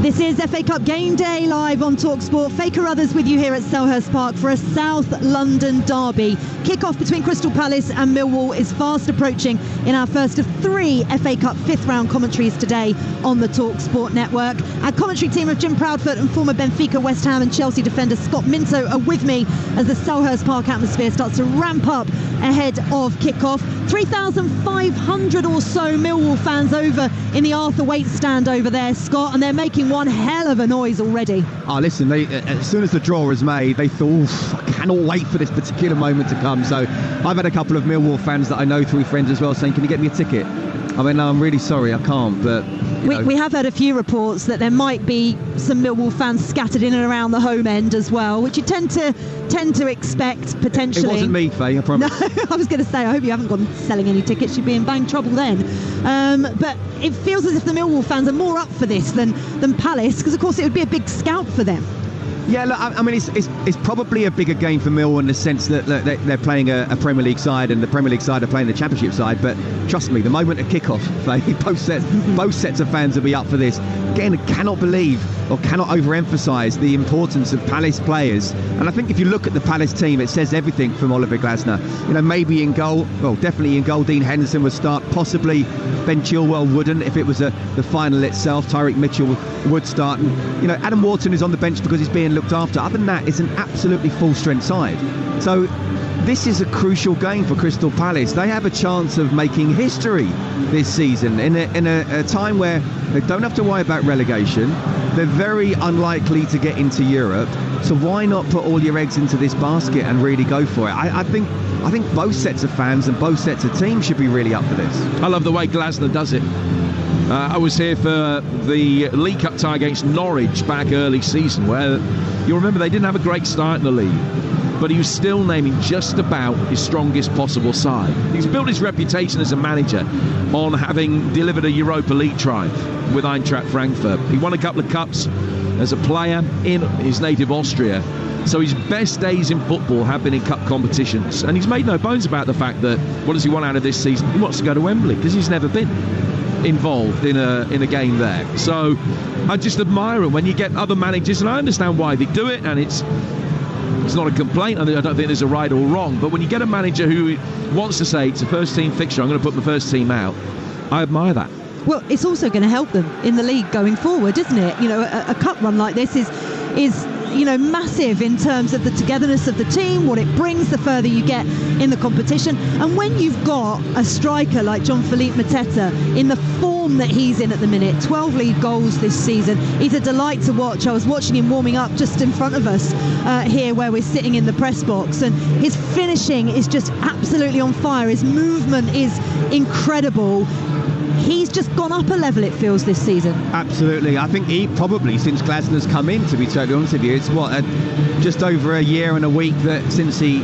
This is FA Cup Game Day live on Talksport. Faye Carruthers with you here at Selhurst Park for a South London derby. Kick-off between Crystal Palace and Millwall is fast approaching in our first of 3 FA Cup fifth round commentaries today on the Talksport network. Our commentary team of Jim Proudfoot and former Benfica, West Ham and Chelsea defender Scott Minto are with me as the Selhurst Park atmosphere starts to ramp up ahead of kick-off. 3,500 or so Millwall fans over in the Arthur Waite stand over there, Scott, and they're making one hell of a noise already. Oh, listen, as soon as the draw is made, they thought, I cannot wait for this particular moment to come. So I've had a couple of Millwall fans that I know through friends as well saying, can you get me a ticket? I mean, no, I'm really sorry, I can't, but... We have heard a few reports that there might be some Millwall fans scattered in and around the home end as well, which you tend to expect potentially. It wasn't me, Faye, I promise. No, I was going to say, I hope you haven't gone selling any tickets. You'd be in bang trouble then. But it feels as if the Millwall fans are more up for this than Palace, because of course it would be a big scalp for them. Yeah, look, I mean, it's probably a bigger game for Millwall in the sense that they're playing a Premier League side and the Premier League side are playing the Championship side. But trust me, the moment of kick-off, both sets of fans will be up for this. Again, I cannot believe or cannot overemphasise the importance of Palace players. And I think if you look at the Palace team, it says everything from Oliver Glasner. You know, maybe in goal, well, definitely in goal, Dean Henderson would start. Possibly Ben Chilwell wouldn't if it was the final itself. Tyreek Mitchell would start. And, you know, Adam Wharton is on the bench because he's being looked after. Other than that, it's an absolutely full-strength side. So this is a crucial game for Crystal Palace. They have a chance of making history this season in a time where they don't have to worry about relegation. They're very unlikely to get into Europe. So why not put all your eggs into this basket and really go for it? I think both sets of fans and both sets of teams should be really up for this. I love the way Glasner does it. I was here for the League Cup tie against Norwich back early season, where you remember they didn't have a great start in the league, but he was still naming just about his strongest possible side. He's built his reputation as a manager on having delivered a Europa League triumph with Eintracht Frankfurt. He won a couple of cups as a player in his native Austria. So his best days in football have been in cup competitions, and he's made no bones about the fact that what does he want out of this season? He wants to go to Wembley because he's never been involved in a game there. So I just admire it when you get other managers, and I understand why they do it, and it's not a complaint. I don't think there's a right or wrong, but when you get a manager who wants to say it's a first team fixture, I'm going to put my first team out, I admire that. Well, it's also going to help them in the league going forward, isn't it? You know, a cup run like this is you know, massive in terms of the togetherness of the team, what it brings the further you get in the competition. And when you've got a striker like Jean-Philippe Mateta in the form that he's in at the minute, 12 league goals this season, he's a delight to watch. I was watching him warming up just in front of us here where we're sitting in the press box, and his finishing is just absolutely on fire. His movement is incredible. He's just gone up a level, it feels, this season. Absolutely. I think he probably, since Glasner's come in, to be totally honest with you, it's just over a year and a week that since he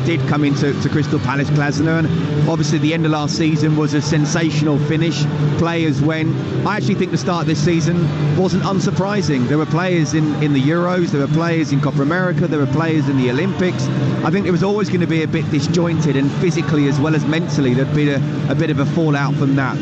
did come into Crystal Palace, Glasner, and obviously the end of last season was a sensational finish. Players went. I actually think the start of this season wasn't unsurprising. There were players in the Euros, there were players in Copa America, there were players in the Olympics. I think it was always going to be a bit disjointed, and physically as well as mentally there'd be a bit of a fallout from that.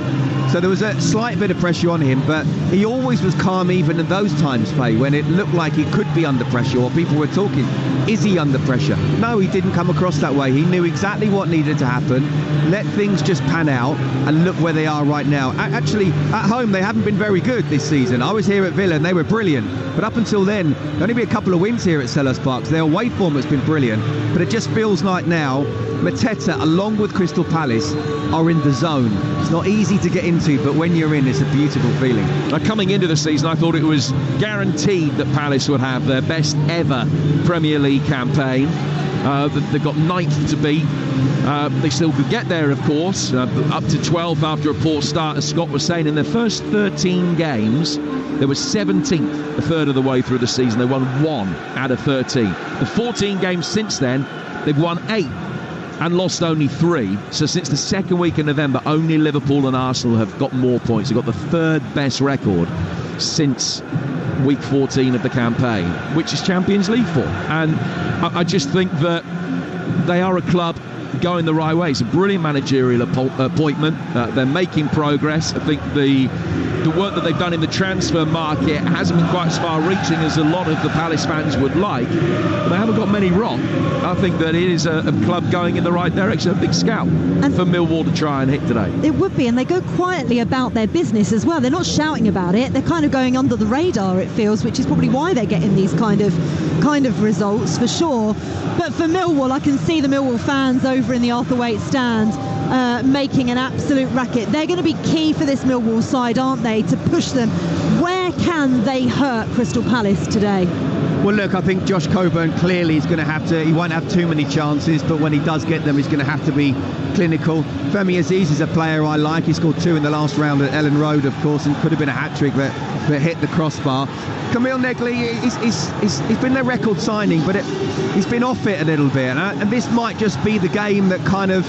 So there was a slight bit of pressure on him, but he always was calm even in those times, Faye, when it looked like he could be under pressure, or people were talking, is he under pressure? No, he didn't come across that way. He knew exactly what needed to happen, let things just pan out, and look where they are right now. Actually, at home, they haven't been very good this season. I was here at Villa and they were brilliant, but up until then, there'll only be a couple of wins here at Selhurst Park. Their away form has been brilliant, but it just feels like now Mateta, along with Crystal Palace, are in the zone. It's not easy to get into, but when you're in, it's a beautiful feeling. Coming into the season, I thought it was guaranteed that Palace would have their best ever Premier League campaign. They've got 9th to beat. They still could get there, of course, up to 12th after a poor start, as Scott was saying. In their first 13 games, they were 17th a third of the way through the season. They won 1 out of 13. The 14 games since then, they've won 8 and lost only 3. So since the second week in November, only Liverpool and Arsenal have got more points. They've got the 3rd best record since week 14 of the campaign, which is Champions League form. And I just think that they are a club going the right way. It's a brilliant managerial appointment. They're making progress. I think the the work that they've done in the transfer market hasn't been quite as far-reaching as a lot of the Palace fans would like. But they haven't got many wrong. I think that it is a club going in the right direction, a big scout for Millwall to try and hit today. It would be, and they go quietly about their business as well. They're not shouting about it. They're kind of going under the radar, it feels, which is probably why they're getting these kind of results for sure. But for Millwall, I can see the Millwall fans over in the Arthur Waite stand making an absolute racket. They're going to be key for this Millwall side, aren't they, to push them. Where can they hurt Crystal Palace today? Well, look, I think Josh Coburn clearly is going to have to, he won't have too many chances, but when he does get them, he's going to have to be clinical. Femi Aziz is a player I like. He scored 2 in the last round at Ellen Road, of course, and could have been a hat-trick that hit the crossbar. Camille Negley, he's been their record signing, but he's been off it a little bit. And this might just be the game that kind of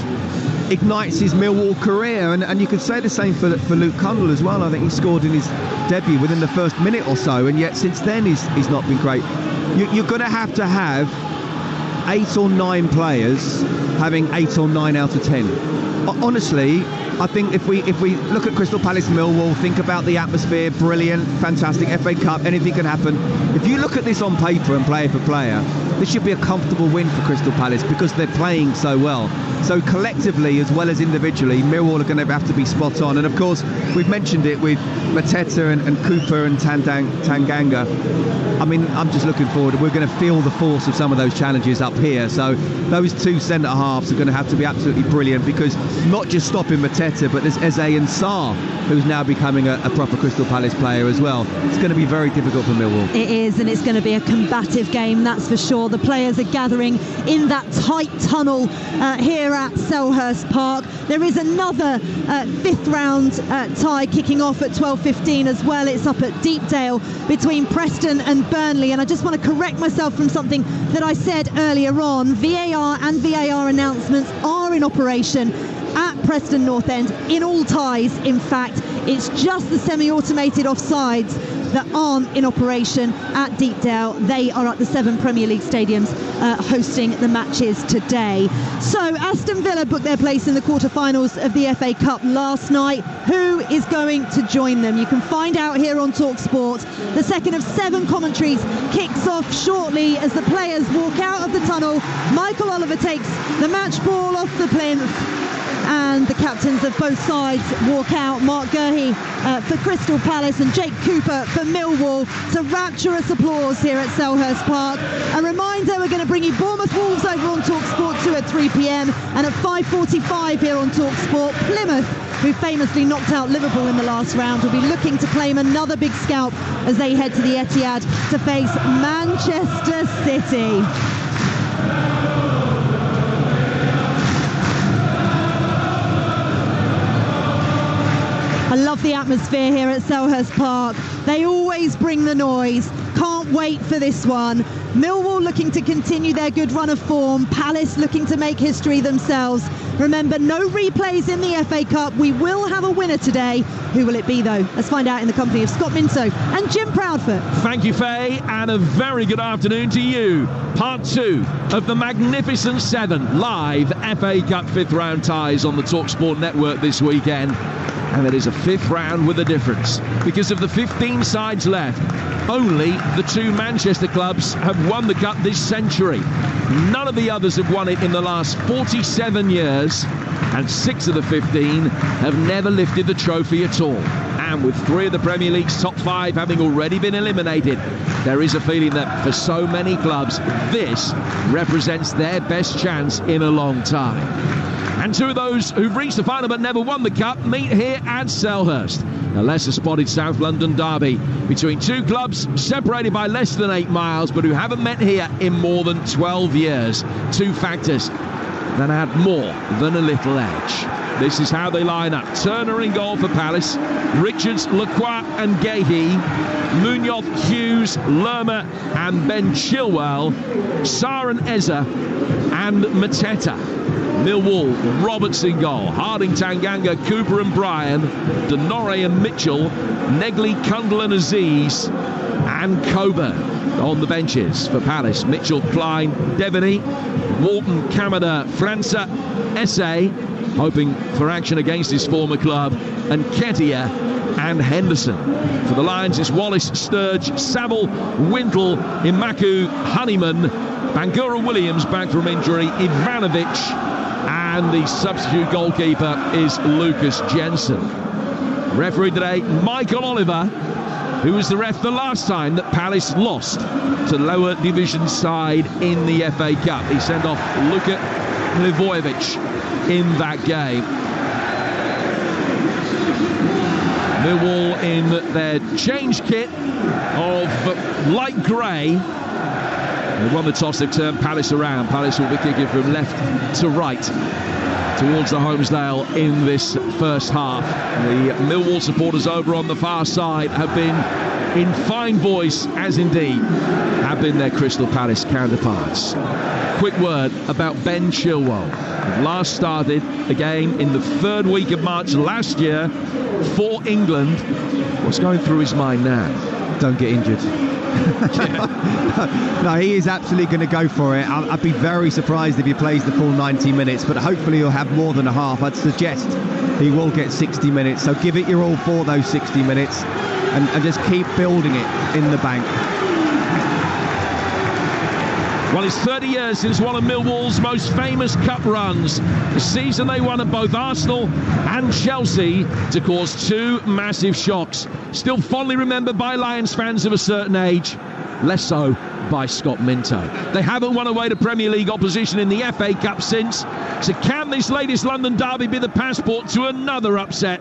ignites his Millwall career, and you could say the same for Luke Cundle as well. I think he scored in his debut within the first minute or so, and yet since then he's not been great. You're going to have 8 or 9 players having 8 or 9 out of 10. Honestly, I think if we look at Crystal Palace Millwall, think about the atmosphere, brilliant, fantastic, FA Cup, anything can happen. If you look at this on paper and player for player, this should be a comfortable win for Crystal Palace because they're playing so well. So collectively as well as individually, Millwall are going to have to be spot on. And of course, we've mentioned it with Mateta and Cooper and Tanganga. I mean, I'm just looking forward. We're going to feel the force of some of those challenges up here. So those 2 centre halves are going to have to be absolutely brilliant, because not just stopping Mateta, but there's Eze and Sarr, who's now becoming a proper Crystal Palace player as well. It's going to be very difficult for Millwall. It is, and it's going to be a combative game, that's for sure. The players are gathering in that tight tunnel here at Selhurst Park. There is another 5th round tie kicking off at 12:15 as well. It's up at Deepdale between Preston and Burnley, and I just want to correct myself from something that I said earlier on. VAR and VAR announcements are in operation at Preston North End in all ties. In fact, it's just the semi-automated offsides that aren't in operation at Deepdale. They are at the 7 Premier League stadiums hosting the matches today. So Aston Villa booked their place in the quarter-finals of the FA Cup last night. Who is going to join them? You can find out here on Talksport. The second of 7 commentaries kicks off shortly as the players walk out of the tunnel. Michael Oliver takes the match ball off the plinth, and the captains of both sides walk out. Mark Gurhey for Crystal Palace and Jake Cooper for Millwall to rapturous applause here at Selhurst Park. A reminder, we're going to bring you Bournemouth Wolves over on Talksport 2 at 3 p.m, and at 5:45 here on Talksport, Plymouth, who famously knocked out Liverpool in the last round, will be looking to claim another big scalp as they head to the Etihad to face Manchester City. I love the atmosphere here at Selhurst Park. They always bring the noise. Can't wait for this one. Millwall looking to continue their good run of form. Palace looking to make history themselves. Remember, no replays in the FA Cup. We will have a winner today. Who will it be, though? Let's find out in the company of Scott Minto and Jim Proudfoot. Thank you, Faye, and a very good afternoon to you. Part 2 of the Magnificent 7 live FA Cup 5th round ties on the Talksport network this weekend. And it is a 5th round with a difference. Because of the 15 sides left, only the 2 Manchester clubs have won the Cup this century. None of the others have won it in the last 47 years, and 6 of the 15 have never lifted the trophy at all. And with 3 of the Premier League's top 5 having already been eliminated, there is a feeling that for so many clubs, this represents their best chance in a long time. And 2 of those who've reached the final but never won the Cup meet here at Selhurst. A lesser-spotted South London derby between 2 clubs separated by less than 8 miles, but who haven't met here in more than 12 years. 2 factors that add more than a little edge. This is how they line up. Turner in goal for Palace, Richards, Lacroix and Gahey, Munoz, Hughes, Lerma and Ben Chilwell, Sarr and Eze and Mateta. Millwall, Roberts in goal, Harding, Tanganga, Cooper and Bryan, Denore and Mitchell, Negley, Cundle and Aziz, and Coburn on the benches for Palace. Mitchell, Klein, Devaney, Walton, Kamada, França, Esse, hoping for action against his former club, and Ketia and Henderson. For the Lions, it's Wallace, Sturge, Saville, Wintle, Imaku, Honeyman, Bangura Williams back from injury, Ivanovic, and the substitute goalkeeper is Lucas Jensen. Referee today, Michael Oliver, who was the ref the last time that Palace lost to lower division side in the FA Cup. He sent off Luka Livojevic in that game. Millwall in their change kit of light grey. They won the toss, they've turned Palace around. Palace will be kicking from left to right towards the Holmesdale in this first half. The Millwall supporters over on the far side have been in fine voice, as indeed have been their Crystal Palace counterparts. Quick word about Ben Chilwell. Last started a game in the third week of March last year for England. What's going through his mind now? Don't get injured. No, he is absolutely going to go for it. I'd be very surprised if he plays the full 90 minutes, but hopefully he'll have more than a half. I'd suggest he will get 60 minutes, so give it your all for those 60 minutes and just keep building it in the bank. Well, it's 30 years since one of Millwall's most famous cup runs. The season they won at both Arsenal and Chelsea to cause two massive shocks. Still fondly remembered by Lions fans of a certain age, less so by Scott Minto. They haven't won away to Premier League opposition in the FA Cup since. So can this latest London derby be the passport to another upset?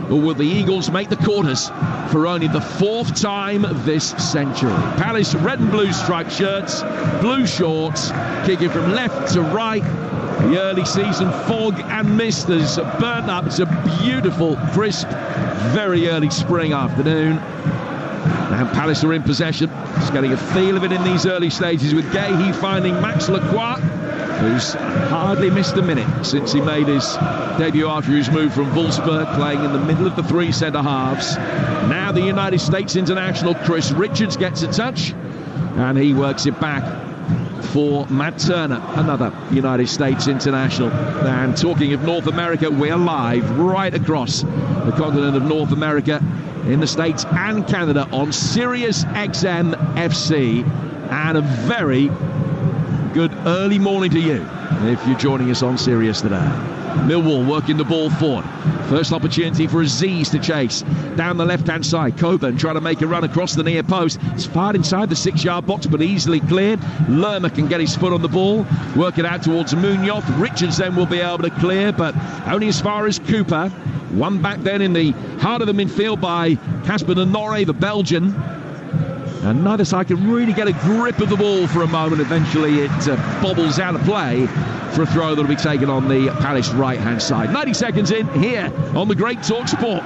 Or will the Eagles make the quarters for only the fourth time this century? Palace red and blue striped shirts, blue shorts, kicking from left to right. The early season fog and mist has burnt up. It's a beautiful, crisp, very early spring afternoon. Now Palace are in possession. Just getting a feel of it in these early stages with Gahey finding Max Lacroix, who's hardly missed a minute since he made his debut after his move from Wolfsburg, playing in the middle of the three centre-halves. Now the United States international Chris Richards gets a touch, and he works it back for Matt Turner, another United States international. And talking of North America, we're live right across the continent of North America, in the States and Canada, on Sirius XM FC, and a very good early morning to you if you're joining us on Sirius today. Millwall working the ball forward. First opportunity for Aziz to chase down the left-hand side. Coburn trying to make a run across the near post. It's fired inside the 6-yard box, but easily cleared. Lerma can get his foot on the ball, work it out towards Munoz. Richards then will be able to clear, but only as far as Cooper. One back then in the heart of the midfield by Casper Nenore, the Belgian. And neither side can really get a grip of the ball for a moment. Eventually it bobbles out of play for a throw that will be taken on the Palace right-hand side. 90 seconds in here on the great Talksport,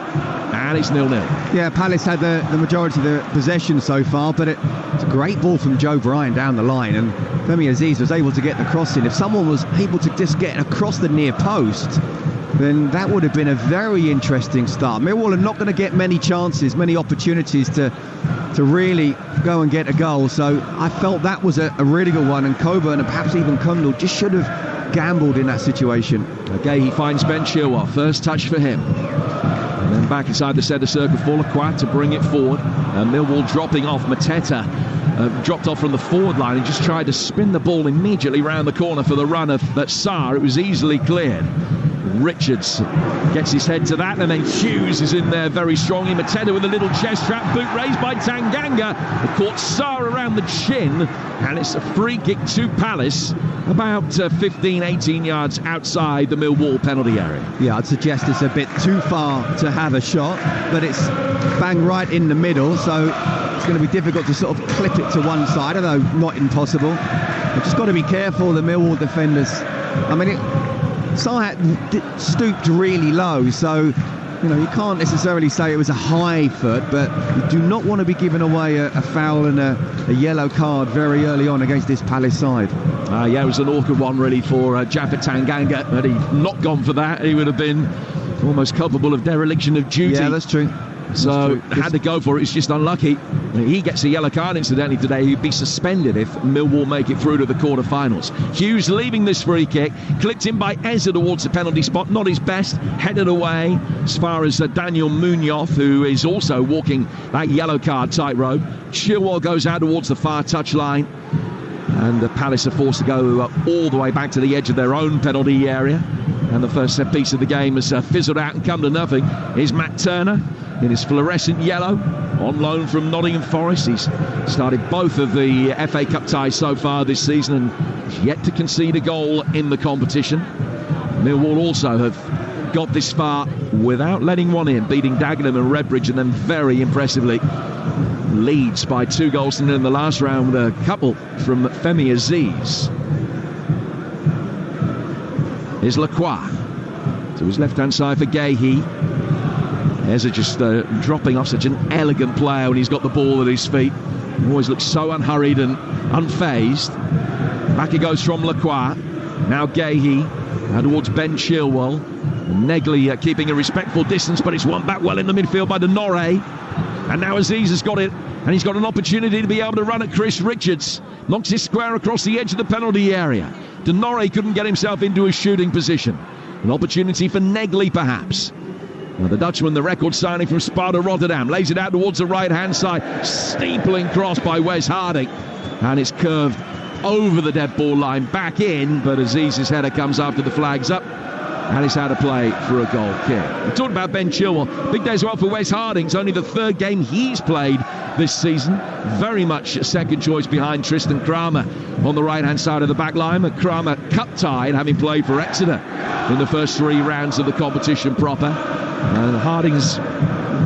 and it's 0-0. Yeah, Palace had the majority of the possession so far, but it's a great ball from Joe Bryan down the line, and Femi Aziz was able to get the cross in. If someone was able to just get across the near post, then that would have been a very interesting start. Millwall are not going to get many chances, many opportunities to really go and get a goal, so I felt that was a really good one, and Coburn and perhaps even Kundal just should have gambled in that situation. Okay, he finds Ben Chilwell, first touch for him, and then back inside the centre circle for Lacroix to bring it forward. Millwall dropping off. Mateta dropped off from the forward line and just tried to spin the ball immediately round the corner for the run of that Sarr. It was easily cleared. Richards gets his head to that, and then Hughes is in there very strongly. Mateta with a little chest trap, boot raised by Tanganga. It caught Sarr around the chin, and it's a free kick to Palace, about 15-18 yards outside the Millwall penalty area. Yeah, I'd suggest it's a bit too far to have a shot, but it's bang right in the middle, so it's going to be difficult to sort of clip it to one side, although not impossible. You've just got to be careful, the Millwall defenders. I mean, Sarr stooped really low, so you can't necessarily say it was a high foot, but you do not want to be giving away a foul and a yellow card very early on against this Palace side. Yeah, it was an awkward one really for Japhet Tanganga. Had he not gone for that, he would have been almost culpable of dereliction of duty. Yeah, that's true. So had to go for it. It's just unlucky. He gets a yellow card, incidentally, today. He'd be suspended if Millwall make it through to the quarter-finals. Hughes leaving this free kick. Clipped in by Eza towards the penalty spot. Not his best. Headed away as far as Daniel Munoz, who is also walking that yellow card tightrope. Chilwell goes out towards the far touchline. And the Palace are forced to go all the way back to the edge of their own penalty area. And the first set piece of the game has fizzled out and come to nothing. Here's Matt Turner in his fluorescent yellow, on loan from Nottingham Forest. He's started both of the FA Cup ties so far this season and yet to concede a goal in the competition. Millwall also have got this far without letting one in, beating Dagenham and Redbridge, and then very impressively Leeds by 2 goals in the last round with a couple from Femi Aziz. Here's Lacroix to his left-hand side for Gahey. Eza just dropping off, such an elegant player when he's got the ball at his feet. He always looks so unhurried and unfazed. Back he goes from Lacroix. Now Gahey towards Ben Chilwell. Negley keeping a respectful distance, but it's won back well in the midfield by Denore. And now Aziz has got it, and he's got an opportunity to be able to run at Chris Richards. Knocks it square across the edge of the penalty area. Denore couldn't get himself into a shooting position. An opportunity for Negley, perhaps. Now the Dutchman, the record signing from Sparta Rotterdam, lays it out towards the right-hand side. Steepling cross by Wes Harding. And it's curved over the dead ball line, back in, but Aziz's header comes after the flag's up. And it's out of play for a goal kick. We talked about Ben Chilwell. Big day as well for Wes Harding. It's only the 3rd game he's played this season. Very much a second choice behind Tristan Kramer on the right-hand side of the back line. Kramer cup-tied, having played for Exeter in the first 3 rounds of the competition proper. And Harding's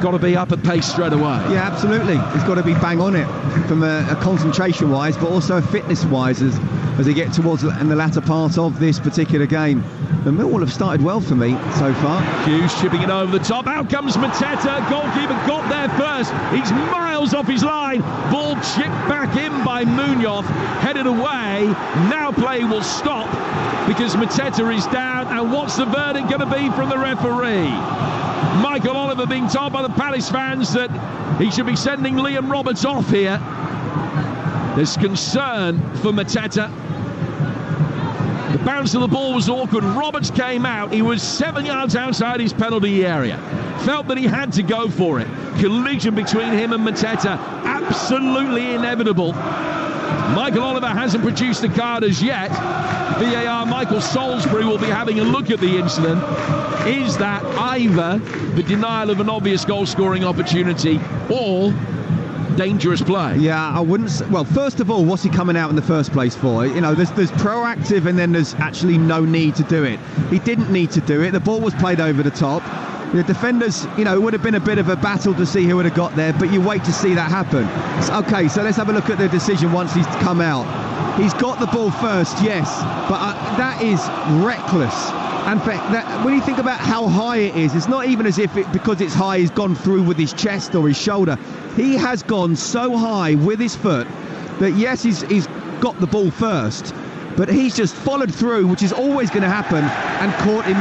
got to be up at pace straight away. Yeah, absolutely. He's got to be bang on it from a concentration-wise, but also fitness-wise as they get towards in the latter part of this particular game. The Millwall have started well for me so far. Hughes chipping it over the top. Out comes Mateta. Goalkeeper got there first. He's miles off his line. Ball chipped back in by Munoz. Headed away. Now play will stop because Mateta is down. And what's the verdict going to be from the referee? Michael Oliver being told by the Palace fans that he should be sending Liam Roberts off here. There's concern for Mateta. The bounce of the ball was awkward. Roberts came out. He was 7 yards outside his penalty area. Felt that he had to go for it. Collision between him and Mateta. Absolutely inevitable. Michael Oliver hasn't produced a card as yet. VAR Michael Salisbury will be having a look at the incident. Is that either the denial of an obvious goal-scoring opportunity or dangerous play? Yeah, I wouldn't. Well, first of all, what's he coming out in the first place for? You know, there's proactive and then there's actually no need to do it. He didn't need to do it. The ball was played over the top. The defenders, you know, it would have been a bit of a battle to see who would have got there, but you wait to see that happen. Okay, so let's have a look at the decision once he's come out. He's got the ball first, yes, but that is reckless. And when you think about how high it is, it's not even as if because it's high he's gone through with his chest or his shoulder. He has gone so high with his foot that yes, he's got the ball first, but he's just followed through, which is always going to happen, and caught him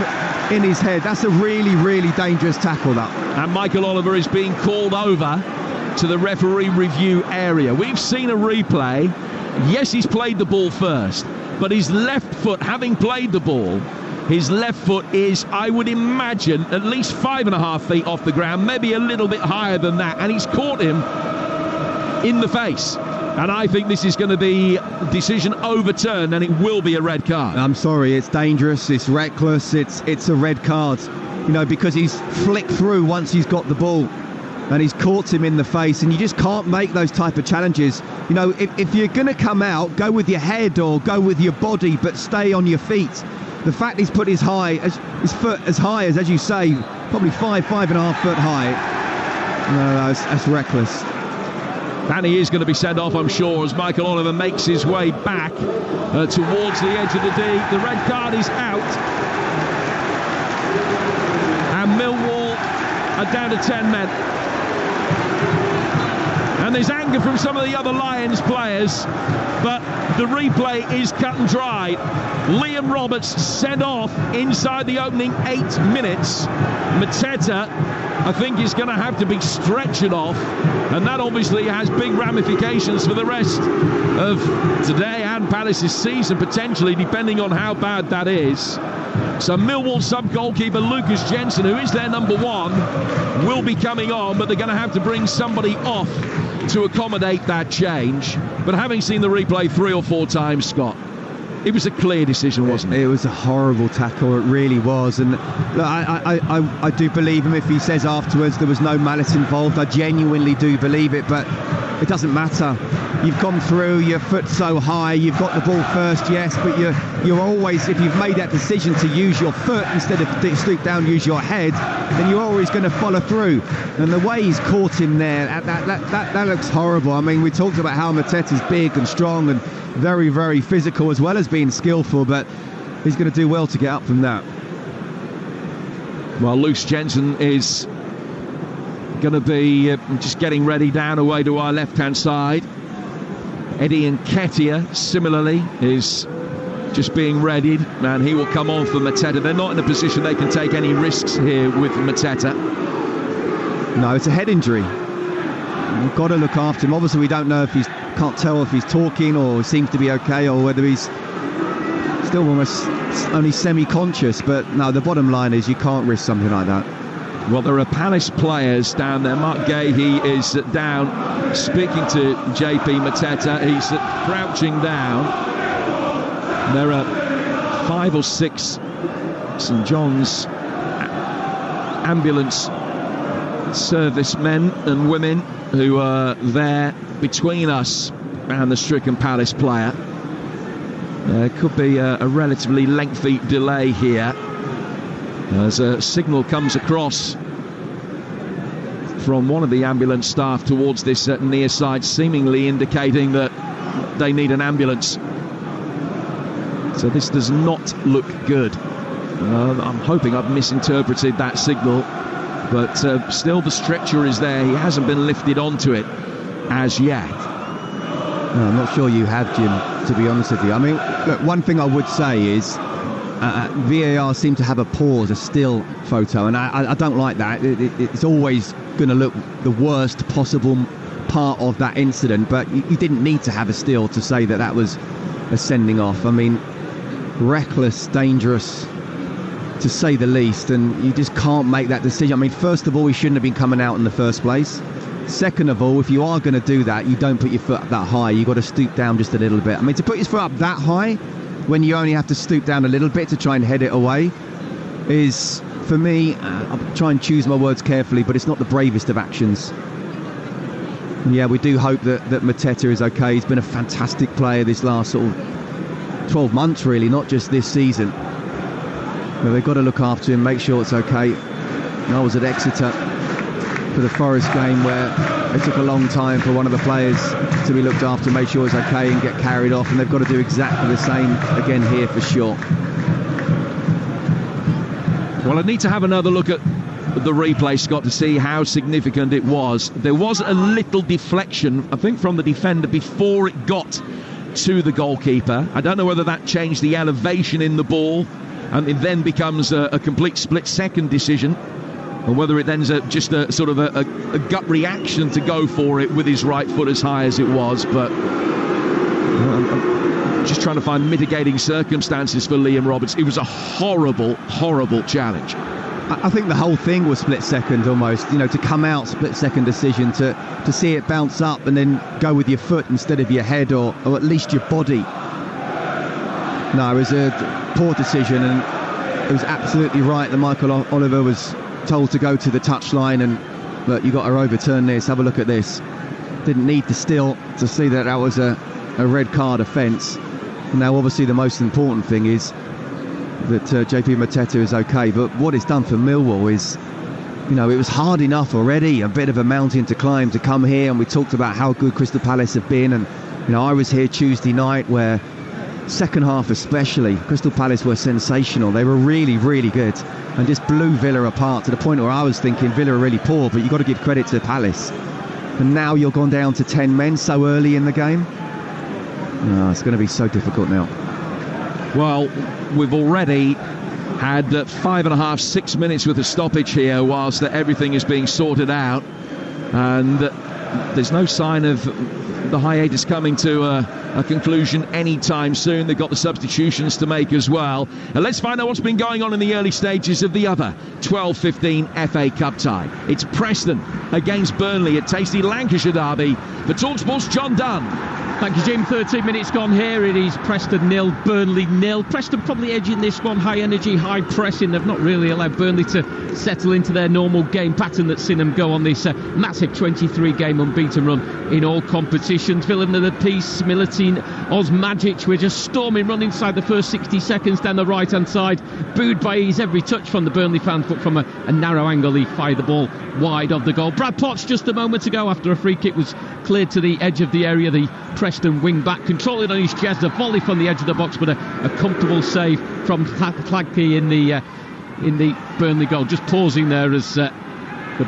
in his head. That's a really, really dangerous tackle, that. And Michael Oliver is being called over to the referee review area. We've seen a replay. Yes, he's played the ball first, but his left foot, having played the ball, his left foot is, I would imagine, at least 5.5 feet off the ground, maybe a little bit higher than that, and he's caught him in the face. And I think this is going to be decision overturned, and it will be a red card. I'm sorry, it's dangerous, it's reckless, it's a red card. You know, because he's flicked through once he's got the ball, and he's caught him in the face, and you just can't make those type of challenges. You know, if you're going to come out, go with your head or go with your body, but stay on your feet. The fact he's put his foot as high as you say, probably 5.5 foot high. No, that's reckless. Danny is going to be sent off, I'm sure, as Michael Oliver makes his way back towards the edge of the D. The red card is out. And Millwall are down to 10 men. And there's anger from some of the other Lions players, but the replay is cut and dried. Liam Roberts sent off inside the opening 8 minutes. Mateta I think is going to have to be stretchered off, and that obviously has big ramifications for the rest of today and Palace's season, potentially, depending on how bad that is. So Millwall sub-goalkeeper Lucas Jensen, who is their number one, will be coming on, but they're going to have to bring somebody off to accommodate that change. But having seen the replay 3 or 4 times, Scott, it was a clear decision, wasn't it? It was a horrible tackle, it really was. And look, I do believe him if he says afterwards there was no malice involved. I genuinely do believe it, but it doesn't matter. You've gone through, your foot so high, you've got the ball first, yes, but you're always, if you've made that decision to use your foot instead of stoop down, use your head, then you're always going to follow through. And the way he's caught him there, that looks horrible. I mean, we talked about how Mateta's big and strong and very, very physical as well as being skillful, but he's going to do well to get up from that. Well, Lucas Jensen is going to be just getting ready down away to our left-hand side. Eddie Nketiah, similarly, is just being readied, and he will come on for Mateta. They're not in a position they can take any risks here with Mateta. No, it's a head injury. We've got to look after him. Obviously, we don't know if can't tell if he's talking or seems to be okay, or whether he's still almost only semi-conscious. But no, the bottom line is you can't risk something like that. Well, there are Palace players down there. Mark Gahey is down speaking to JP Mateta. He's crouching down. There are 5 or 6 St John's ambulance servicemen and women who are there between us and the stricken Palace player. There could be a relatively lengthy delay here as a signal comes across from one of the ambulance staff towards this near side, seemingly indicating that they need an ambulance. So this does not look good. I'm hoping I've misinterpreted that signal, but still the stretcher is there. He hasn't been lifted onto it as yet. No, I'm not sure you have, Jim, to be honest with you. I mean, look, one thing I would say is VAR seemed to have a pause, a still photo, and I don't like that. It's always going to look the worst possible part of that incident, but you didn't need to have a still to say that that was a sending off. I mean, reckless, dangerous, to say the least, and you just can't make that decision. I mean, first of all, he shouldn't have been coming out in the first place. Second of all, if you are going to do that, you don't put your foot up that high. You've got to stoop down just a little bit. I mean, to put your foot up that high when you only have to stoop down a little bit to try and head it away is, for me, I'll try and choose my words carefully, but it's not the bravest of actions. And yeah, we do hope that Mateta is okay. He's been a fantastic player this last sort of 12 months, really, not just this season. But they've got to look after him, make sure it's okay. I was at Exeter for the Forest game where it took a long time for one of the players to be looked after, make sure it's okay and get carried off, and they've got to do exactly the same again here for sure. Well, I need to have another look at the replay, Scott, to see how significant it was. There was a little deflection, I think, from the defender before it got to the goalkeeper. I don't know whether that changed the elevation in the ball and it then becomes a complete split-second decision, or whether it then's just a sort of a gut reaction to go for it with his right foot as high as it was. But I'm just trying to find mitigating circumstances for Liam Roberts. It was a horrible, horrible challenge. I think the whole thing was split-second almost, you know, to come out split-second decision, to see it bounce up and then go with your foot instead of your head or at least your body. No, it was a poor decision, and it was absolutely right that Michael Oliver was told to go to the touchline, and look, you got to overturn this. Have a look at this. Didn't need the still to see that that was a red card offence. Now, obviously, the most important thing is that JP Mateta is okay, but what it's done for Millwall is, you know, it was hard enough already, a bit of a mountain to climb to come here, and we talked about how good Crystal Palace have been, and, you know, I was here Tuesday night where, second half especially, Crystal Palace were sensational. They were really, really good and just blew Villa apart to the point where I was thinking Villa are really poor, but you've got to give credit to Palace. And now you're gone down to 10 men so early in the game. Oh, it's going to be so difficult now. Well, we've already had 5.5, 6 minutes with a stoppage here whilst everything is being sorted out, and there's no sign of the hiatus coming to a conclusion anytime soon. They've got the substitutions to make as well. And let's find out what's been going on in the early stages of the other 12-15 FA Cup tie. It's Preston against Burnley, a tasty Lancashire derby. For Talksport's John Dunn. Thank you, Jim. 13 minutes gone here. It is Preston 0, Burnley 0. Preston probably edging this one. High energy, high pressing. They've not really allowed Burnley to settle into their normal game pattern that's seen them go on this massive 23-game unbeaten run in all competitions. Villain of the piece, Milutin Osmajic, we're just storming run inside the first 60 seconds down the right-hand side. Booed by his every touch from the Burnley fans, but from a narrow angle he fired the ball wide of the goal. Brad Potts just a moment ago, after a free kick was cleared to the edge of the area, the Preston wing-back controlling on his chest, a volley from the edge of the box, but a comfortable save from Flagkey in the Burnley goal. Just pausing there as the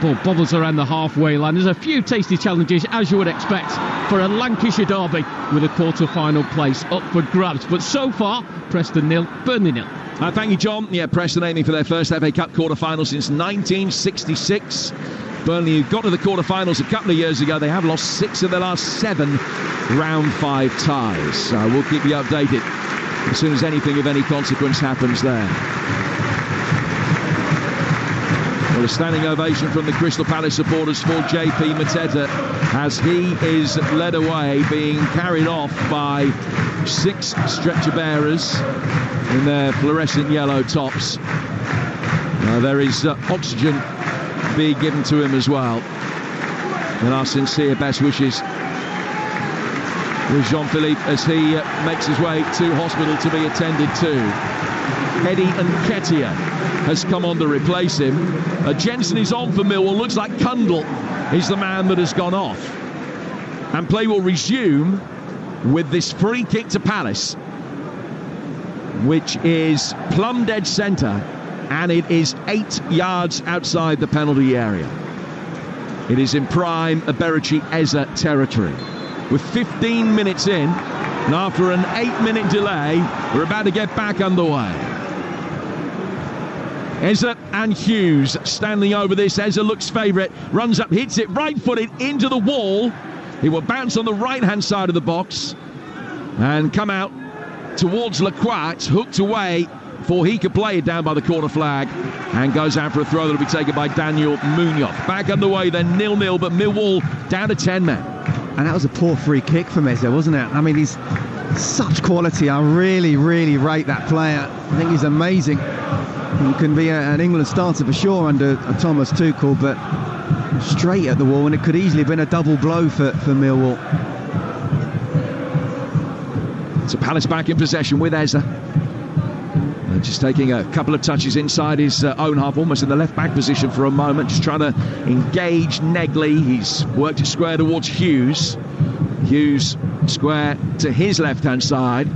ball bobbles around the halfway line. There's a few tasty challenges, as you would expect, for a Lancashire derby with a quarter-final place up for grabs. But so far, Preston 0, Burnley 0. Thank you, John. Yeah, Preston aiming for their first FA Cup quarter-final since 1966. Burnley, who got to the quarter-finals a couple of years ago, they have lost 6 of their last 7 round 5 ties. We'll keep you updated as soon as anything of any consequence happens there. Well, a standing ovation from the Crystal Palace supporters for JP Mateta as he is led away, being carried off by 6 stretcher bearers in their fluorescent yellow tops. There is oxygen being given to him as well, and our sincere best wishes with Jean-Philippe as he makes his way to hospital to be attended to. Eddie Nketiah has come on to replace him. Jensen is on for Millwall. Looks like Kundl is the man that has gone off, and play will resume with this free kick to Palace, which is plumb dead centre, and it is 8 yards outside the penalty area. It is in prime Eberici Eze territory. With 15 minutes in, and after an 8-minute delay, we're about to get back underway. Eze and Hughes standing over this. Eze looks favourite, runs up, hits it right-footed into the wall. He will bounce on the right-hand side of the box and come out towards Lacroix. It's hooked away before he could play it down by the corner flag, and goes out for a throw that will be taken by Daniel Munoz. Back underway then, 0-0, but Millwall down to 10 men. And that was a poor free kick from Eze, wasn't it? I mean, he's such quality. I really, really rate that player. I think he's amazing. He can be an England starter for sure under Thomas Tuchel, but straight at the wall, and it could easily have been a double blow for Millwall. So Palace back in possession with Eze. Just taking a couple of touches inside his own half, almost in the left-back position for a moment, just trying to engage Negley. He's worked it square towards Hughes. Hughes square to his left-hand side.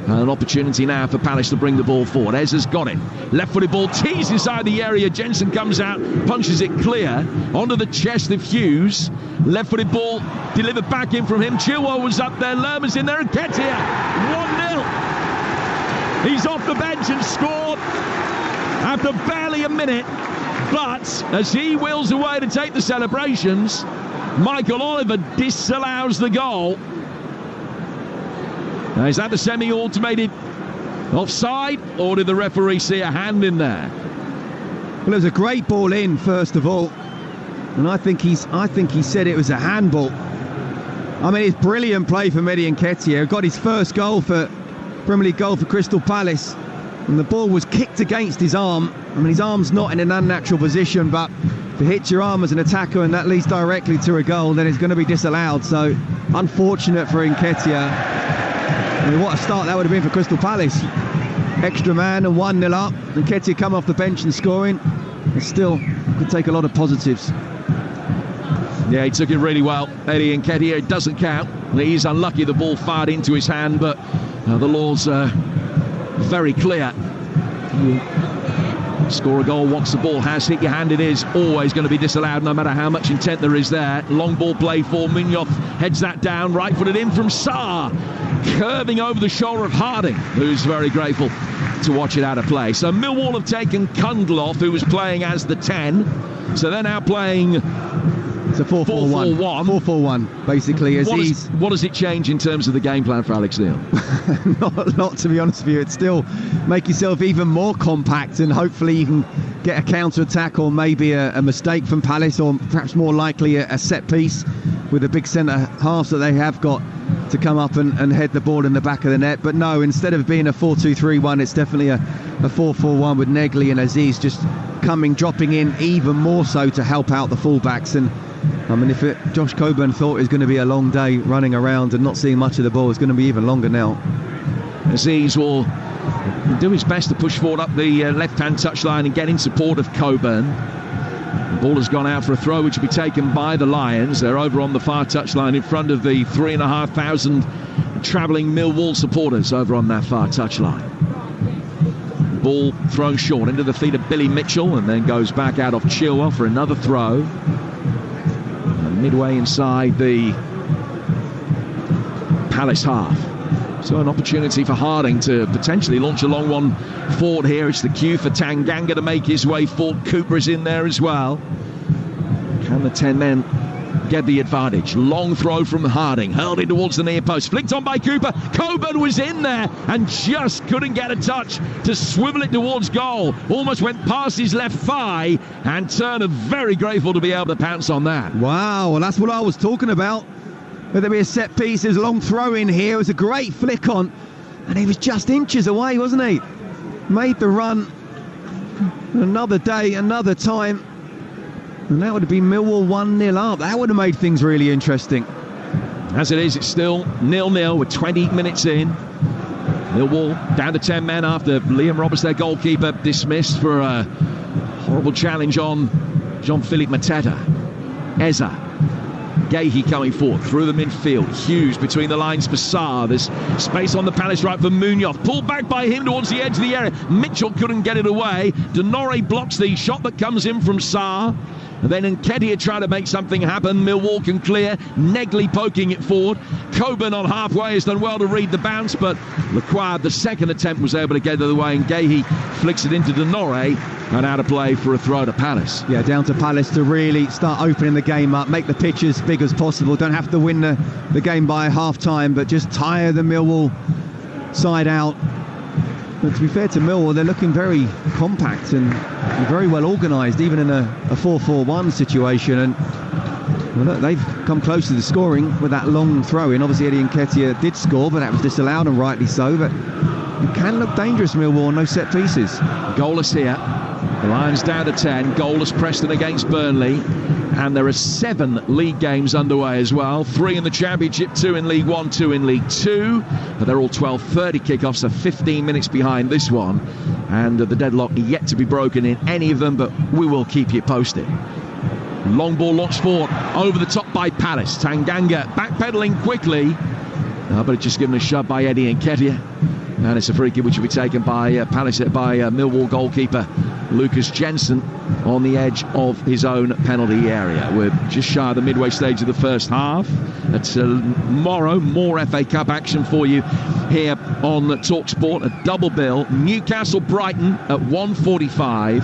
An opportunity now for Palace to bring the ball forward. Eze's got it. Left-footed ball, teased inside the area. Jensen comes out, punches it clear onto the chest of Hughes. Left-footed ball delivered back in from him. Chilwell was up there. Lerman's in there. And Nketiah, 1-0. He's off the bench and scored after barely a minute. But as he wheels away to take the celebrations, Michael Oliver disallows the goal. Now, is that the semi-automated offside, or did the referee see a hand in there? Well, it was a great ball in, first of all, and I think he said it was a handball. I mean, it's brilliant play from Eddie Nketiah. Got his first goal for Premier League goal for Crystal Palace, and the ball was kicked against his arm. I mean, his arm's not in an unnatural position, but if it hits your arm as an attacker and that leads directly to a goal, then it's going to be disallowed. So unfortunate for Nketiah. I mean, what a start that would have been for Crystal Palace. Extra man and 1-0 up. Nketiah come off the bench and scoring. It still could take a lot of positives. Yeah, he took it really well. Eddie Nketiah, it doesn't count. He's unlucky the ball fired into his hand, but the law's very clear. You score a goal once the ball has hit your hand, it is always going to be disallowed, no matter how much intent there is there. Long ball played for Munoz, heads that down, right-footed in from Sarr, curving over the shoulder of Harding, who's very grateful to watch it out of play. So Millwall have taken Kundl off, who was playing as the 10. So they're now playing... It's a 4-4-1. 4-4-1, basically. What does it change in terms of the game plan for Alex Neil? Not a lot, to be honest with you. It's still make yourself even more compact, and hopefully you can get a counter-attack or maybe a mistake from Palace, or perhaps more likely a set piece with the big centre halves that they have got to come up and head the ball in the back of the net. But no, instead of being a 4-2-3-1, it's definitely a 4-4-1 with Negley and Aziz just dropping in even more so to help out the fullbacks. And I mean, if Josh Coburn thought it was going to be a long day running around and not seeing much of the ball, it's going to be even longer now. Aziz will do his best to push forward up the left-hand touchline and get in support of Coburn. The ball has gone out for a throw, which will be taken by the Lions. They're over on the far touchline in front of the 3,500 travelling Millwall supporters over on that far touchline. Ball thrown short into the feet of Billy Mitchell and then goes back out off Chilwell for another throw. And midway inside the Palace half. So an opportunity for Harding to potentially launch a long one forward here. It's the cue for Tanganga to make his way forward. Cooper is in there as well. Can the 10 men get the advantage? Long throw from Harding, hurled in towards the near post, flicked on by Cooper. Coburn was in there and just couldn't get a touch to swivel it towards goal. Almost went past his left thigh, and Turner very grateful to be able to pounce on that. Wow, well, that's what I was talking about. Whether it be a set piece, there's a long throw in here. It was a great flick on, and he was just inches away, wasn't he? Made the run. Another day, another time. And that would have been Millwall 1-0 up. That would have made things really interesting. As it is, it's still 0-0 with 20 minutes in. Millwall down to 10 men after Liam Roberts, their goalkeeper, dismissed for a horrible challenge on Jean-Philippe Mateta. Eza. Gahey coming forward through the midfield. Hughes between the lines for Sarr. There's space on the Palace right for Munoz. Pulled back by him towards the edge of the area. Mitchell couldn't get it away. Denore blocks the shot that comes in from Sarr. And then Nketiah trying to make something happen. Millwall can clear. Negley poking it forward. Coburn on halfway has done well to read the bounce, but Lacroix, the second attempt, was able to get it the way, and Gahey flicks it into Denore and out of play for a throw to Palace. Yeah, down to Palace to really start opening the game up, make the pitch as big as possible. Don't have to win the game by half-time, but just tire the Millwall side out. But to be fair to Millwall, they're looking very compact and very well organised, even in a 4-4-1 situation. And well, look, they've come close to the scoring with that long throw-in. Obviously, Eddie Nketiah did score, but that was disallowed, and rightly so. But it can look dangerous, Millwall, no set pieces. Goalless here. The Lions down to 10. Goalless Preston against Burnley. And there are 7 league games underway as well. 3 in the Championship, 2 in League 1, 2 in League 2. But they're all 12:30 kickoffs, so 15 minutes behind this one. And the deadlock yet to be broken in any of them, but we will keep you posted. Long ball launched forward, over the top by Palace. Tanganga backpedaling quickly, but it's just given a shove by Eddie Nketiah. And it's a free kick which will be taken by Palace, by Millwall goalkeeper Lucas Jensen on the edge of his own penalty area. We're just shy of the midway stage of the first half. Tomorrow, more FA Cup action for you here on Talksport. A double bill. Newcastle Brighton at 1:45.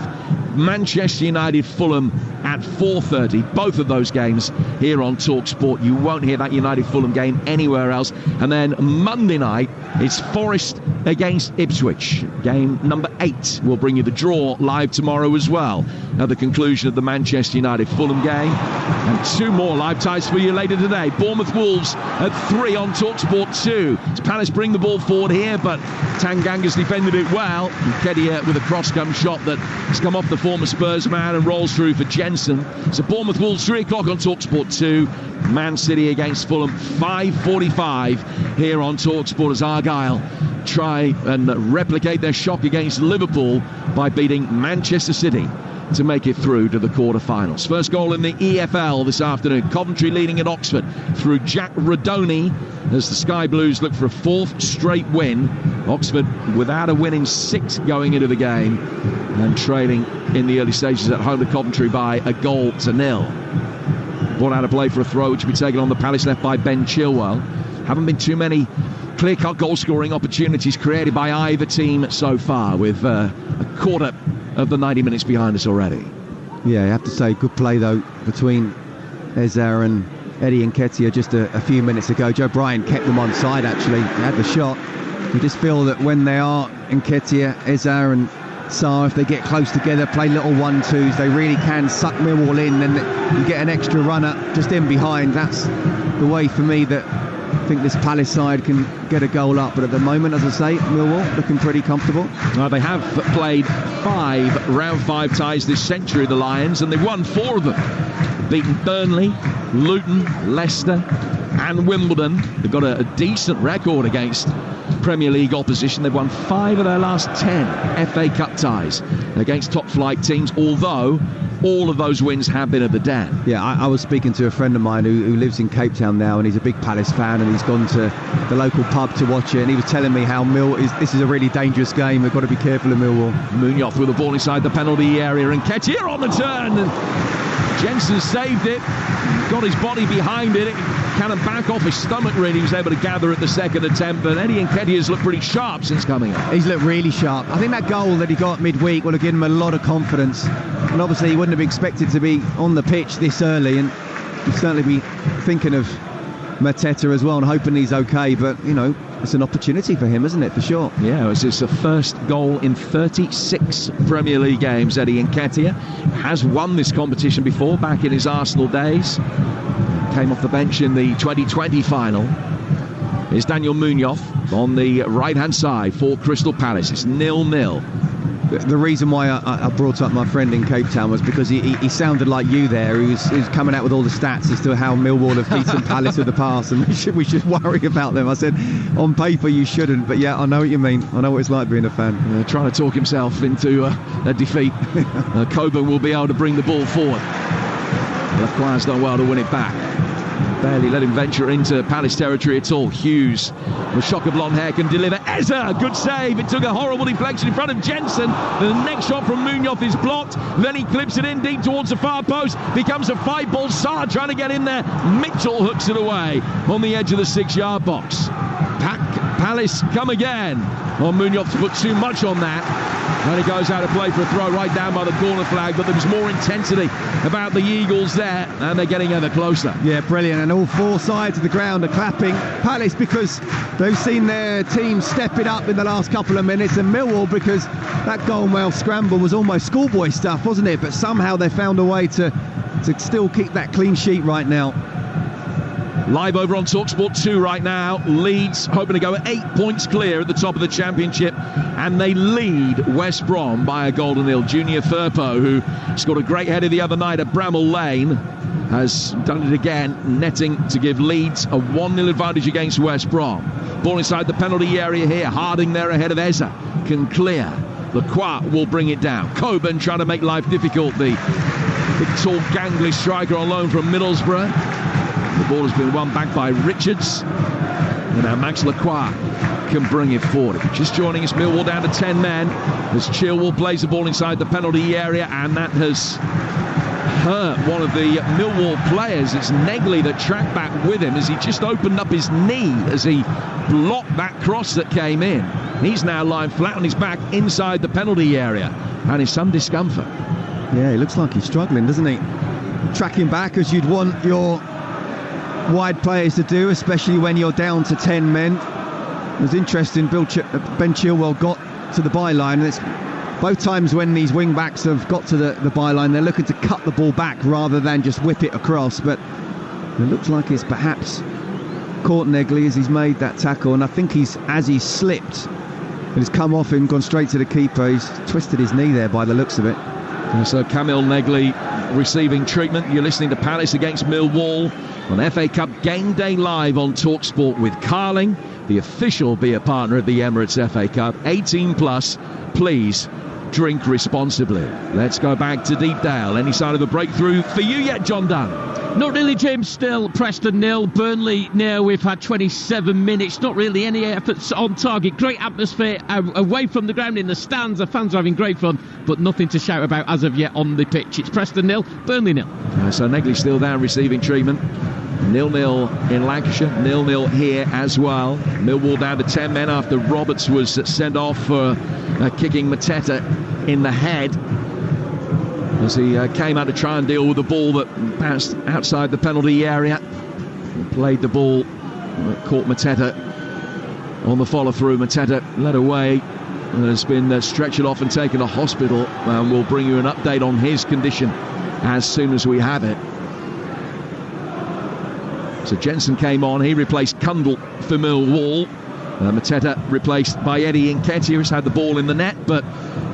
Manchester United Fulham at 4:30. Both of those games here on Talksport. You won't hear that United Fulham game anywhere else. And then Monday night, it's Forest against Ipswich. Game number 8 will bring you the draw live tomorrow as well at the conclusion of the Manchester United Fulham game. And 2 more live ties for you later today. Bournemouth Wolves at 3 on Talksport 2. As Palace bring the ball forward here, but Tanganga's defended it well. Nketiah with a cross-come shot that has come off the former Spurs man and rolls through for Jensen. So Bournemouth Wolves 3 o'clock on Talksport 2. Man City against Fulham 5:45 here on Talksport as Argyle try and replicate their shock against Liverpool by beating Manchester City to make it through to the quarter-finals. First goal in the EFL this afternoon. Coventry leading at Oxford through Jack Rodoni as the Sky Blues look for a 4th straight win. Oxford without a win in 6 going into the game and trailing in the early stages at home to Coventry by 1-0. Brought out of play for a throw which will be taken on the Palace left by Ben Chilwell. Haven't been too many clear-cut goal-scoring opportunities created by either team so far, with a quarter of the 90 minutes behind us already. Yeah, I have to say, good play though between Eza and Eddie Nketiah just a few minutes ago. Joe Bryant kept them on side, actually, had the shot. You just feel that when they are Nketiah, Eza and Sarr, if they get close together, play little 1-2s, they really can suck Millwall in, and you get an extra runner just in behind. That's the way for me that I think this Palace side can get a goal up. But at the moment, as I say, Millwall looking pretty comfortable. Well, they have played 5 round 5 ties this century, the Lions, and they've won 4 of them. Beaten Burnley, Luton, Leicester and Wimbledon. They've got a decent record against Premier League opposition. They've won 5 of their last 10 FA Cup ties against top flight teams, although all of those wins have been at the Den. Yeah, I was speaking to a friend of mine who lives in Cape Town now, and he's a big Palace fan, and he's gone to the local pub to watch it, and he was telling me how this is a really dangerous game. We've got to be careful of Millwall. Munoz with the ball inside the penalty area, and Nketiah on the turn, and Jensen saved it, got his body behind it, kind of back off his stomach really. He was able to gather at the second attempt, but Eddie Nketiah's looked pretty sharp since coming on. He's looked really sharp. I think that goal that he got midweek would have given him a lot of confidence, and obviously he wouldn't have expected to be on the pitch this early, and he'd certainly be thinking of Mateta as well and hoping he's okay. But you know, it's an opportunity for him, isn't it, for sure? Yeah, it's his first goal in 36 Premier League games. Eddie Nketiah has won this competition before, back in his Arsenal days. Came off the bench in the 2020 final. Here's Daniel Munoz on the right-hand side for Crystal Palace. It's 0-0. The reason why I brought up my friend in Cape Town was because he sounded like you there. He was coming out with all the stats as to how Millwall have beaten Palace in the past, and we should worry about them. I said, on paper you shouldn't, but yeah, I know what you mean. I know what it's like being a fan. Trying to talk himself into a defeat. Coburn will be able to bring the ball forward. Lacroix's done well to win it back. Barely let him venture into Palace territory at all. Hughes, with shock of blonde hair, can deliver. Eza, good save. It took a horrible deflection in front of Jensen. The next shot from Munoz is blocked. Then he clips it in deep towards the far post. Becomes a 5-ball. Sarr trying to get in there. Mitchell hooks it away on the edge of the 6-yard box. Palace come again. Well, Munoz put too much on that. And he goes out of play for a throw right down by the corner flag, but there was more intensity about the Eagles there, and they're getting ever closer. Yeah, brilliant, and all 4 sides of the ground are clapping Palace because they've seen their team step it up in the last couple of minutes, and Millwall because that Golmwell scramble was almost schoolboy stuff, wasn't it? But somehow they found a way to still keep that clean sheet right now. Live over on Talksport 2 right now. Leeds hoping to go 8 points clear at the top of the Championship, and they lead West Brom by a goal to nil. Junior Firpo, who scored a great header the other night at Bramall Lane, has done it again, netting to give Leeds a 1-0 advantage against West Brom. Ball inside the penalty area here. Harding there ahead of Eza. Can clear. Lacroix will bring it down. Coburn trying to make life difficult. The big, tall, gangly striker on loan from Middlesbrough. The ball has been won back by Richards. And now Max Lacroix can bring it forward. Just joining us, Millwall down to 10 men as Chilwell plays the ball inside the penalty area, and that has hurt one of the Millwall players. It's Negley that tracked back with him as he just opened up his knee as he blocked that cross that came in. He's now lying flat on his back inside the penalty area and in some discomfort. Yeah, he looks like he's struggling, doesn't he? Tracking back as you'd want your wide players to do, especially when you're down to 10 men. It was interesting, Ben Chilwell got to the byline, and it's both times when these wing backs have got to the byline, they're looking to cut the ball back rather than just whip it across, but it looks like it's perhaps caught Negley as he's made that tackle, and I think as he's slipped, he's come off him, gone straight to the keeper. He's twisted his knee there by the looks of it. And so Camille Negley receiving treatment. You're listening to Palace against Millwall on FA Cup Game Day Live on Talksport with Carling, the official beer partner of the Emirates FA Cup. 18 plus, please drink responsibly. Let's go back to Deepdale. Any sign of a breakthrough for you yet, John Dunn? Not really, James. Still Preston 0, Burnley 0. We've had 27 minutes. Not really any efforts on target. Great atmosphere away from the ground in the stands. The fans are having great fun, but nothing to shout about as of yet on the pitch. It's Preston 0, Burnley 0. So Negley still down receiving treatment. 0-0 in Lancashire, 0-0 here as well. Millwall down to 10 men after Roberts was sent off for kicking Mateta in the head as he came out to try and deal with the ball that bounced outside the penalty area. He played the ball, caught Mateta on the follow-through. Mateta led away and has been stretchered off and taken to hospital, and we'll bring you an update on his condition as soon as we have it. So Jensen came on, he replaced Kundle for Millwall. Mateta replaced by Eddie Nketiah, who's had the ball in the net but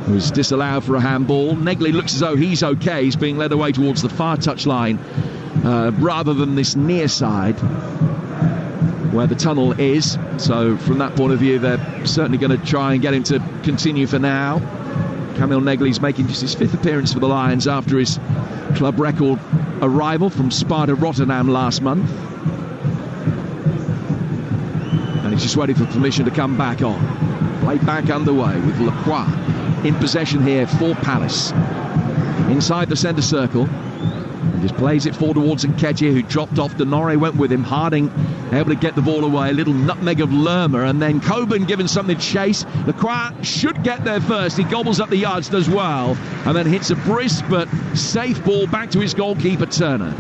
was disallowed for a handball. Negley looks as though he's okay. He's being led away towards the far touchline rather than this near side where the tunnel is. So from that point of view, they're certainly going to try and get him to continue for now. Kamil Negley's making just his 5th appearance for the Lions after his club record arrival from Sparta Rotterdam last month. And he's just waiting for permission to come back on. Play back underway with Lacroix in possession here for Palace. Inside the centre circle. And just plays it forward towards Nketiah, who dropped off. Denore went with him. Harding able to get the ball away. A little nutmeg of Lerma, and then Coburn given something to chase. Lacroix should get there first. He gobbles up the yards, does well, and then hits a brisk but safe ball back to his goalkeeper, Turner.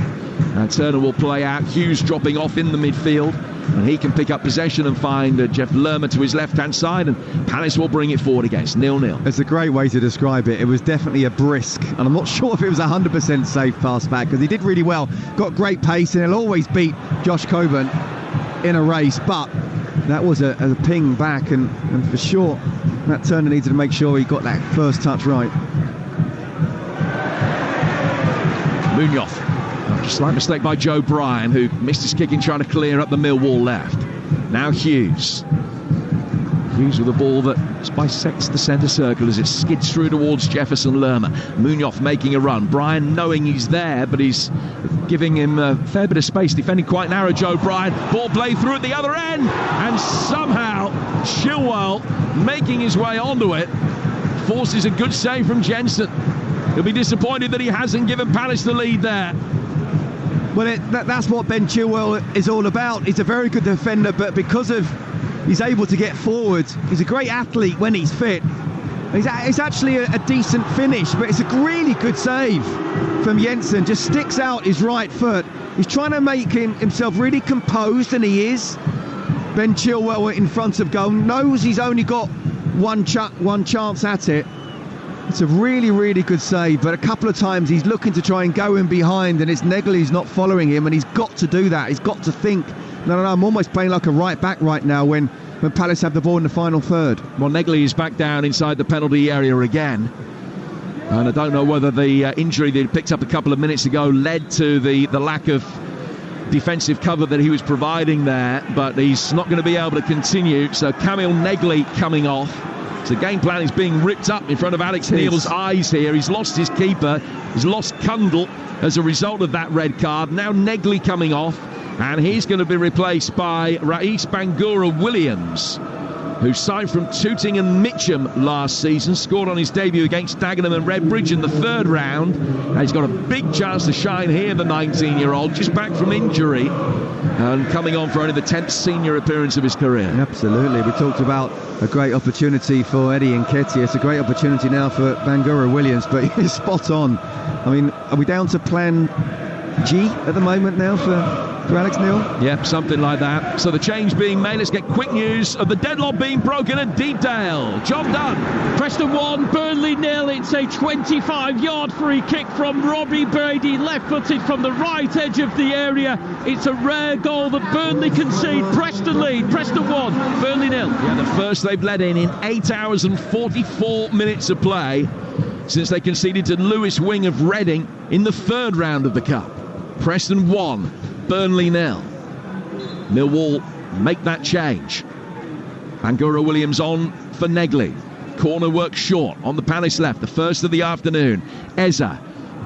And Turner will play out. Hughes dropping off in the midfield, and he can pick up possession and find Jeff Lerma to his left-hand side, and Palace will bring it forward again. It's 0-0. It's a great way to describe it. It was definitely a brisk, and I'm not sure if it was 100% safe pass back, because he did really well. Got great pace, and he'll always beat Josh Coburn in a race, but that was a ping back, and for sure that Turner needed to make sure he got that first touch right. Munoz. Slight mistake by Joe Bryan, who missed his kick in trying to clear up the Millwall left. Now Hughes. Hughes with a ball that bisects the centre circle as it skids through towards Jefferson Lerma. Munoz making a run. Bryan knowing he's there, but he's giving him a fair bit of space, defending quite narrow. Joe Bryan, ball played through at the other end, and somehow Chilwell making his way onto it forces a good save from Jensen. He'll be disappointed that he hasn't given Palace the lead there. Well, that's what Ben Chilwell is all about. He's a very good defender, but because of he's able to get forward, he's a great athlete when he's fit. It's actually a decent finish, but it's a really good save from Jensen. Just sticks out his right foot. He's trying to make himself really composed, and he is. Ben Chilwell in front of goal, knows he's only got one chance at it. It's a really, really good save, but a couple of times he's looking to try and go in behind, and it's Negley's not following him, and he's got to do that. He's got to think, no, I'm almost playing like a right back right now when Palace have the ball in the final third. Well, Negley is back down inside the penalty area again, and I don't know whether the injury that he picked up a couple of minutes ago led to the lack of defensive cover that he was providing there, but he's not going to be able to continue. So Kamil Negley coming off. So the game plan is being ripped up in front of Alex Neil's eyes here. He's lost his keeper. He's lost Kundle as a result of that red card. Now Negley coming off, and he's going to be replaced by Rais Bangura Williams, who signed from Tooting and Mitcham last season, scored on his debut against Dagenham and Redbridge in the third round. And he's got a big chance to shine here, the 19-year-old, just back from injury and coming on for only the 10th senior appearance of his career. Absolutely. We talked about a great opportunity for Eddie Nketiah. It's a great opportunity now for Bangura Williams, but he's spot on. I mean, are we down to plan G at the moment now for Alex Neil? Yep, something like that. So the change being made. Let's get quick news of the deadlock being broken at Deepdale. Job done. Preston 1, Burnley 0. It's a 25-yard free kick from Robbie Brady, left-footed from the right edge of the area. It's a rare goal that Burnley concede. Preston lead. Preston 1, Burnley 0. Yeah, the first they've led in 8 hours and 44 minutes of play since they conceded to Lewis Wing of Reading in the third round of the Cup. Preston 1, Burnley 0. Millwall make that change. Bangura Williams on for Negley. Corner work short on the Palace left, the first of the afternoon. Eza,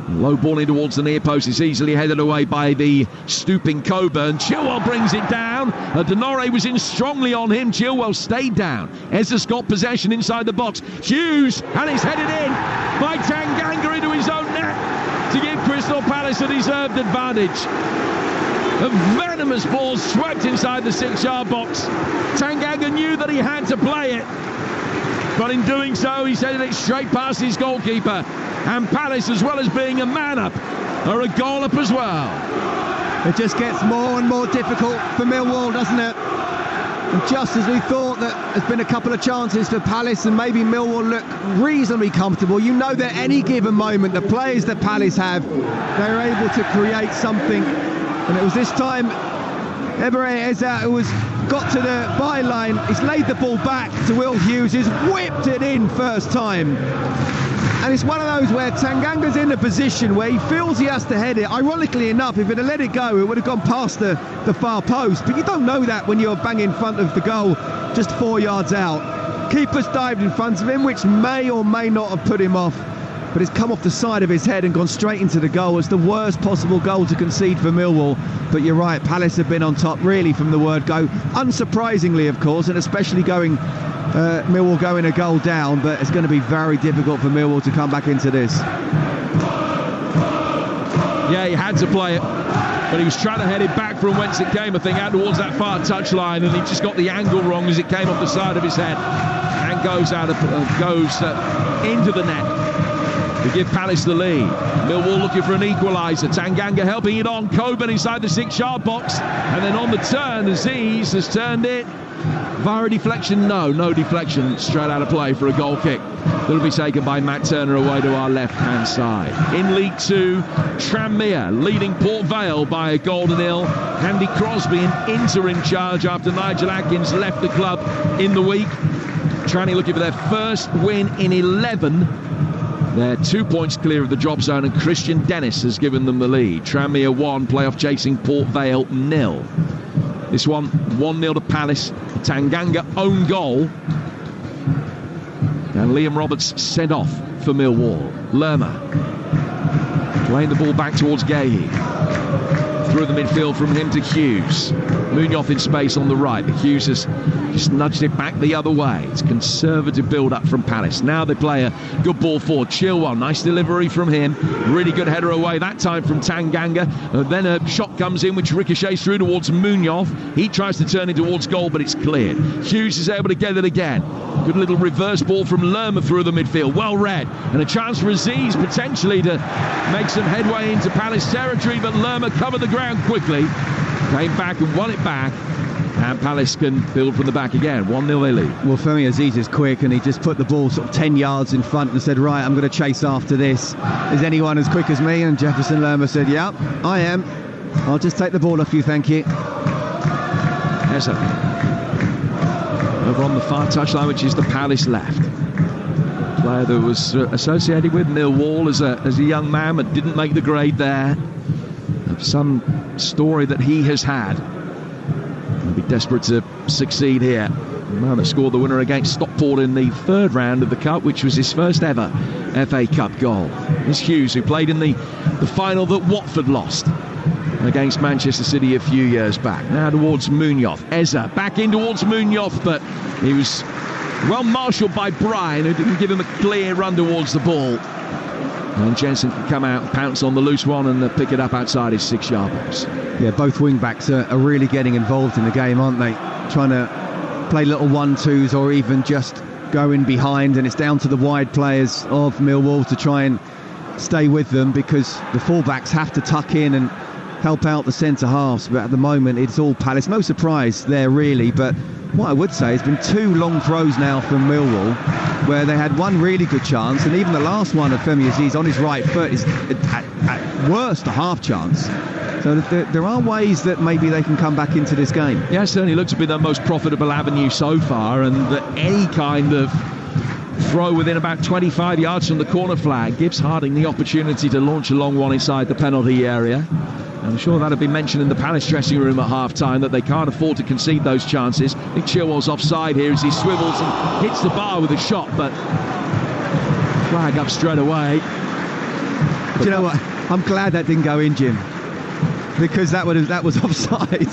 low ball in towards the near post, is easily headed away by the stooping Coburn. Chilwell brings it down. Denore was in strongly on him. Chilwell stayed down. Eza's got possession inside the box. Hughes, and it's headed in by Tanganga into his own net to give Crystal Palace a deserved advantage. A venomous ball swept inside the 6-yard box. Tanganga knew that he had to play it, but in doing so, he sent it straight past his goalkeeper. And Palace, as well as being a man up, are a goal up as well. It just gets more and more difficult for Millwall, doesn't it? And just as we thought that there's been a couple of chances for Palace and maybe Millwall look reasonably comfortable, you know that any given moment, the players that Palace have, they're able to create something. And it was this time Eberechi Eza who got to the byline. He's laid the ball back to Will Hughes, who's whipped it in first time. And it's one of those where Tanganga's in a position where he feels he has to head it. Ironically enough, if he'd have let it go, it would have gone past the far post. But you don't know that when you're bang in front of the goal, just 4 yards out. Keeper's dived in front of him, which may or may not have put him off. But it's come off the side of his head and gone straight into the goal. It's the worst possible goal to concede for Millwall. But you're right, Palace have been on top really from the word go. Unsurprisingly, of course, and especially Millwall going a goal down, but it's going to be very difficult for Millwall to come back into this. Yeah, he had to play it, but he was trying to head it back from whence it came, I think, out towards that far touchline, and he just got the angle wrong as it came off the side of his head and goes into the net to give Palace the lead. Millwall looking for an equaliser. Tanganga helping it on. Coburn inside the 6-yard box, and then on the turn, Aziz has turned it via a deflection. No deflection. Straight out of play for a goal kick. That'll be taken by Matt Turner away to our left-hand side. In League 2, Tranmere leading Port Vale by a goal to nil. Andy Crosby in interim charge after Nigel Atkins left the club in the week. Tranny looking for their first win in 11. They're 2 points clear of the drop zone, and Christian Dennis has given them the lead. Tranmere 1, playoff chasing Port Vale 0. This one 1-0 to Palace. Tanganga own goal. And Liam Roberts sent off for Millwall. Lerma playing the ball back towards Gahey. Through the midfield from him to Hughes. Munoz in space on the right. Hughes has just nudged it back the other way. It's conservative build-up from Palace. Now they play a good ball forward. Chilwell, nice delivery from him. Really good header away, that time from Tanganga. Then a shot comes in which ricochets through towards Munoz. He tries to turn it towards goal, but it's cleared. Hughes is able to get it again. Good little reverse ball from Lerma through the midfield. Well read. And a chance for Aziz potentially to make some headway into Palace territory, but Lerma covered the ground quickly. Came back and won it back. And Palace can build from the back again. 1-0 they lead. Well, Femi Aziz is quick, and he just put the ball sort of 10 yards in front and said, right, I'm going to chase after this. Is anyone as quick as me? And Jefferson Lerma said, yeah, I am. I'll just take the ball off you, thank you. Eza over on the far touchline, which is the Palace left. Player that was associated with Millwall as a young man, but didn't make the grade there. Of some story that he has had. He'll be desperate to succeed here. The man that scored the winner against Stockport in the third round of the Cup, which was his first ever FA Cup goal. It's Hughes, who played in the final that Watford lost against Manchester City a few years back. Now towards Munoz. Eza back in towards Munoz, but he was well marshalled by Bryan, who didn't give him a clear run towards the ball. And Jensen can come out and pounce on the loose one and pick it up outside his 6-yard box. Yeah, both wing-backs are really getting involved in the game, aren't they? Trying to play little 1-2s or even just go in behind, and it's down to the wide players of Millwall to try and stay with them, because the full-backs have to tuck in and help out the centre-halves. But at the moment, it's all Palace. No surprise there, really, but what I would say, it's been 2 long throws now from Millwall, where they had one really good chance, and even the last one of Femi Aziz on his right foot is at worst a half chance. So there are ways that maybe they can come back into this game. Yeah, it certainly looks to be their most profitable avenue so far, and that any kind of throw within about 25 yards from the corner flag gives Harding the opportunity to launch a long one inside the penalty area. I'm sure that'll be mentioned in the Palace dressing room at half-time, that they can't afford to concede those chances. I think Chilwell's offside here as he swivels and hits the bar with a shot, but flag up straight away. Do you know what? I'm glad that didn't go in, Jim, because that was offside.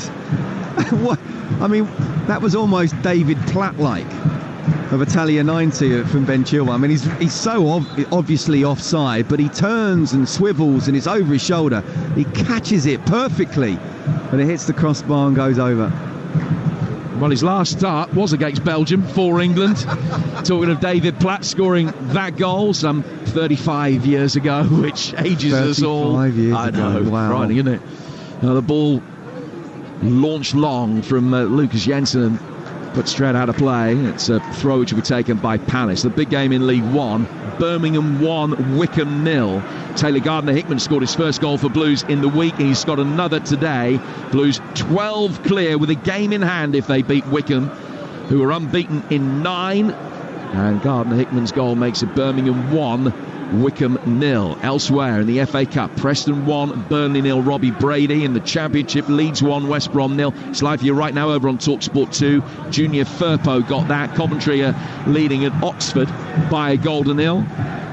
What? I mean, that was almost David Platt-like of Italia 90 from Ben Chilwell. I mean, he's so obviously offside, but he turns and swivels and it's over his shoulder. He catches it perfectly but it hits the crossbar and goes over. Well, his last start was against Belgium for England. Talking of David Platt scoring that goal some 35 years ago, which ages us all. 35 years I know, ago. Wow. frightening, isn't it? The ball launched long from Lucas Jensen and put straight out of play. It's a throw which will be taken by Palace. The big game in League One, Birmingham 1, Wycombe 0. Taylor Gardner-Hickman scored his first goal for Blues in the week, and he's got another today. Blues 12 clear with a game in hand if they beat Wycombe, who are unbeaten in 9. And Gardner-Hickman's goal makes it Birmingham 1, Wycombe 0. Elsewhere in the FA Cup, Preston 1, Burnley 0, Robbie Brady. In the Championship, Leeds 1, West Brom 0. It's live for you right now over on Talksport 2. Junior Firpo got that. Coventry are leading at Oxford by a goal to 0.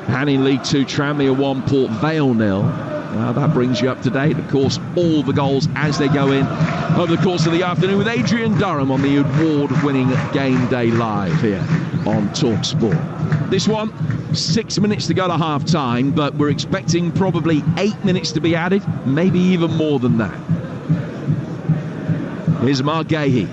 And in League 2, Tranmere 1, Port Vale 0. Now that brings you up to date. Of course, all the goals as they go in over the course of the afternoon with Adrian Durham on the award-winning Game Day Live here on Talksport. This one, 6 minutes to go to half-time, but we're expecting probably 8 minutes to be added, maybe even more than that. Here's Mark Gahey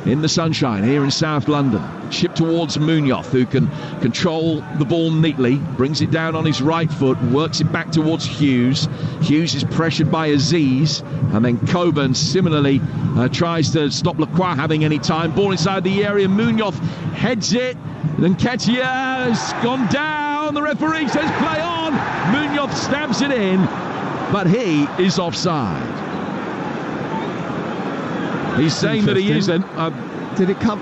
in the sunshine here in South London. Shipped towards Munoz, who can control the ball neatly, brings it down on his right foot, works it back towards Hughes. Hughes is pressured by Aziz, and then Coburn similarly tries to stop Lacroix having any time. Ball inside the area, Munoz heads it, then Nketiah has gone down. The referee says play on. Munoz stabs it in, but he is offside. He's saying that he isn't. Did it come?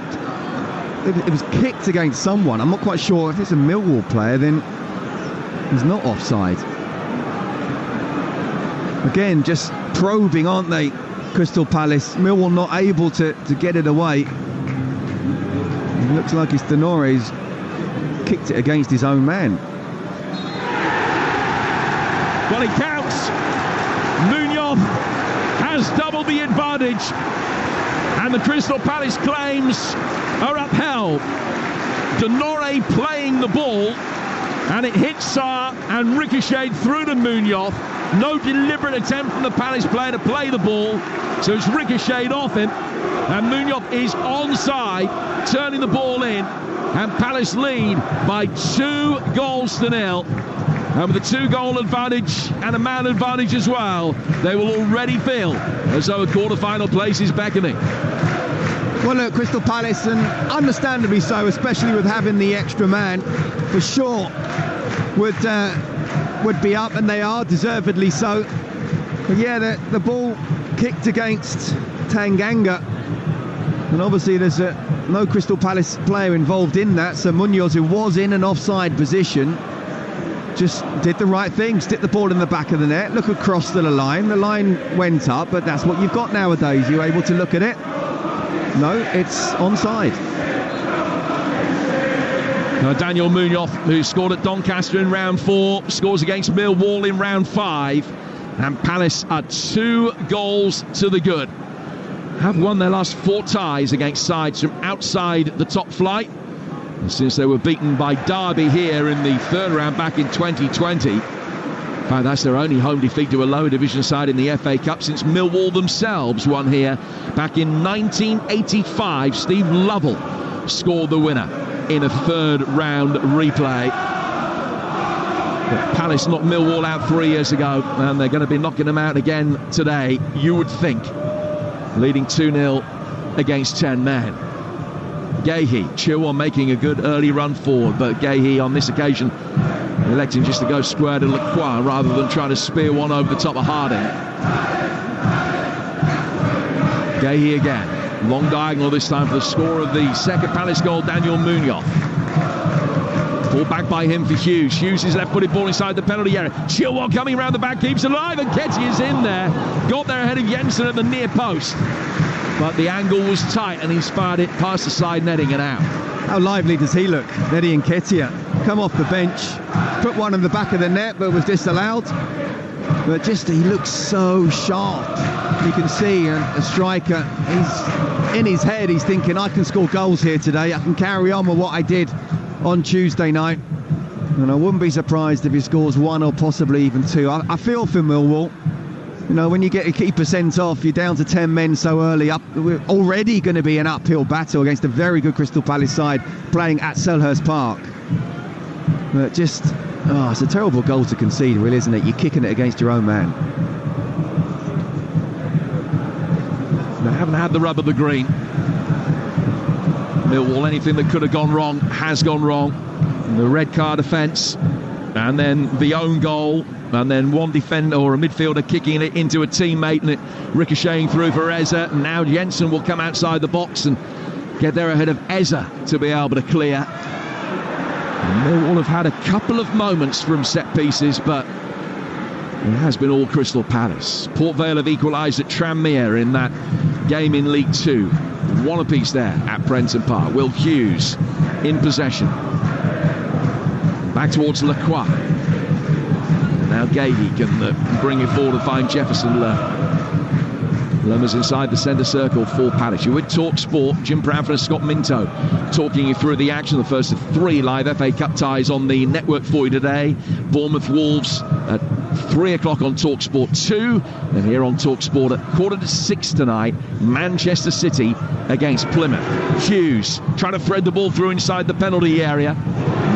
It was kicked against someone. I'm not quite sure. If it's a Millwall player, then he's not offside. Again, just probing, aren't they, Crystal Palace? Millwall not able to get it away. It looks like it's Denore's kicked it against his own man. Well, it counts. Munoz has doubled the advantage, and the Crystal Palace claims are upheld. Denore playing the ball, and it hit Sarr and ricocheted through to Munoz. No deliberate attempt from the Palace player to play the ball, so it's ricocheted off him, and Munoz is onside, turning the ball in, and Palace lead by 2 goals to 0. And with a 2-goal advantage and a man advantage as well, they will already feel as though a quarter-final place is beckoning. Well, look, Crystal Palace, and understandably so, especially with having the extra man, for sure would be up, and they are, deservedly so. But yeah, the ball kicked against Tanganga, and obviously there's no Crystal Palace player involved in that, so Munoz, who was in an offside position, just did the right thing, stick the ball in the back of the net, look across to the line went up, but that's what you've got nowadays. You're able to look at it. No, it's onside. Daniel Munoz, who scored at Doncaster in round 4, scores against Millwall in round 5, and Palace are 2 goals to the good. Have won their last 4 ties against sides from outside the top flight, and since they were beaten by Derby here in the 3rd round back in 2020. In fact, that's their only home defeat to a lower division side in the FA Cup since Millwall themselves won here back in 1985. Steve Lovell scored the winner in a 3rd round replay. But Palace knocked Millwall out 3 years ago, and they're going to be knocking them out again today, you would think. Leading 2-0 against 10 men. Gahey, Chilwell making a good early run forward, but Gahey on this occasion electing just to go square to Lacroix rather than trying to spear one over the top of Harding. Gahey again, long diagonal this time for the score of the 2nd Palace goal, Daniel Munoz. Ball back by him for Hughes. Hughes is left-footed ball inside the penalty area. Chilwell coming around the back, keeps it alive, and Nketiah is in there. Got there ahead of Jensen at the near post, but the angle was tight and he's fired it past the side netting and out. How lively does he look, Eddie Nketiah? Come off the bench, put one in the back of the net, but was disallowed. But just, he looks so sharp. You can see a striker, he's in his head, he's thinking, I can score goals here today, I can carry on with what I did on Tuesday night. And I wouldn't be surprised if he scores 1 or possibly even 2. I feel for Millwall. You know, when you get a keeper sent off, you're down to 10 men so early. We're already going to be an uphill battle against a very good Crystal Palace side playing at Selhurst Park. But just, it's a terrible goal to concede, really, isn't it? You're kicking it against your own man. They haven't had the rub of the green. Millwall, anything that could have gone wrong has gone wrong. The red card offence, and then the own goal, and then one defender or a midfielder kicking it into a teammate and it ricocheting through for Eze. And now Jensen will come outside the box and get there ahead of Eze to be able to clear. And Millwall have had a couple of moments from set pieces, but it has been all Crystal Palace. Port Vale have equalised at Tranmere in that game in League Two. One apiece there at Prenton Park. Will Hughes in possession. Back towards Lacroix. Now Gahey can bring it forward and find Jefferson. Lerma's inside the centre circle for Palace. You're with Talksport. Jim Bradford and Scott Minto talking you through the action. The first of 3 live FA Cup ties on the network for you today. Bournemouth Wolves at 3 o'clock on Talksport 2. And here on Talksport at 5:45 tonight, Manchester City against Plymouth. Hughes trying to thread the ball through inside the penalty area.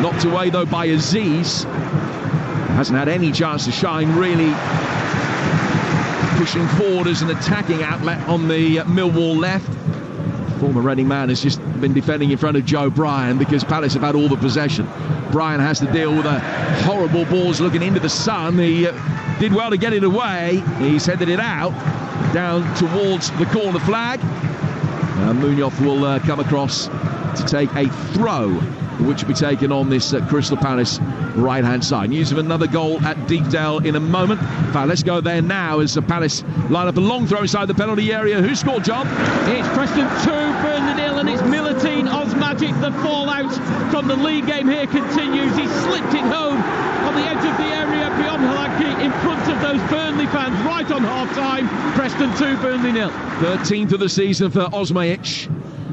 Knocked away though by Aziz. Hasn't had any chance to shine, really. Pushing forward as an attacking outlet on the Millwall left. Former Reading man has just been defending in front of Joe Bryan because Palace have had all the possession. Bryan has to deal with a horrible balls looking into the sun. He did well to get it away. He's headed it out down towards the corner flag. Munoz will come across to take a throw, which will be taken on this Crystal Palace right-hand side. News of another goal at Deepdale in a moment. In fact, let's go there now as Palace line up a long throw inside the penalty area. Who scored, John? It's Preston 2, Burnley 0, and it's Milutine Osmagic. The fallout from the league game here continues. He slipped it home on the edge of the area beyond Halaki in front of those Burnley fans right on half-time. Preston 2, Burnley 0. 13th of the season for Osmajic.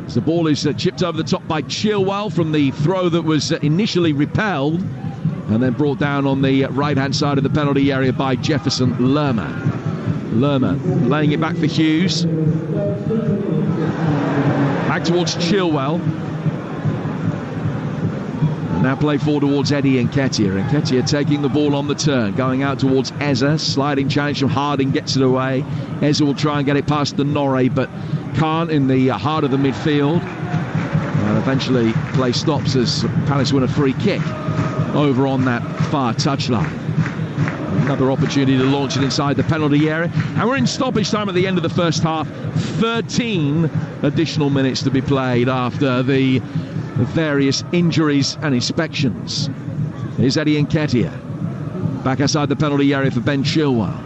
As the ball is chipped over the top by Chilwell from the throw that was initially repelled and then brought down on the right-hand side of the penalty area by Jefferson Lerma. Lerma laying it back for Hughes. Back towards Chilwell. And now play forward towards Eddie Nketiah. Nketiah taking the ball on the turn, going out towards Eze. Sliding challenge from Harding, gets it away. Eze will try and get it past the Norrie, but can't in the heart of the midfield. And eventually play stops as Palace win a free kick over on that far touchline. Another opportunity to launch it inside the penalty area. And we're in stoppage time at the end of the first half. 13 additional minutes to be played after the various injuries and inspections. Here's Eddie Nketiah. Back outside the penalty area for Ben Chilwell.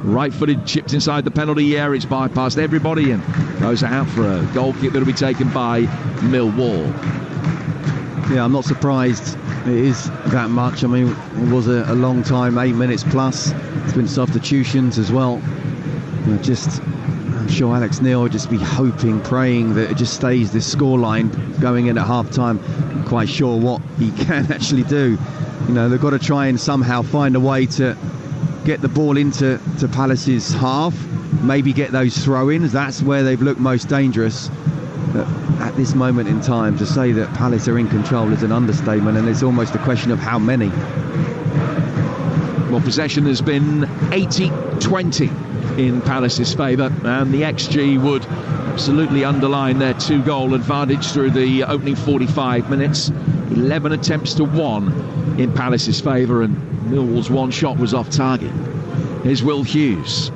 Right-footed, chipped inside the penalty area. It's bypassed everybody and goes out for a goal kick that will be taken by Millwall. Yeah, I'm not surprised it is that much. I mean, it was a long time, 8 minutes plus. It's been substitutions as well. I'm sure Alex Neil will just be hoping, praying that it just stays this scoreline going in at half-time. Not quite sure what he can actually do. You know, they've got to try and somehow find a way to get the ball into Palace's half, maybe get those throw-ins. That's where they've looked most dangerous. But at this moment in time, to say that Palace are in control is an understatement, and it's almost a question of how many. Well, possession has been 80-20 in Palace's favour, and the XG would absolutely underline their 2-goal advantage through the opening 45 minutes. 11 attempts to 1 in Palace's favour, and Millwall's one shot was off target. Here's Will Hughes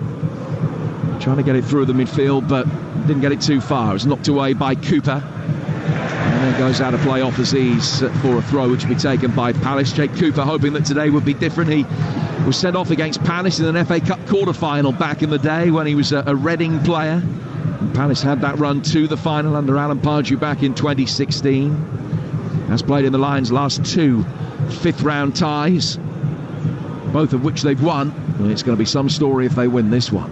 trying to get it through the midfield, but didn't get it too far. It was knocked away by Cooper, and then goes out of play off Aziz for a throw which will be taken by Palace. Jake Cooper hoping that today would be different. He was sent off against Palace in an FA Cup quarter-final back in the day when he was a Reading player. And Palace had that run to the final under Alan Pardew back in 2016. Has played in the Lions' last 2 fifth-round ties, both of which they've won. And it's going to be some story if they win this one.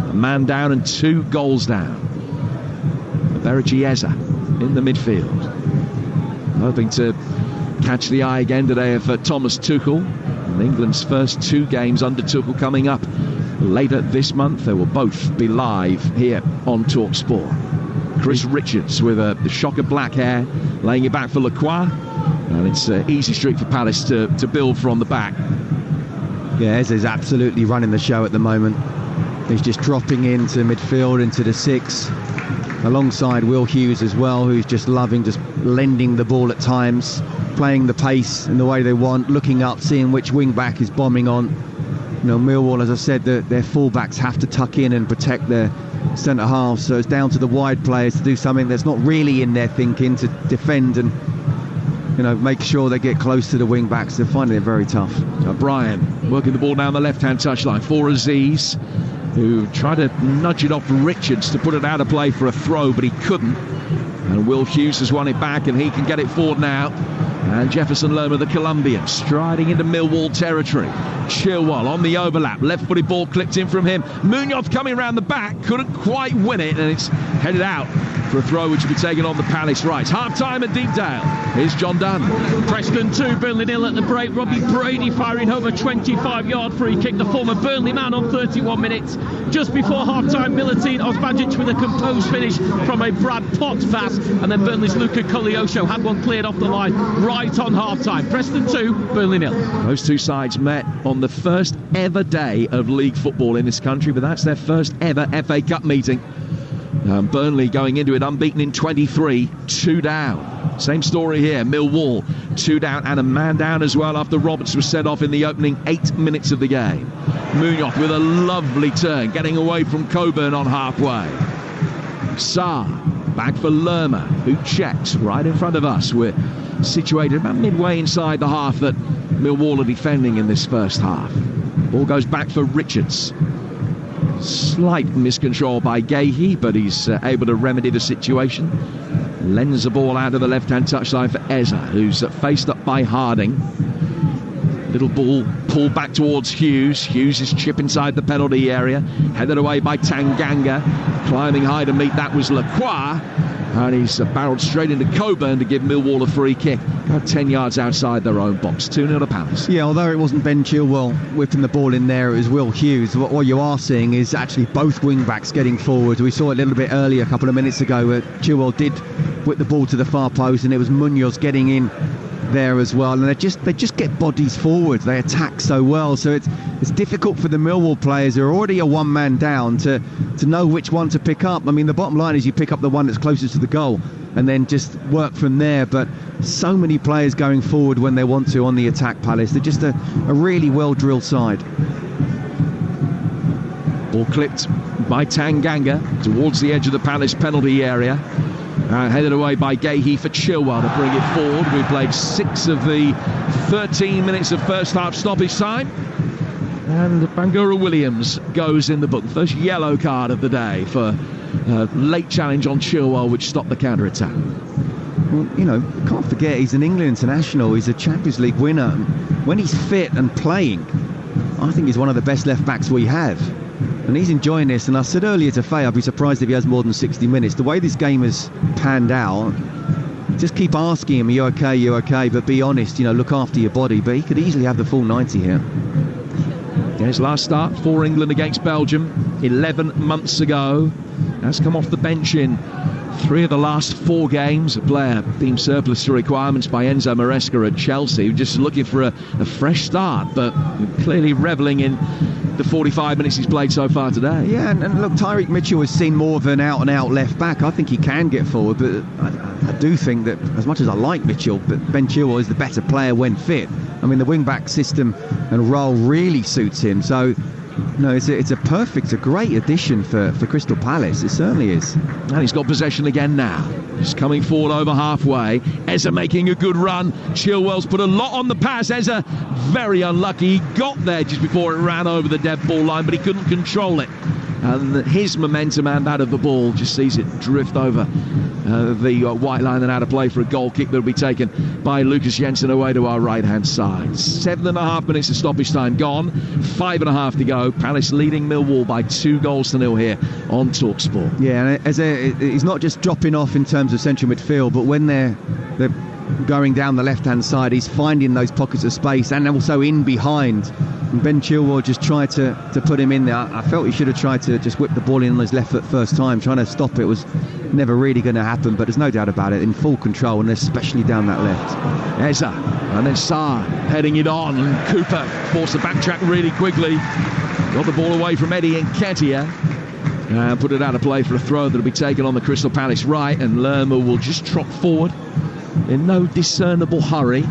A man down and 2 goals down. Berici Eze in the midfield, hoping to catch the eye again today of Thomas Tuchel. And England's first 2 games under Tuchel coming up later this month. They will both be live here on Talksport. Chris Richards with the shock of black hair, laying it back for Lacroix, and it's an easy streak for Palace to build from the back. Yeah, Ez is absolutely running the show at the moment. He's just dropping into midfield, into the 6, alongside Will Hughes as well, who's just loving just lending the ball at times, playing the pace in the way they want, looking up, seeing which wing back is bombing on. You know, Millwall, as I said, their fullbacks have to tuck in and protect their centre half, so it's down to the wide players to do something that's not really in their thinking, to defend and, you know, make sure they get close to the wing backs. They're finding it very tough. Brian working the ball down the left-hand touchline for Aziz, who tried to nudge it off Richards to put it out of play for a throw, but he couldn't. And Will Hughes has won it back, and he can get it forward now. And Jefferson Lerma, the Colombian, striding into Millwall territory. Chilwell on the overlap, left-footed ball clipped in from him. Munoz coming around the back, couldn't quite win it, and it's headed out for a throw which will be taken on the Palace right. Half-time at Deepdale. Here's John Dunn. Preston 2, Burnley 0 at the break. Robbie Brady firing home a 25-yard free kick. The former Burnley man on 31 minutes. Just before half-time, Milutin Osbajic with a composed finish from a Brad Potts pass. And then Burnley's Luca Koleosho had one cleared off the line right on half-time. Preston 2, Burnley 0. Those two sides met on the first ever day of league football in this country, but that's their first ever FA Cup meeting. Burnley going into it unbeaten in 23, 2 down. Same story here. Millwall 2 down and a man down as well after Roberts was set off in the opening 8 minutes of the game. Munoz with a lovely turn, getting away from Coburn on halfway. Sarr back for Lerma, who checks right in front of us. We're situated about midway inside the half that Millwall are defending in this first half. Ball goes back for Richards. Slight miscontrol by Gahey, but he's able to remedy the situation. Lends the ball out of the left-hand touchline for Eza, who's faced up by Harding. Little ball pulled back towards Hughes. Hughes' chip inside the penalty area, headed away by Tanganga. Climbing high to meet that was Lacroix, and he's barreled straight into Coburn to give Millwall a free kick, about 10 yards outside their own box. 2-0 to Palace. Yeah, although it wasn't Ben Chilwell whipping the ball in there, it was Will Hughes. What you are seeing is actually both wing backs getting forward. We saw it a little bit earlier, a couple of minutes ago, where Chilwell did whip the ball to the far post, and it was Munoz getting in there as well, and they just get bodies forward. They attack so well, so it's difficult for the Millwall players who are already a one-man down to know which one to pick up. I mean, the bottom line is you pick up the one that's closest to the goal and then just work from there, but so many players going forward when they want to on the attack, Palace. They're just a really well-drilled side. Ball clipped by Tanganga towards the edge of the Palace penalty area. Headed away by Gahey for Chilwell to bring it forward. We played 6 of the 13 minutes of first half stoppage time. And Bangura Williams goes in the book. First yellow card of the day for a late challenge on Chilwell, which stopped the counter-attack. Well, you know, can't forget he's an England international. He's a Champions League winner. When he's fit and playing, I think he's one of the best left-backs we have. And he's enjoying this, and I said earlier to Faye, I'd be surprised if he has more than 60 minutes. The way this game has panned out, just keep asking him, you okay, but be honest, you know, look after your body. But he could easily have the full 90 here. His last start for England against Belgium 11 months ago. Has come off the bench in 3 of the last 4 games. A player being surplus to requirements by Enzo Maresca at Chelsea, just looking for a fresh start, but clearly revelling in the 45 minutes he's played so far today. Yeah, and look, Tyreek Mitchell has seen more of an out-and-out left-back. I think he can get forward, but I do think that as much as I like Mitchell, but Ben Chilwell is the better player when fit. I mean, the wing-back system and role really suits him, so no, it's a great addition for Crystal Palace. It certainly is. And he's got possession again now. He's coming forward over halfway. Eza making a good run. Chilwell's put a lot on the pass. Eza very unlucky. He got there just before it ran over the dead ball line, but he couldn't control it. And his momentum and that of the ball just sees it drift over the white line and out of play for a goal kick that will be taken by Lucas Jensen away to our right-hand side. 7.5 minutes of stoppage time gone. 5.5 to go. Palace leading Millwall by 2-0 here on Talksport. Yeah, and he's not just dropping off in terms of central midfield, but when they're going down the left-hand side. He's finding those pockets of space and also in behind. And Ben Chilwell just tried to put him in there. I felt he should have tried to just whip the ball in on his left foot first time. Trying to stop it was never really going to happen, but there's no doubt about it, in full control, and especially down that left. Eza, and then Sarr heading it on, and Cooper forced to backtrack really quickly. Got the ball away from Eddie Nketiah. And put it out of play for a throw that'll be taken on the Crystal Palace right, and Lerma will just trot forward in no discernible hurry,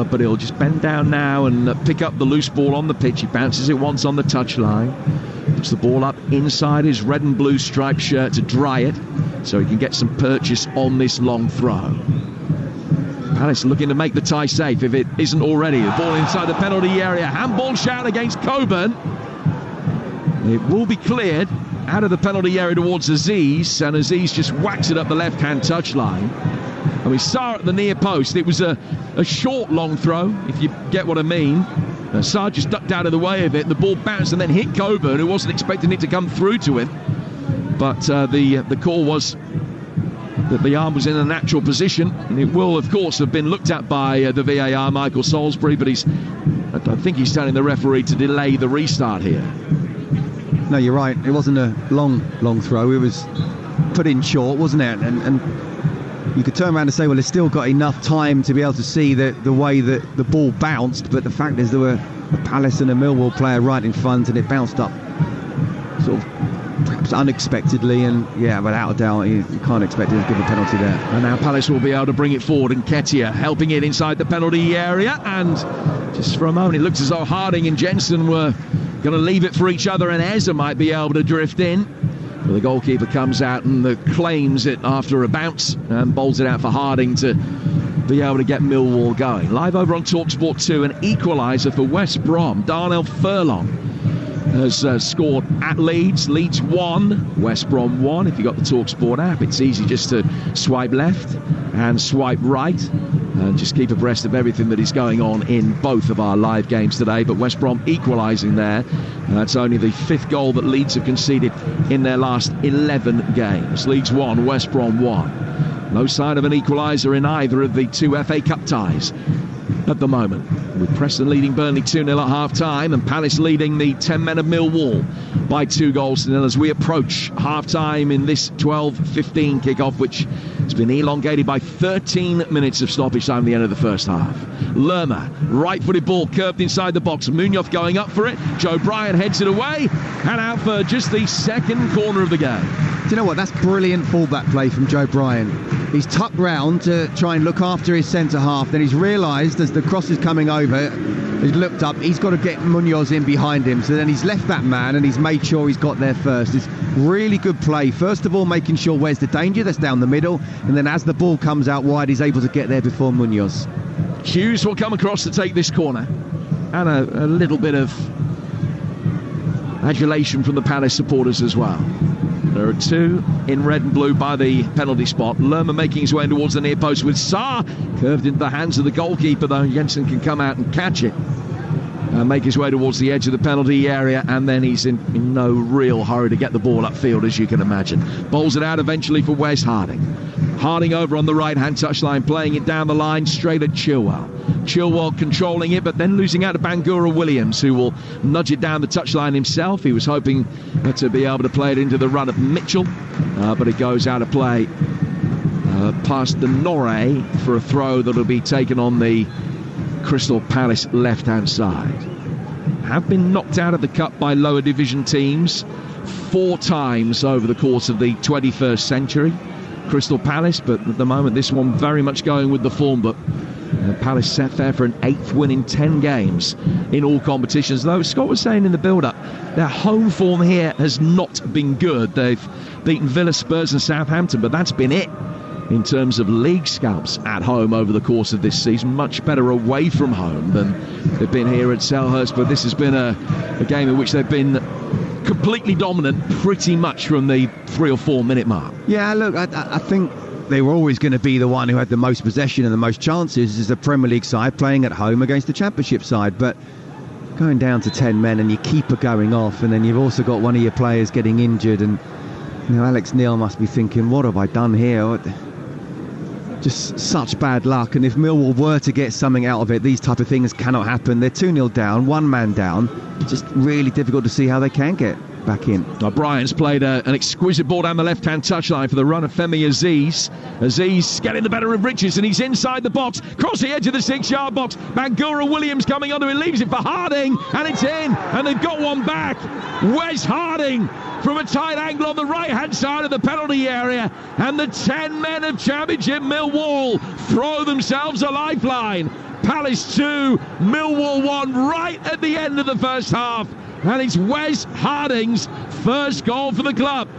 but he'll just bend down now and pick up the loose ball on the pitch. He bounces it once on the touchline, puts the ball up inside his red and blue striped shirt to dry it so he can get some purchase on this long throw. Palace looking to make the tie safe if it isn't already. The ball inside the penalty area, handball shout against Coburn. It will be cleared out of the penalty area towards Aziz, and Aziz just whacks it up the left-hand touchline. And we saw at the near post, it was a short long throw, if you get what I mean. Sarr just ducked out of the way of it, the ball bounced and then hit Coburn, who wasn't expecting it to come through to him. But the call was that the arm was in a natural position, and it will, of course, have been looked at by the VAR, Michael Salisbury, but I don't think he's telling the referee to delay the restart here. No, you're right. It wasn't a long throw. It was put in short, wasn't it? And you could turn around and say, well, it's still got enough time to be able to see the way that the ball bounced. But the fact is, there were a Palace and a Millwall player right in front, and it bounced up sort of perhaps unexpectedly. And yeah, without a doubt, you can't expect him to give a penalty there. And now Palace will be able to bring it forward, and Nketiah helping it inside the penalty area. And just for a moment, it looks as though Harding and Jensen were going to leave it for each other, and Eza might be able to drift in. But the goalkeeper comes out and claims it after a bounce and bowls it out for Harding to be able to get Millwall going. Live over on Talksport 2, an equaliser for West Brom. Darnell Furlong has scored at Leeds. Leeds 1, West Brom 1. If you've got the Talksport app, it's easy just to swipe left and swipe right and just keep abreast of everything that is going on in both of our live games today. But West Brom equalising there, and that's only the 5th goal that Leeds have conceded in their last 11 games. Leeds 1, West Brom 1. No sign of an equaliser in either of the 2 FA Cup ties at the moment, with Preston leading Burnley 2-0 at half-time, and Palace leading the 10 men of Millwall by 2-0 as we approach half-time in this 12:15 kick-off, which has been elongated by 13 minutes of stoppage time at the end of the first half. Lerma, right-footed ball curved inside the box. Munoz going up for it. Joe Bryan heads it away and out for just the second corner of the game. Do you know what? That's brilliant fullback play from Joe Bryan. He's tucked round to try and look after his centre-half. Then he's realised as the cross is coming over, he's looked up, he's got to get Munoz in behind him. So then he's left that man and he's made sure he's got there first. It's really good play. First of all, making sure where's the danger, that's down the middle. And then as the ball comes out wide, he's able to get there before Munoz. Hughes will come across to take this corner. And a little bit of adulation from the Palace supporters as well. There are 2 in red and blue by the penalty spot. Lerma making his way towards the near post with Sarr curved into the hands of the goalkeeper, though Jensen can come out and catch it and make his way towards the edge of the penalty area, and then he's in no real hurry to get the ball upfield, as you can imagine. Bowls it out eventually for Wes Harding. Harding over on the right-hand touchline, playing it down the line straight at Chilwell. Chilwell controlling it, but then losing out to Bangura Williams, who will nudge it down the touchline himself. He was hoping to be able to play it into the run of Mitchell, but it goes out of play past the Norre for a throw that will be taken on the Crystal Palace left-hand side. Have been knocked out of the cup by lower division teams 4 times over the course of the 21st century. Crystal Palace, but at the moment this one very much going with the form book. Palace set there for an 8th win in 10 games in all competitions. Though Scott was saying in the build-up, their home form here has not been good. They've beaten Villa, Spurs and Southampton, but that's been it in terms of league scalps at home over the course of this season. Much better away from home than they've been here at Selhurst, but this has been a game in which they've been completely dominant pretty much from the 3 or 4 minute mark. Yeah, look, I think they were always going to be the one who had the most possession and the most chances as a Premier League side playing at home against the Championship side, but going down to 10 men and your keeper going off, and then you've also got one of your players getting injured, and you know, Alex Neil must be thinking, what have I done here? just such bad luck. And if Millwall were to get something out of it, these type of things cannot happen. They're 2-0 down, one man down. Just really difficult to see how they can get back in. Bryant's played an exquisite ball down the left-hand touchline for the run of Femi Aziz. Aziz getting the better of Richards, and he's inside the box, cross the edge of the 6-yard box. Bangura Williams coming under, he leaves it for Harding, and it's in, and they've got one back. Wes Harding from a tight angle on the right-hand side of the penalty area, and the 10 men of Championship Millwall throw themselves a lifeline. Palace 2, Millwall 1, right at the end of the first half. And it's Wes Harding's first goal for the club.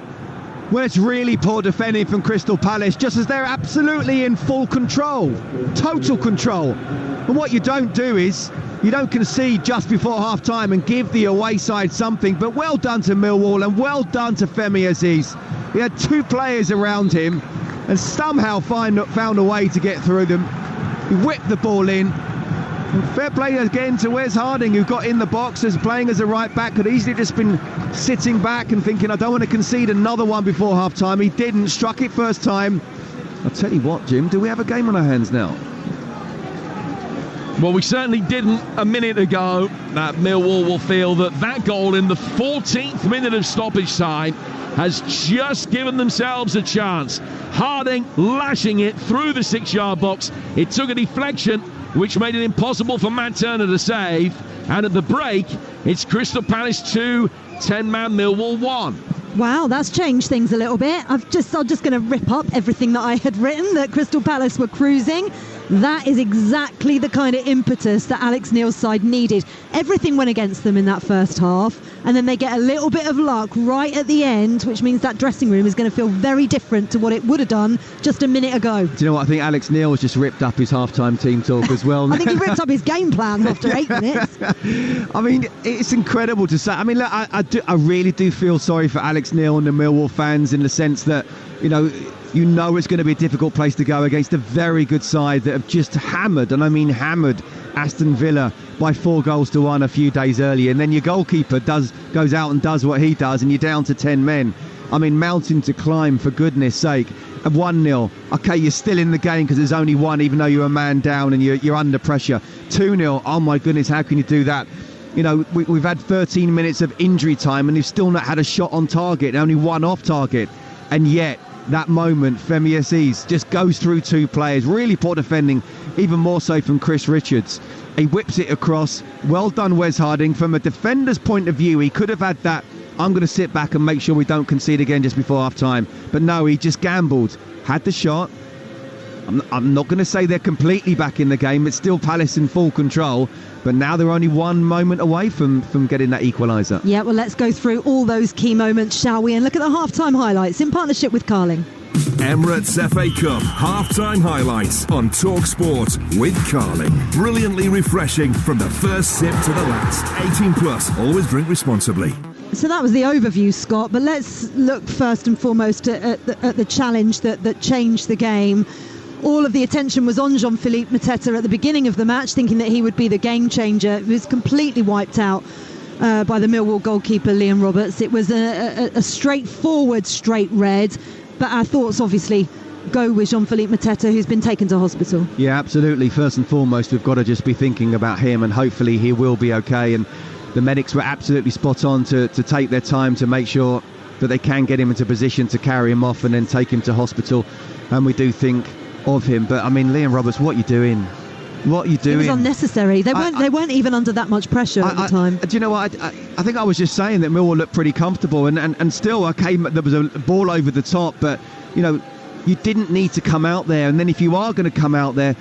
Well, it's really poor defending from Crystal Palace, just as they're absolutely in full control, total control. And what you don't do is, you don't concede just before half-time and give the away side something. But well done to Millwall, and well done to Femi Aziz. He had 2 players around him and somehow found a way to get through them. He whipped the ball in. And fair play again to Wes Harding, who got in the box as playing as a right back, could easily just been sitting back and thinking, I don't want to concede another one before half time. He didn't, struck it first time. I'll tell you what, Jim, do we have a game on our hands now? Well, we certainly didn't a minute ago. Millwall will feel that goal in the 14th minute of stoppage time has just given themselves a chance. Harding lashing it through the 6-yard box. It took a deflection, which made it impossible for Matt Turner to save. And at the break, it's Crystal Palace 2, 10-man Millwall 1. Wow, that's changed things a little bit. I'm just going to rip up everything that I had written, that Crystal Palace were cruising. That is exactly the kind of impetus that Alex Neil's side needed. Everything went against them in that first half, and then they get a little bit of luck right at the end, which means that dressing room is going to feel very different to what it would have done just a minute ago. Do you know what? I think Alex Neil has just ripped up his half-time team talk as well. I think he ripped up his game plans after 8 minutes. I mean, it's incredible to say. I mean, look, I really do feel sorry for Alex Neil and the Millwall fans, in the sense that, you know it's going to be a difficult place to go against a very good side that have just hammered, and I mean hammered, Aston Villa by 4-1 a few days earlier, and then your goalkeeper goes out and does what he does, and you're down to 10 men. I mean, mountain to climb, for goodness sake. At 1-0, okay, you're still in the game because there's only one, even though you're a man down and you're under pressure. 2-0, oh my goodness, how can you do that? You know, we've had 13 minutes of injury time, and they've still not had a shot on target, only one off target, and yet that moment, Femi Aziz just goes through 2 players. Really poor defending, even more so from Chris Richards. He whips it across. Well done, Wes Harding. From a defender's point of view, he could have had that, I'm going to sit back and make sure we don't concede again just before half-time. But no, he just gambled. Had the shot. I'm not going to say they're completely back in the game. It's still Palace in full control. But now they're only one moment away from getting that equaliser. Yeah, well, let's go through all those key moments, shall we? And look at the half-time highlights in partnership with Carling. Emirates FA Cup half-time highlights on Talksport with Carling. Brilliantly refreshing from the first sip to the last. 18 plus. Always drink responsibly. So that was the overview, Scott. But let's look first and foremost at the challenge that changed the game. All of the attention was on Jean-Philippe Mateta at the beginning of the match, thinking that he would be the game changer. He was completely wiped out by the Millwall goalkeeper, Liam Roberts. It was a straightforward straight red, but our thoughts obviously go with Jean-Philippe Mateta, who's been taken to hospital. Yeah, absolutely. First and foremost, we've got to just be thinking about him, and hopefully he will be okay. And the medics were absolutely spot on to take their time to make sure that they can get him into position to carry him off and then take him to hospital. And we do think of him, but I mean, Liam Roberts, what are you doing? What are you doing? It was unnecessary. They weren't even under that much pressure at the time. Do you know what? I think I was just saying that Millwall looked pretty comfortable, and still, okay, there was a ball over the top, but you know, you didn't need to come out there. And then if you are going to come out there,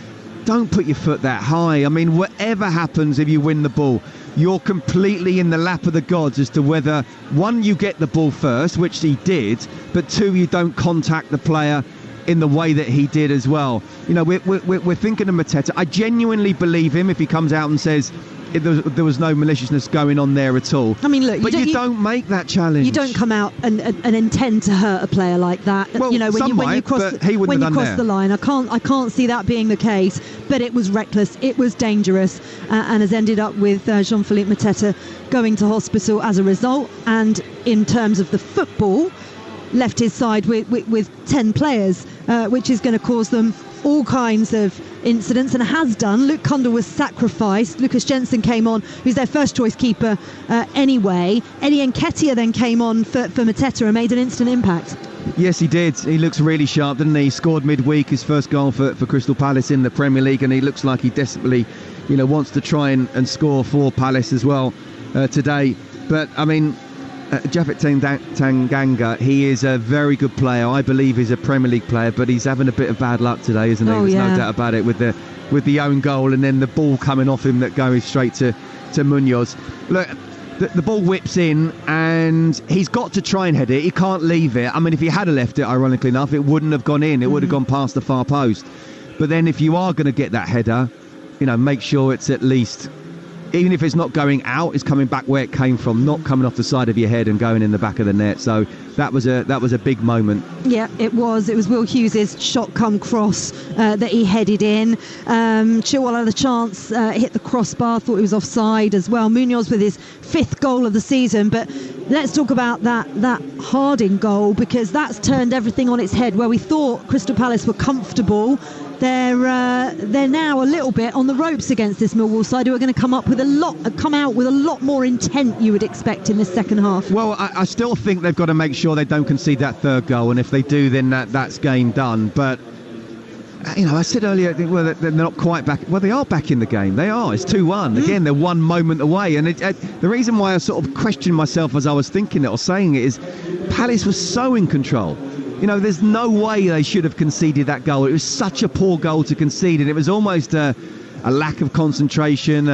don't put your foot that high. I mean, whatever happens if you win the ball, you're completely in the lap of the gods as to whether, one, you get the ball first, which he did, but two, you don't contact the player in the way that he did as well. You know, we're thinking of Mateta. I genuinely believe him if he comes out and says there was no maliciousness going on there at all. I mean, look, but you don't make that challenge. You don't come out and intend to hurt a player like that. Well, you know, when you cross the line, I can't see that being the case. But it was reckless. It was dangerous, and has ended up with Jean-Philippe Mateta going to hospital as a result. And in terms of the football, left his side with 10 players which is going to cause them all kinds of incidents, and has done. Luke Cundall was sacrificed. Lucas Jensen came on, who's their first choice keeper anyway. Eddie Nketiah then came on for Mateta and made an instant impact. Yes, he did. He looks really sharp, didn't he? He scored midweek his first goal for Crystal Palace in the Premier League, and he looks like he desperately wants to try and score for Palace as well today. But I mean, Japhet Tanganga, he is a very good player. I believe he's a Premier League player, but he's having a bit of bad luck today, isn't he? There's no doubt about it, with the own goal and then the ball coming off him that goes straight to Munoz. Look, the ball whips in and he's got to try and head it. He can't leave it. I mean, if he had left it, ironically enough, it wouldn't have gone in. It would have gone past the far post. But then if you are going to get that header, make sure it's at least, even if it's not going out, it's coming back where it came from, not coming off the side of your head and going in the back of the net. So that was a big moment. Yeah, it was Will Hughes' shot come cross that he headed in. Chilwell had a chance, hit the crossbar, thought he was offside as well. Munoz with his 5th goal of the season. But let's talk about that Harding goal, because that's turned everything on its head. Where we thought Crystal Palace were comfortable, they're now a little bit on the ropes against this Millwall side, who are going to come out with a lot more intent, you would expect, in this second half. Well, I still think they've got to make sure they don't concede that 3rd goal, and if they do, then that's game done. But I said earlier, they're not quite back. Well, they are back in the game. They are. It's 2-1. Again, they're 1 moment away. And the reason why I sort of questioned myself as I was thinking it or saying it is Palace was so in control. There's no way they should have conceded that goal. It was such a poor goal to concede, and it was almost a lack of concentration.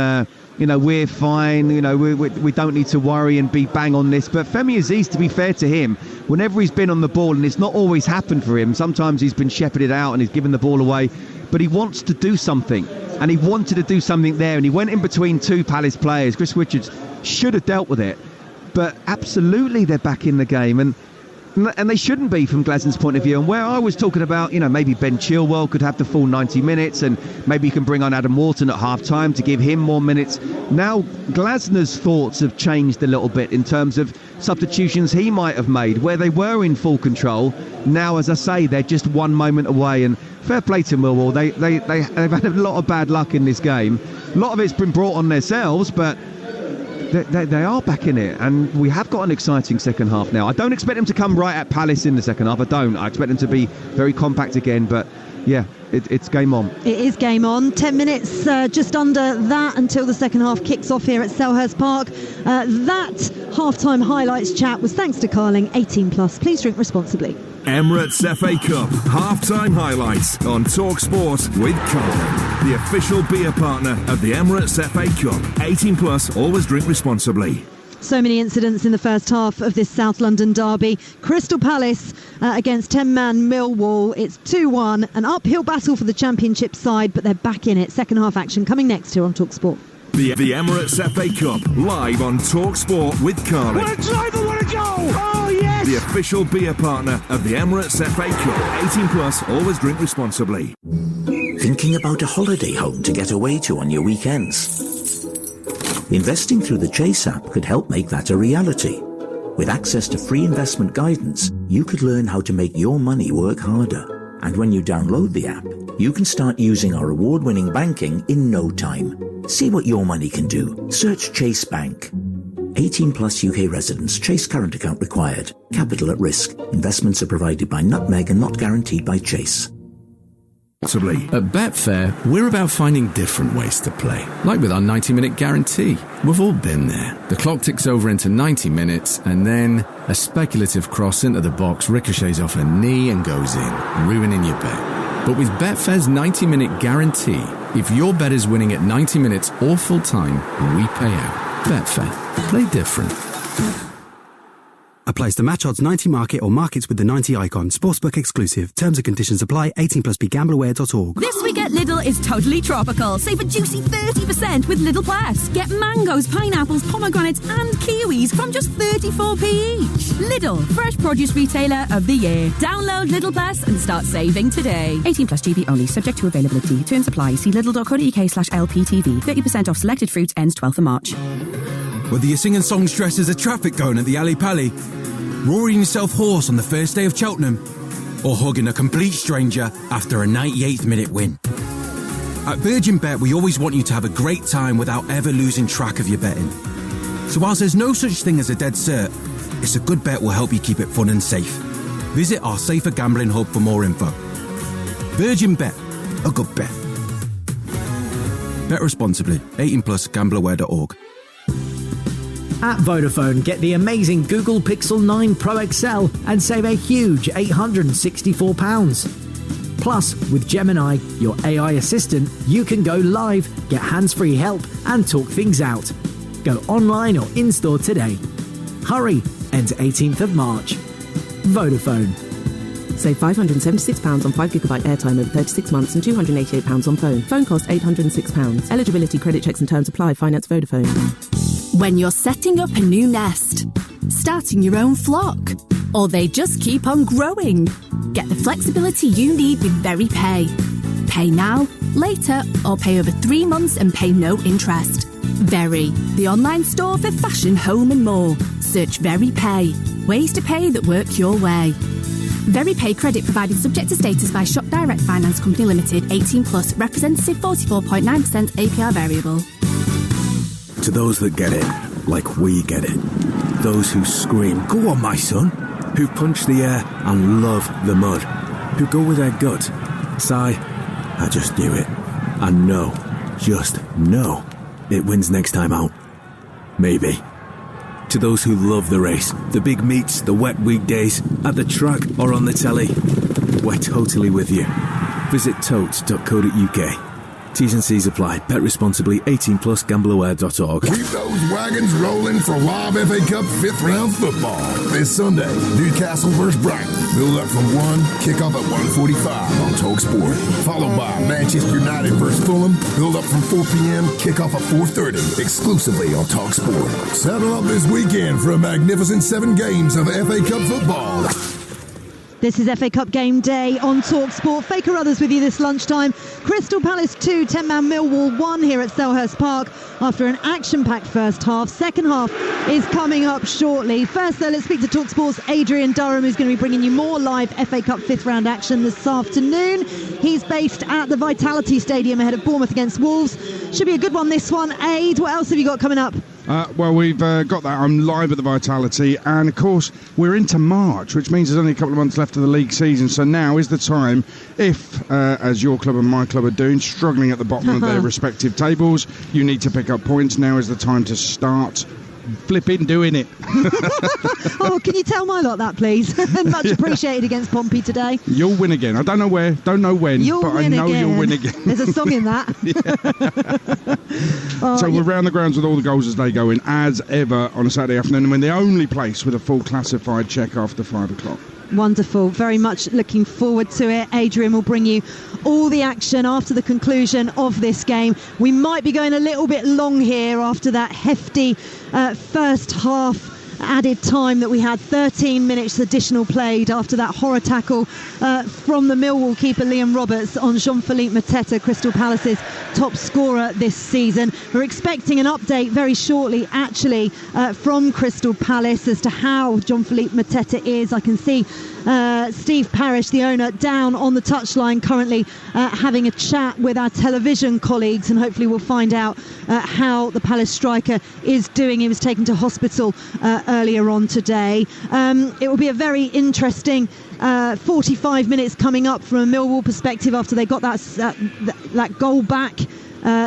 We're fine. We don't need to worry and be bang on this. But Femi Aziz, to be fair to him, whenever he's been on the ball, and it's not always happened for him, sometimes he's been shepherded out and he's given the ball away, but he wants to do something, and he wanted to do something there, and he went in between 2 Palace players. Chris Richards should have dealt with it, but absolutely they're back in the game, and they shouldn't be from Glaston's point of view. And where I was talking about, maybe Ben Chilwell could have the full 90 minutes, and maybe you can bring on Adam Wharton at half-time to give him more minutes. Now Glasner's thoughts have changed a little bit in terms of substitutions he might have made, where they were in full control. Now, as I say, they're just 1 moment away, and fair play to Millwall. They've had a lot of bad luck in this game. A lot of it's been brought on themselves, but they are back in it, and we have got an exciting second half now. I don't expect them to come right at Palace in the second half. I expect them to be very compact again, but yeah, it's game on. It is game on. 10 minutes just under that until the second half kicks off here at Selhurst Park. That half-time highlights chat was thanks to Carling. 18+. Please drink responsibly. Emirates FA Cup half-time highlights on Talksport with Carling, the official beer partner of the Emirates FA Cup. 18+, always drink responsibly. So many incidents in the first half of this South London derby. Crystal Palace against 10-man Millwall. It's 2-1, an uphill battle for the Championship side, but they're back in it. Second half action coming next here on Talksport. The Emirates FA Cup live on Talksport with Carling. What a driver, what a goal! Oh yes! The official beer partner of the Emirates FA Cup. 18+, always drink responsibly. Thinking about a holiday home to get away to on your weekends? Investing through the Chase app could help make that a reality. With access to free investment guidance, you could learn how to make your money work harder. And when you download the app, you can start using our award-winning banking in no time. See what your money can do. Search Chase Bank. 18+ UK residents. Chase current account required. Capital at risk. Investments are provided by Nutmeg and not guaranteed by Chase. At Betfair, we're about finding different ways to play. Like with our 90-minute guarantee. We've all been there. The clock ticks over into 90 minutes, and then a speculative cross into the box ricochets off a knee and goes in, ruining your bet. But with Betfair's 90-minute guarantee, if your bet is winning at 90 minutes or full time, we pay out. Betfair. Play different. Applies to match odds 90 market or markets with the 90 icon. Sportsbook exclusive. Terms and conditions apply. 18+. BeGambleAware.org. This week at Lidl is totally tropical. Save a juicy 30% with Lidl Plus. Get mangoes, pineapples, pomegranates and kiwis from just 34p each. Lidl, fresh produce retailer of the year. Download Lidl Plus and start saving today. 18+ GB only. Subject to availability. Terms apply. See lidl.co.uk/LPTV. 30% off selected fruits ends 12th of March. Whether you're singing song stresses a traffic going at the alley pally, roaring yourself hoarse on the first day of Cheltenham, or hugging a complete stranger after a 98th minute win. At Virgin Bet, we always want you to have a great time without ever losing track of your betting. So whilst there's no such thing as a dead cert, it's a good bet will help you keep it fun and safe. Visit our Safer Gambling Hub for more info. Virgin Bet, a good bet. Bet responsibly. 18 plus. Gambleaware.org. At Vodafone, get the amazing Google Pixel 9 Pro XL and save a huge £864. Plus, with Gemini, your AI assistant, you can go live, get hands-free help and talk things out. Go online or in-store today. Hurry, enter 18th of March. Vodafone. Save £576 on 5GB airtime over 36 months and £288 on phone. Phone cost £806. Eligibility, credit checks and terms apply. Finance Vodafone. When you're setting up a new nest, starting your own flock, or they just keep on growing, get the flexibility you need with VeryPay. Pay now, later, or pay over 3 months and pay no interest. Very, the online store for fashion, home and more. Search VeryPay. Ways to pay that work your way. VeryPay credit provided subject to status by Shop Direct Finance Company Limited, 18 plus, representative 44.9% APR variable. To those that get it, like we get it. Those who scream, "Go on, my son!" Who punch the air and love the mud. Who go with their gut. Sigh, I just do it. And know, just know, it wins next time out. Maybe. To those who love the race, the big meets, the wet weekdays, at the track or on the telly, we're totally with you. Visit totes.co.uk. T's and C's apply. Bet responsibly. 18 plus. Gambleaware.org. Keep those wagons rolling for live FA Cup 5th round football. This Sunday, Newcastle vs Brighton. Build up from 1, kick off at 1:45 on Talksport. Followed by Manchester United vs Fulham. Build up from 4 p.m, kick off at 4:30. Exclusively on Talksport. Saddle up this weekend for a magnificent 7 games of FA Cup football. This is FA Cup game day on Talksport. Faker Others with you this lunchtime. Crystal Palace 2, 10-man Millwall 1 here at Selhurst Park after an action-packed first half. Second half is coming up shortly. First, though, let's speak to Talksport's Adrian Durham, who's going to be bringing you more live FA Cup 5th round action this afternoon. He's based at the Vitality Stadium ahead of Bournemouth against Wolves. Should be a good one, this one. Aid, what else have you got coming up? Well, we've got that. I'm live at the Vitality, and of course we're into March, which means there's only a couple of months left of the league season. So now is the time, if as your club and my club are doing, struggling at the bottom of their respective tables, you need to pick up points. Now is the time to start flipping doing it. Oh, can you tell my lot that, please? Much appreciated against Pompey today. You'll win again. I don't know where, don't know when, but I know you'll win again. There's a song in that. So we're round the grounds with all the goals as they go in, as ever on a Saturday afternoon, and we're the only place with a full classified check after 5 o'clock. Wonderful. Very much looking forward to it. Adrian will bring you all the action after the conclusion of this game. We might be going a little bit long here after that hefty first half added time that we had. 13 minutes additional played after that horror tackle from the Millwall keeper Liam Roberts on Jean-Philippe Mateta, Crystal Palace's top scorer this season. We're expecting an update very shortly actually from Crystal Palace as to how Jean-Philippe Mateta is. I can see Steve Parrish, the owner, down on the touchline currently having a chat with our television colleagues, and hopefully we'll find out how the Palace striker is doing. He was taken to hospital earlier on today. It will be a very interesting 45 minutes coming up from a Millwall perspective after they got that goal back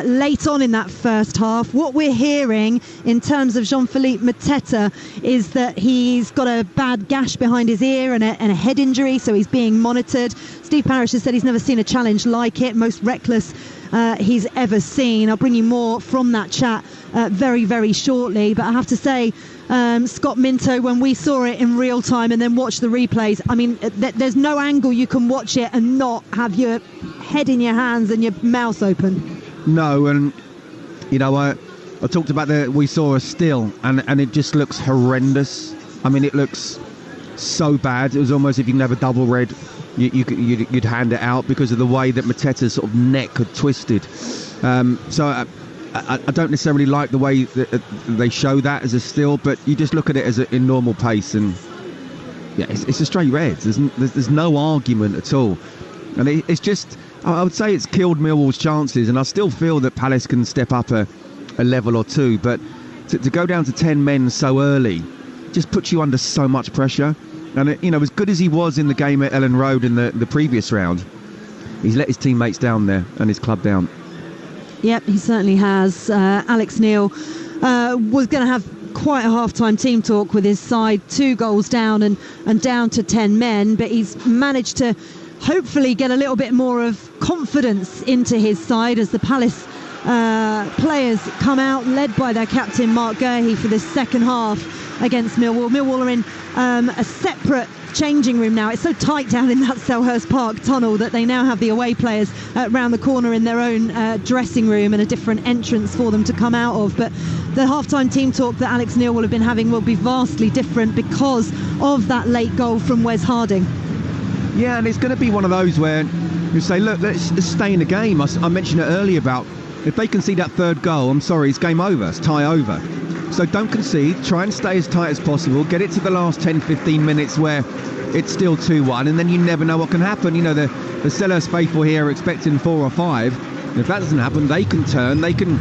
late on in that first half. What we're hearing in terms of Jean-Philippe Mateta is that he's got a bad gash behind his ear and a head injury, so he's being monitored. Steve Parrish has said he's never seen a challenge like it, most reckless he's ever seen. I'll bring you more from that chat very, very shortly, but I have to say, Scott Minto, when we saw it in real time and then watched the replays, I mean, there's no angle you can watch it and not have your head in your hands and your mouth open. No, and you know, I talked about we saw a still, and it just looks horrendous. I mean, it looks so bad. It was almost, if you can have a double red, you'd hand it out because of the way that Mateta's sort of neck had twisted. So I don't necessarily like the way that they show that as a still, but you just look at it as in normal pace, and Yeah, it's a straight red. There's no argument at all. And it's just, I would say it's killed Millwall's chances, and I still feel that Palace can step up a level or two, but to go down to 10 men so early just puts you under so much pressure. And, as good as he was in the game at Ellen Road in the previous round, he's let his teammates down there and his club down. Yep, he certainly has. Alex Neil was going to have quite a half-time team talk with his side, 2 goals down and down to 10 men, but he's managed to hopefully get a little bit more of confidence into his side as the Palace players come out, led by their captain Mark Gurhey, for this second half against Millwall. Millwall are in a separate changing room now. It's so tight down in that Selhurst Park tunnel that they now have the away players round the corner in their own dressing room and a different entrance for them to come out of. But the half-time team talk that Alex Neil will have been having will be vastly different because of that late goal from Wes Harding. Yeah, and it's going to be one of those where you say, look, let's stay in the game. I mentioned it earlier about if they concede that third goal, I'm sorry, it's game over, it's tie over. So don't concede, try and stay as tight as possible, get it to the last 10-15 minutes where it's still 2-1, and then you never know what can happen. The Selhurst faithful here are expecting 4 or 5. If that doesn't happen, they can turn, they can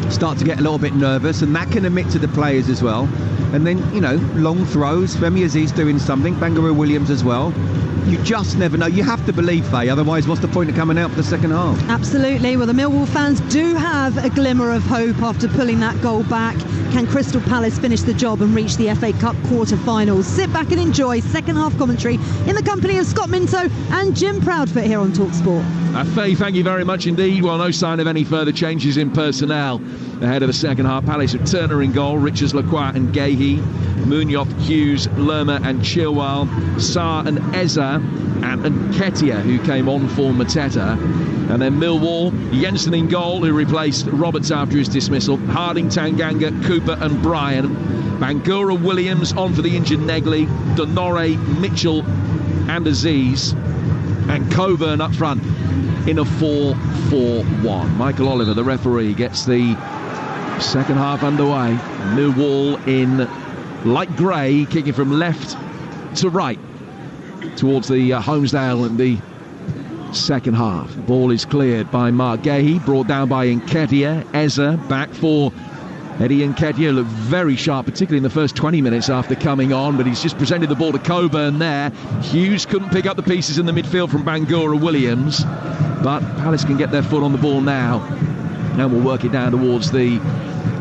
start to get a little bit nervous, and that can admit to the players as well. And then, long throws, Femi Aziz doing something, Bangaroo Williams as well. You just never know. You have to believe, Faye, otherwise what's the point of coming out for the second half? Absolutely. Well, the Millwall fans do have a glimmer of hope after pulling that goal back. Can Crystal Palace finish the job and reach the FA Cup quarter-finals? Sit back and enjoy second half commentary in the company of Scott Minto and Jim Proudfoot here on Talksport. Faye, thank you very much indeed. Well, no sign of any further changes in personnel ahead of the second half. Palace with Turner in goal, Richards, Lacroix and Gahey, Munoz, Hughes, Lerma and Chilwell, Sarr and Eza, and Nketiah, who came on for Mateta. And then Millwall, Jensen in goal, who replaced Roberts after his dismissal, Harding, Tanganga, Cooper and Bryan, Bangura Williams on for the injured Negley, Donore, Mitchell and Aziz, and Coburn up front in a 4-4-1. Michael Oliver, the referee, gets the second half underway. Millwall in light grey, kicking from left to right towards the Holmesdale in the second half. Ball is cleared by Mark Gahey, brought down by Nketiah. Eza back for Eddie Nketiah. Looked very sharp, particularly in the first 20 minutes after coming on, but he's just presented the ball to Coburn there. Hughes couldn't pick up the pieces in the midfield from Bangura Williams, but Palace can get their foot on the ball now and will work it down towards the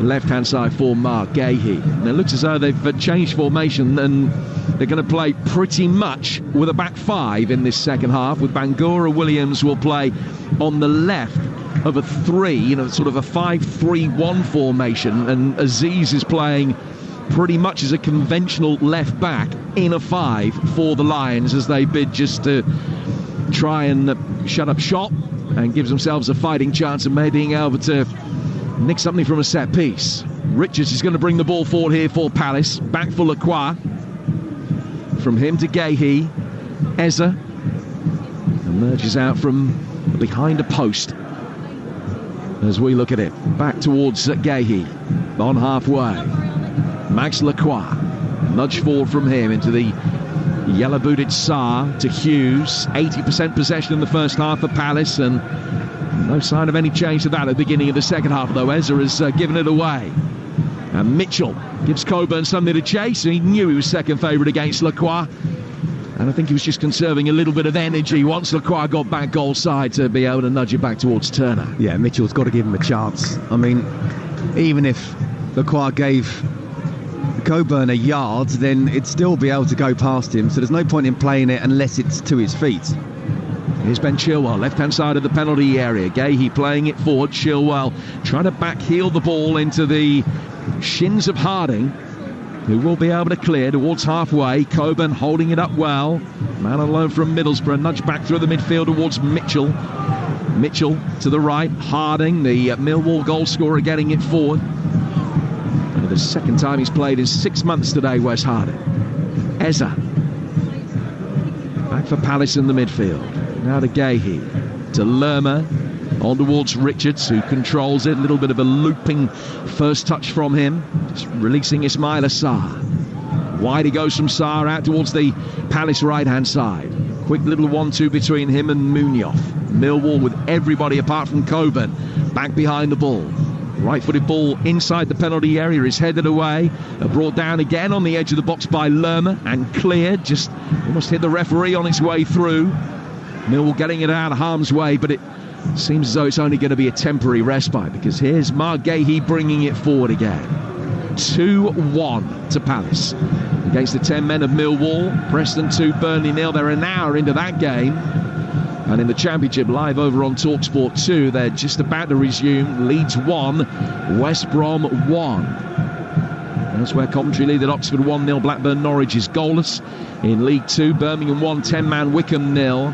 left-hand side for Mark Gahey. And it looks as though they've changed formation and they're going to play pretty much with a back 5 in this second half, with Bangura Williams will play on the left of a 3, sort of a 5-3-1 formation, and Aziz is playing pretty much as a conventional left back in a 5 for the Lions as they bid just to try and shut up shop and gives themselves a fighting chance of maybe being able to nick something from a set piece. Richards is going to bring the ball forward here for Palace. Back for Lacroix. From him to Gahey. Eza emerges out from behind a post as we look at it. Back towards Gahey. On halfway. Max Lacroix. Nudge forward from him into the yellow-booted Sarr to Hughes. 80% possession in the first half for Palace, and no sign of any change to that at the beginning of the second half, though. Eza has given it away. And Mitchell gives Coburn something to chase. He knew he was second favourite against Lacroix, and I think he was just conserving a little bit of energy once Lacroix got back goal side to be able to nudge it back towards Turner. Yeah, Mitchell's got to give him a chance. I mean, even if Lacroix gave Coburn a yard, then it'd still be able to go past him, so there's no point in playing it unless it's to his feet. Here's Ben Chilwell, left-hand side of the penalty area. Gahey playing it forward. Chilwell trying to back-heel the ball into the shins of Harding, who will be able to clear towards halfway. Coburn holding it up well. Man alone from Middlesbrough. Nudge back through the midfield towards Mitchell. Mitchell to the right. Harding, the Millwall goal scorer, getting it forward. And the second time he's played in 6 months today, Wes Harding. Eza. Back for Palace in the midfield. Now to Gahey, to Lerma, on towards Richards, who controls it. A little bit of a looping first touch from him, just releasing Ismaila Sarr. Wide he goes from Sarr out towards the Palace right-hand side. Quick little 1-2 between him and Munoz. Millwall with everybody apart from Coburn back behind the ball. Right-footed ball inside the penalty area is headed away. Brought down again on the edge of the box by Lerma and cleared. Just almost hit the referee on its way through. Millwall getting it out of harm's way, but it seems as though it's only going to be a temporary respite, because here's Mark Gahey bringing it forward again. 2-1 to Palace against the 10 men of Millwall. Preston 2, Burnley 0. They're an hour into that game. And in the Championship, live over on Talksport 2, they're just about to resume. Leeds 1, West Brom 1. Elsewhere, Coventry lead at Oxford 1-0. Blackburn Norwich is goalless. In League 2, Birmingham 1, 10-man Wickham 0.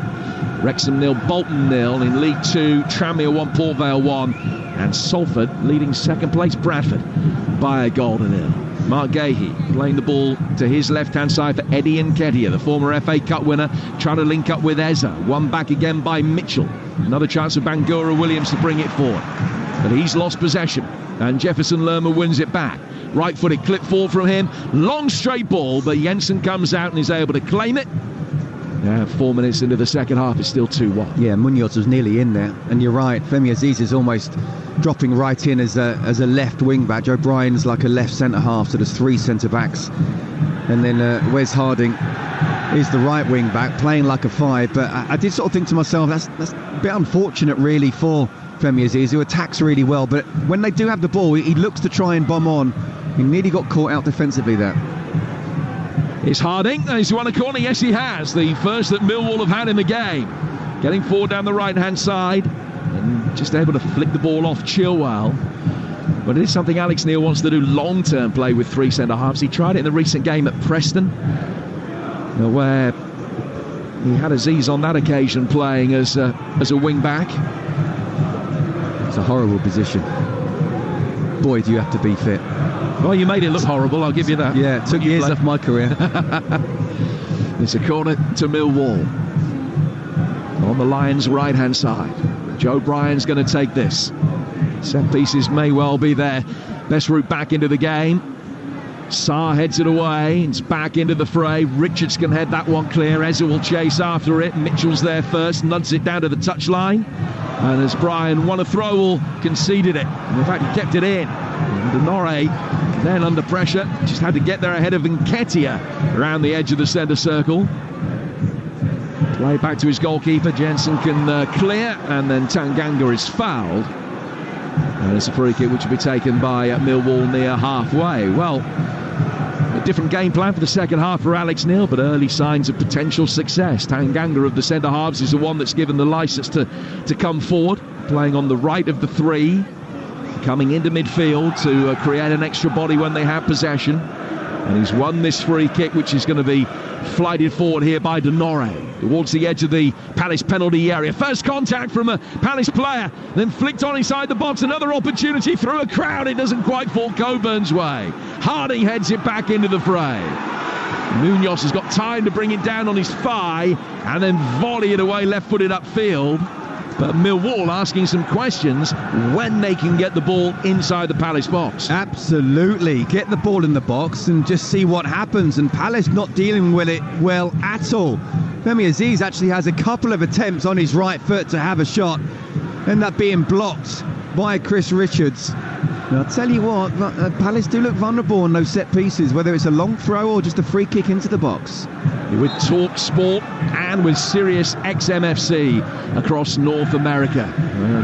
Wrexham 0, Bolton 0. In League 2, Tranmere 1, Port Vale 1. And Salford leading second place Bradford by a goal to 0. Mark Gahey playing the ball to his left-hand side for Eddie Nketiah, the former FA Cup winner, trying to link up with Eza. One back again by Mitchell. Another chance for Bangura Williams to bring it forward. But he's lost possession, and Jefferson Lerma wins it back. Right-footed clip forward from him. Long straight ball, but Jensen comes out and is able to claim it. Now 4 minutes into the second half, it's still 2-1. Yeah, Munoz was nearly in there, and you're right, Femi Aziz is almost dropping right in as a left wing back. Joe Bryan's like a left centre half, so there's 3 centre backs, and then Wes Harding is the right wing back, playing like a 5. But I did sort of think to myself, that's a bit unfortunate really for Femi Aziz, who attacks really well, but when they do have the ball, he looks to try and bomb on. He nearly got caught out defensively there. It's Harding. He's won a corner. Yes, he has. The first that Millwall have had in the game. Getting forward down the right-hand side and just able to flick the ball off Chilwell. But it is something Alex Neil wants to do long-term, play with 3 centre-halves. He tried it in the recent game at Preston, where he had Aziz on that occasion playing as a wing-back. It's a horrible position. Boy, do you have to be fit. Well, you made it look horrible, I'll give you that. Yeah, it took years off my career. It's a corner to Millwall. On the Lions' right-hand side. Joe Bryan's going to take this. Set pieces may well be their best route back into the game. Sarr heads it away. It's back into the fray. Richards can head that one clear. Eza will chase after it. Mitchell's there first. Nuds it down to the touchline. And as Bryan won a throw, conceded it. And in fact, he kept it in. And Denore, then under pressure, just had to get there ahead of Nketiah around the edge of the centre circle. Play back to his goalkeeper. Jensen can clear, and then Tanganga is fouled. And it's a free kick which will be taken by Millwall near halfway. Well, a different game plan for the second half for Alex Neil, but early signs of potential success. Tanganga of the centre halves is the one that's given the licence to come forward, playing on the right of the 3, coming into midfield to create an extra body when they have possession. And he's won this free kick, which is going to be flighted forward here by Denore towards the edge of the Palace penalty area. First contact from a Palace player, then flicked on inside the box. Another opportunity through a crowd. It doesn't quite fall Coburn's way. Harding heads it back into the fray. Munoz has got time to bring it down on his thigh and then volley it away left-footed upfield. But Millwall asking some questions when they can get the ball inside the Palace box. Absolutely. Get the ball in the box and just see what happens. And Palace not dealing with it well at all. Femi Aziz actually has a couple of attempts on his right foot to have a shot. End up being blocked by Chris Richards. Now, I'll tell you what, Palace do look vulnerable on those set pieces, whether it's a long throw or just a free kick into the box. With Talksport and with Sirius XMFC across North America.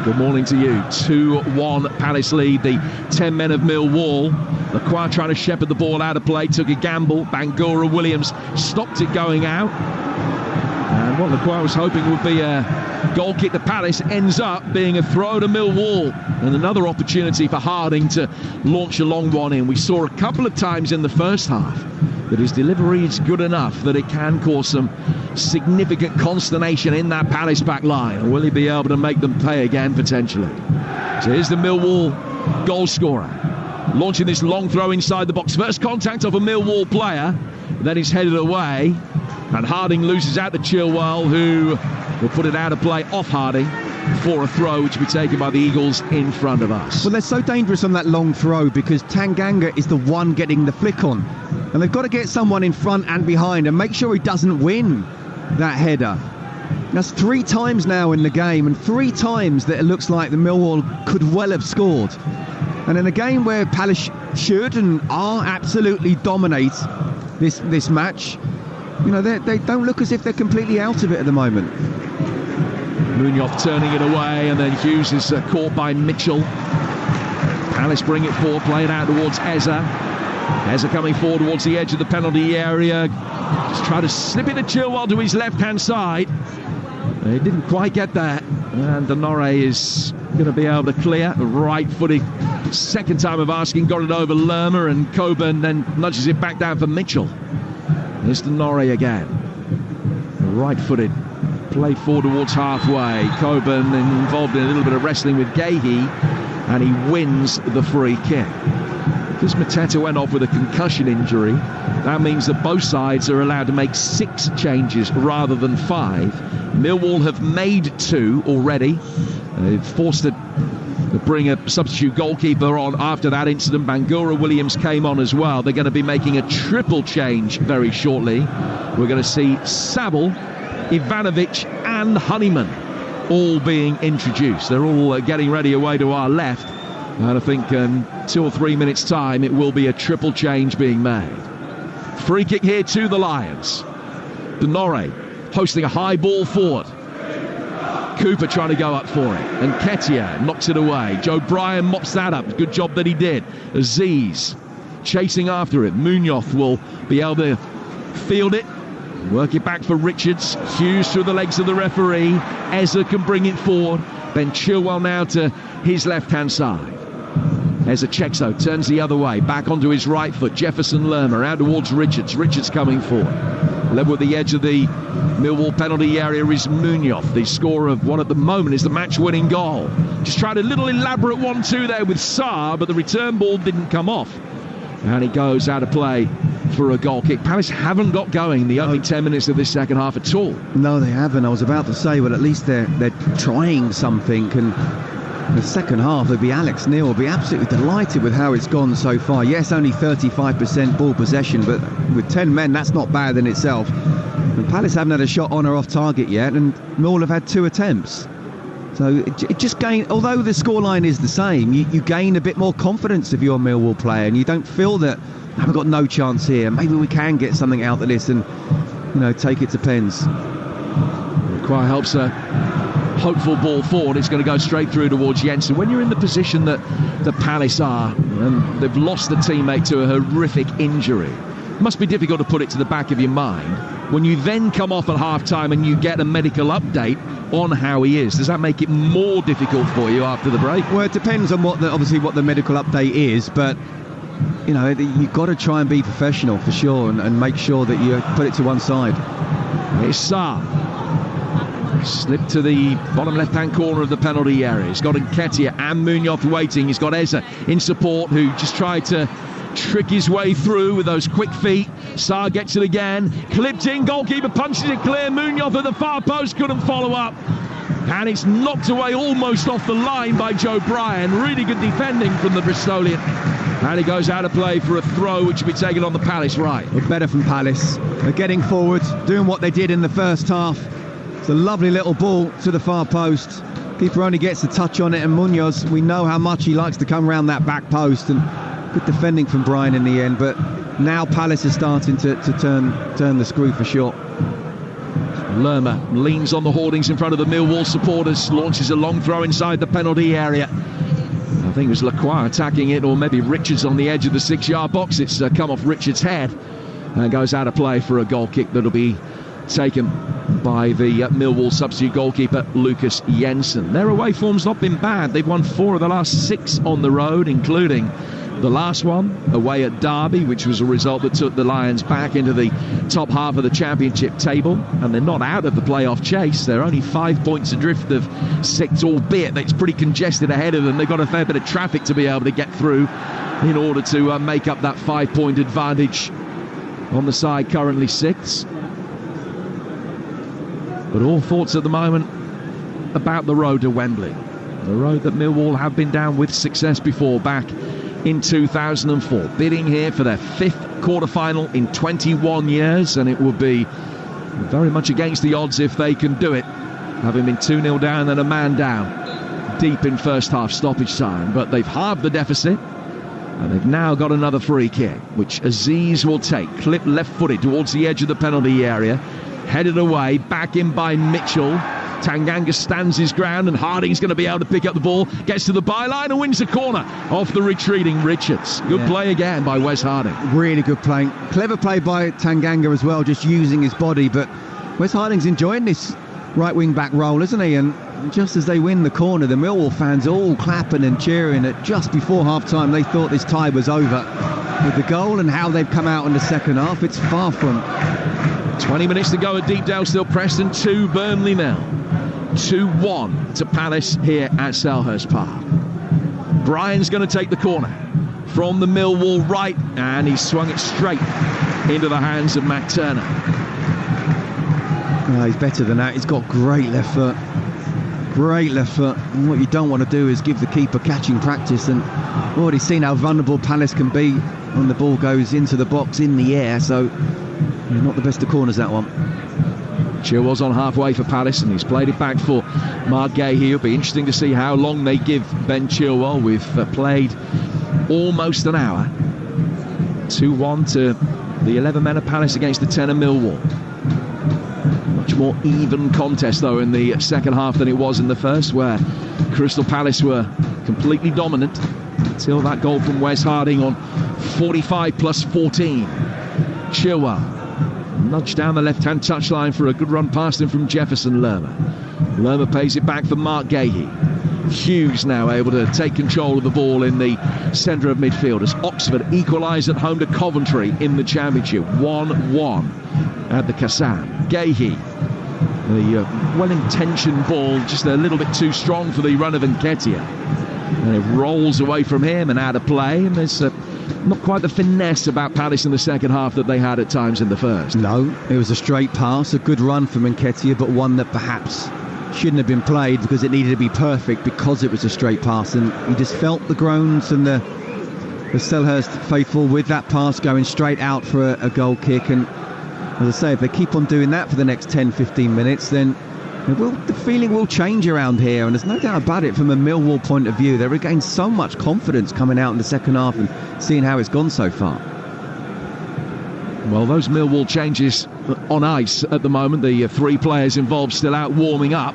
Good morning to you. 2-1 Palace lead, the 10 men of Millwall. Lacroix trying to shepherd the ball out of play, took a gamble. Bangura Williams stopped it going out. And what Lacroix was hoping would be a goal kick to Palace ends up being a throw to Millwall. And another opportunity for Harding to launch a long one in. We saw a couple of times in the first half that his delivery is good enough that it can cause some significant consternation in that Palace back line. And will he be able to make them pay again, potentially? So here's the Millwall goal scorer, launching this long throw inside the box. First contact of a Millwall player, then he's headed away. And Harding loses out to Chilwell, who will put it out of play off Harding for a throw which will be taken by the Eagles in front of us. Well, they're so dangerous on that long throw because Tanganga is the one getting the flick on. And they've got to get someone in front and behind and make sure he doesn't win that header. That's 3 times now in the game, and 3 times that it looks like the Millwall could well have scored. And in a game where Palace should and are absolutely dominate this match, you know, they don't look as if they're completely out of it at the moment. Munoz turning it away, and then Hughes is caught by Mitchell. Palace bring it forward, play it out towards Eza. Eza coming forward towards the edge of the penalty area. Just try to slip it to Chilwell to his left-hand side. He didn't quite get there. And Denore is going to be able to clear. Right-footed. Second time of asking, got it over Lerma, and Coburn then nudges it back down for Mitchell. There's Denore again. Right-footed. Played forward towards halfway. Coburn involved in a little bit of wrestling with Gahey, and he wins the free kick. Because Mateta went off with a concussion injury, that means that both sides are allowed to make 6 changes rather than 5. Millwall have made 2 already. They've forced to bring a substitute goalkeeper on after that incident. Bangura Williams came on as well. They're going to be making a triple change very shortly. We're going to see Saville, Ivanovic and Honeyman all being introduced. They're all getting ready away to our left. And I think in 2 or 3 minutes' time, it will be a triple change being made. Free kick here to the Lions. Denore posting a high ball forward. Cooper trying to go up for it. And Ketia knocks it away. Joe Bryan mops that up. Good job that he did. Aziz chasing after it. Munoz will be able to field it. Work it back for Richards. Hughes through the legs of the referee. Eza can bring it forward. Then Chilwell now to his left-hand side. Eza checks though, turns the other way, back onto his right foot. Jefferson Lerma out towards Richards. Richards coming forward. Level at the edge of the Millwall penalty area is Munoz, the scorer of what at the moment is the match-winning goal. Just tried a little elaborate 1-2 there with Sarr, but the return ball didn't come off. And he goes out of play for a goal kick. Palace haven't got going the opening 10 minutes of this second half at all. No, they haven't. I was about to say, well, at least they're trying something. And the second half, it'd be Alex Neil will be absolutely delighted with how it's gone so far. Yes, only 35% ball possession, but with 10 men, that's not bad in itself. And Palace haven't had a shot on or off target yet, and Millwall have had 2 attempts. So it just gain, although the scoreline is the same, you gain a bit more confidence if you're a Millwall player, and you don't feel that we've got no chance here. Maybe we can get something out of this and, you know, take it to pens. It quite helps a hopeful ball forward. It's going to go straight through towards Jensen. When you're in the position that the Palace are, and they've lost a teammate to a horrific injury, it must be difficult to put it to the back of your mind. When you then come off at half-time and you get a medical update on how he is, does that make it more difficult for you after the break? Well, it depends on what the medical update is, but you know, you've got to try and be professional for sure, and make sure that you put it to one side. It's Sarr. Slipped to the bottom left-hand corner of the penalty area. He's got Nketiah and Munoz waiting. He's got Eza in support, who just tried to trick his way through with those quick feet. Sarr gets it again. Clipped in. Goalkeeper punches it clear. Munoz at the far post couldn't follow up. And it's knocked away almost off the line by Joe Bryan. Really good defending from the Bristolian. And he goes out of play for a throw, which will be taken on the Palace right. Well, better from Palace. They're getting forward, doing what they did in the first half. It's a lovely little ball to the far post. Keeper only gets a touch on it, and Munoz, we know how much he likes to come around that back post, and good defending from Bryan in the end. But now Palace is starting to turn the screw for sure. Lerma leans on the hoardings in front of the Millwall supporters, launches a long throw inside the penalty area. I think it was Lacroix attacking it, or maybe Richards on the edge of the 6-yard box. It's come off Richards' head and goes out of play for a goal kick that'll be taken by the Millwall substitute goalkeeper Lucas Jensen. Their away form's not been bad. They've won 4 of the last 6 on the road, including the last one away at Derby, which was a result that took the Lions back into the top half of the championship table, and they're not out of the playoff chase. They're only 5 points adrift of 6, albeit it's pretty congested ahead of them. They've got a fair bit of traffic to be able to get through in order to make up that 5-point advantage on the side currently 6. But all thoughts at the moment about the road to Wembley, the road that Millwall have been down with success before back in 2004, bidding here for their 5th quarter-final in 21 years, and it would be very much against the odds if they can do it, having been 2-0 down and a man down deep in first half stoppage time. But they've halved the deficit, and they've now got another free kick, which Aziz will take. Clip left-footed towards the edge of the penalty area, headed away, back in by Mitchell. Tanganga stands his ground, and Harding's going to be able to pick up the ball, gets to the byline and wins the corner off the retreating Richards. Good play again by Wes Harding. Really good play. Clever play by Tanganga as well, just using his body. But Wes Harding's enjoying this right wing back role, isn't he? And just as they win the corner, the Millwall fans all clapping and cheering at just before half time. They thought this tie was over. With the goal and how they've come out in the second half, it's far from. 20 minutes to go at Deepdale still. Preston 2, Burnley 0. 2-1 to Palace here at Selhurst Park. Brian's going to take the corner from the Millwall right, and he swung it straight into the hands of Matt Turner. Oh, he's better than that. He's got great left foot. Great left foot. And what you don't want to do is give the keeper catching practice, and we've already seen how vulnerable Palace can be when the ball goes into the box in the air, so not the best of corners, that one. Chilwell's on halfway for Palace, and he's played it back for Mark Gahey. It'll be interesting to see how long they give Ben Chilwell. We've played almost an hour. 2-1 to the 11 men of Palace against the 10 of Millwall. Much more even contest, though, in the second half than it was in the first, where Crystal Palace were completely dominant until that goal from Wes Harding on 45 plus 14. Chilwell nudged down the left-hand touchline for a good run past him from Jefferson Lerma. Lerma pays it back for Mark Gahey. Hughes now able to take control of the ball in the centre of midfield as Oxford equalise at home to Coventry in the Championship. 1-1 at the Kassam. Gahey, the well-intentioned ball, just a little bit too strong for the run of Nketiah. And it rolls away from him and out of play, and there's not quite the finesse about Palace in the second half that they had at times in the first. No, it was a straight pass, a good run from Nketiah, but one that perhaps shouldn't have been played because it needed to be perfect because it was a straight pass, and you just felt the groans and the Selhurst faithful with that pass going straight out for a goal kick. And as I say, if they keep on doing that for the next 10-15 minutes, then the feeling will change around here, and there's no doubt about it. From a Millwall point of view, they've regained so much confidence coming out in the second half and seeing how it's gone so far. Well, those Millwall changes on ice at the moment, the 3 players involved still out warming up,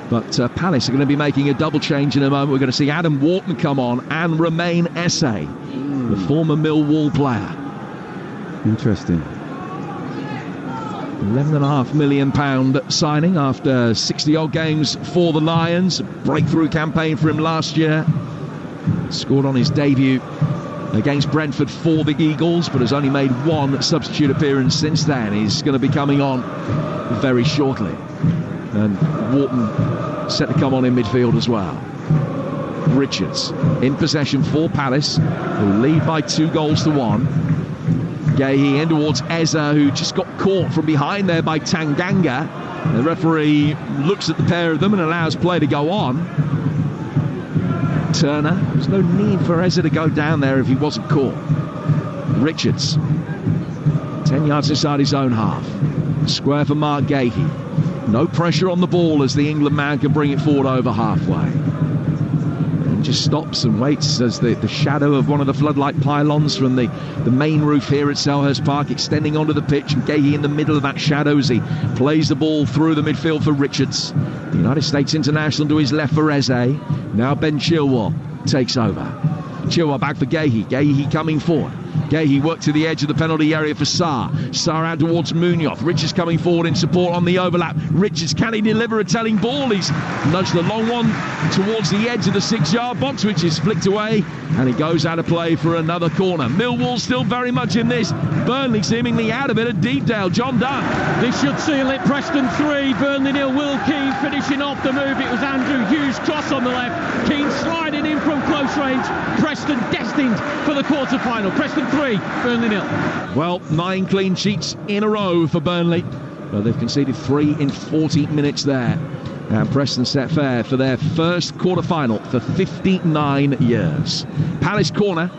but Palace are going to be making a double change in a moment. We're going to see Adam Wharton come on and Romain Esse, the former Millwall player. Interesting. £11.5 million signing after 60-odd games for the Lions. A breakthrough campaign for him last year. Scored on his debut against Brentford for the Eagles, but has only made 1 substitute appearance since then. He's going to be coming on very shortly. And Wharton set to come on in midfield as well. Richards in possession for Palace, who lead by 2-1. Gahey in towards Eze, who just got caught from behind there by Tanganga. The referee looks at the pair of them and allows play to go on. Turner, there's no need for Eze to go down there if he wasn't caught. Richards, 10 yards inside his own half. Square for Mark Gahey. No pressure on the ball as the England man can bring it forward over halfway. Just stops and waits as the shadow of one of the floodlight pylons from the main roof here at Selhurst Park extending onto the pitch, and Gahey in the middle of that shadow as he plays the ball through the midfield for Richards. The United States international to his left for Eze. Now Ben Chilwell takes over. Chilwell back for Gahey. Gahey coming forward. Gahey worked to the edge of the penalty area for Sarr. Sarr out towards Munoz. Richards coming forward in support on the overlap. Richards, can he deliver a telling ball? He's nudged the long one towards the edge of the 6-yard box, which is flicked away, and he goes out of play for another corner. Millwall still very much in this. Burnley seemingly out of it at Deepdale. John Dunn. This should seal it. Preston 3, Burnley 0. Will Keane finishing off the move. It was Andrew Hughes' cross on the left. Keane sliding in from close range. Preston destined for the quarter-final. Preston 3, Burnley 0. Well, 9 clean sheets in a row for Burnley, but they've conceded 3 in 40 minutes there. And Preston set fair for their first quarter-final for 59 years. Palace corner,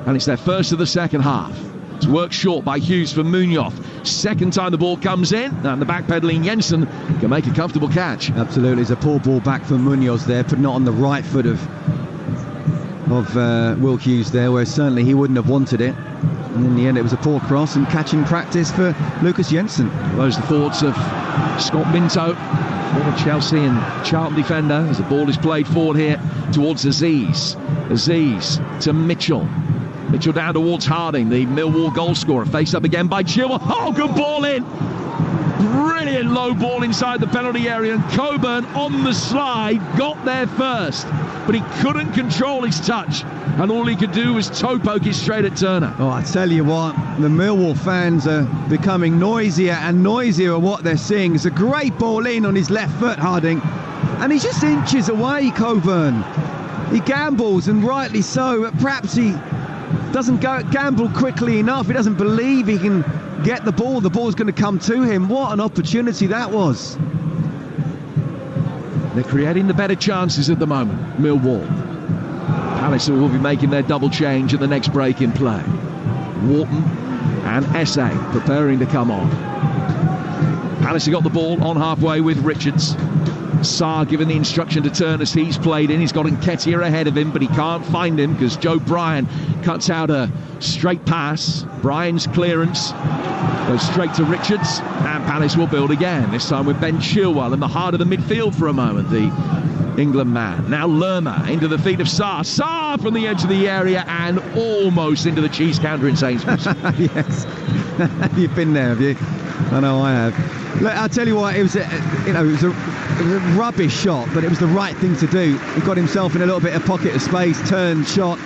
and it's their first of the second half. It's worked short by Hughes for Munoz. Second time the ball comes in, and the backpedaling Jensen can make a comfortable catch. Absolutely, it's a poor ball back from Munoz there, put not on the right foot of Will Hughes there, where certainly he wouldn't have wanted it. And in the end, it was a poor cross and catching practice for Lucas Jensen. Those are the thoughts of Scott Minto, former Chelsea and Charlton defender, as the ball is played forward here towards Aziz. Aziz to Mitchell. Mitchell down towards Harding, the Millwall goal scorer. Faced up again by Chilwell. Oh, good ball in. Brilliant low ball inside the penalty area, and Coburn on the slide got there first, but he couldn't control his touch, and all he could do was toe poke it straight at Turner. Oh, I tell you what, the Millwall fans are becoming noisier and noisier at what they're seeing. It's a great ball in on his left foot, Harding, and he's just inches away, Coburn. He gambles, and rightly so, but perhaps he doesn't gamble quickly enough. He doesn't believe he can get the ball. The ball's going to come to him. What an opportunity that was. They're creating the better chances at the moment, Millwall. Palace will be making their double change at the next break in play. Wharton and Esse preparing to come on. Palace have got the ball on halfway with Richards. Sarr giving the instruction to turn as he's played in. He's got Nketiah ahead of him, but he can't find him because Joe Bryan cuts out a straight pass. Bryan's clearance goes straight to Richards, and Palace will build again, this time with Ben Chilwell in the heart of the midfield for a moment, the England man. Now Lerma into the feet of Sarr. Sarr from the edge of the area and almost into the cheese counter in Sainsbury's. Yes. You've been there, have you? I know I have. Look, I'll tell you what, it was a rubbish shot, but it was the right thing to do. He got himself in a little bit of pocket of space, turned, shot.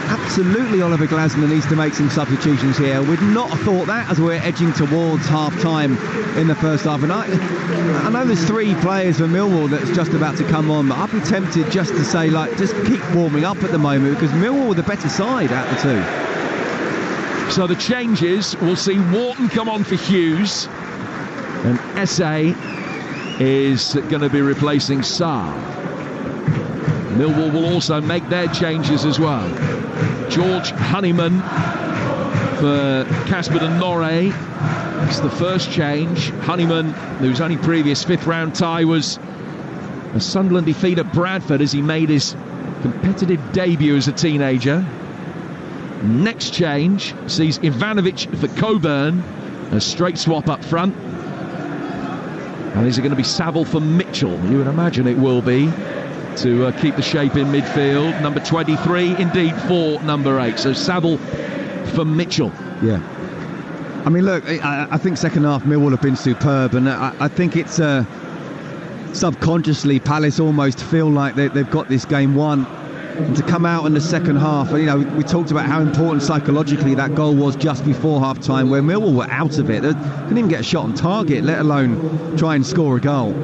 Absolutely, Oliver Glasner needs to make some substitutions here. We'd not have thought that as we're edging towards half-time in the first half. And I know there's 3 players for Millwall that's just about to come on, but I'd be tempted just to say, like, just keep warming up at the moment, because Millwall were the better side out the 2. So the changes, we'll see Wharton come on for Hughes, and Esse is going to be replacing Sarr. Millwall will also make their changes as well. George Honeyman for Casper de Norre. It's the first change. Honeyman, whose only previous 5th round tie was a Sunderland defeat at Bradford as he made his competitive debut as a teenager. Next change sees Ivanovic for Coburn, a straight swap up front. And is it going to be Saville for Mitchell? You would imagine it will be, to keep the shape in midfield. Number 23, indeed, for number 8. So Saville for Mitchell. Yeah. I mean, look, I think second half Millwall have been superb, and I think it's subconsciously Palace almost feel like they've got this game won. And to come out in the second half, you know, we talked about how important psychologically that goal was just before half-time, where Millwall were out of it. They couldn't even get a shot on target, let alone try and score a goal.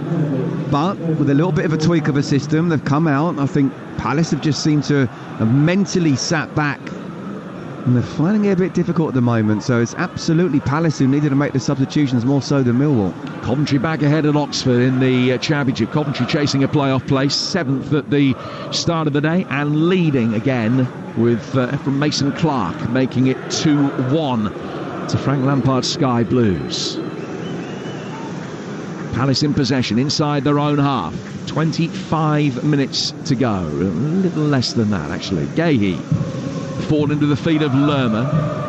But with a little bit of a tweak of a system, they've come out. I think Palace have just seemed to have mentally sat back, and they're finding it a bit difficult at the moment. So it's absolutely Palace who needed to make the substitutions more so than Millwall. Coventry back ahead at Oxford in the Championship. Coventry chasing a playoff place, 7th at the start of the day, and leading again with from Mason Clark making it 2-1 to Frank Lampard's Sky Blues. Palace in possession inside their own half. 25 minutes to go. A little less than that, actually. Gahey forward into the feet of Lerma.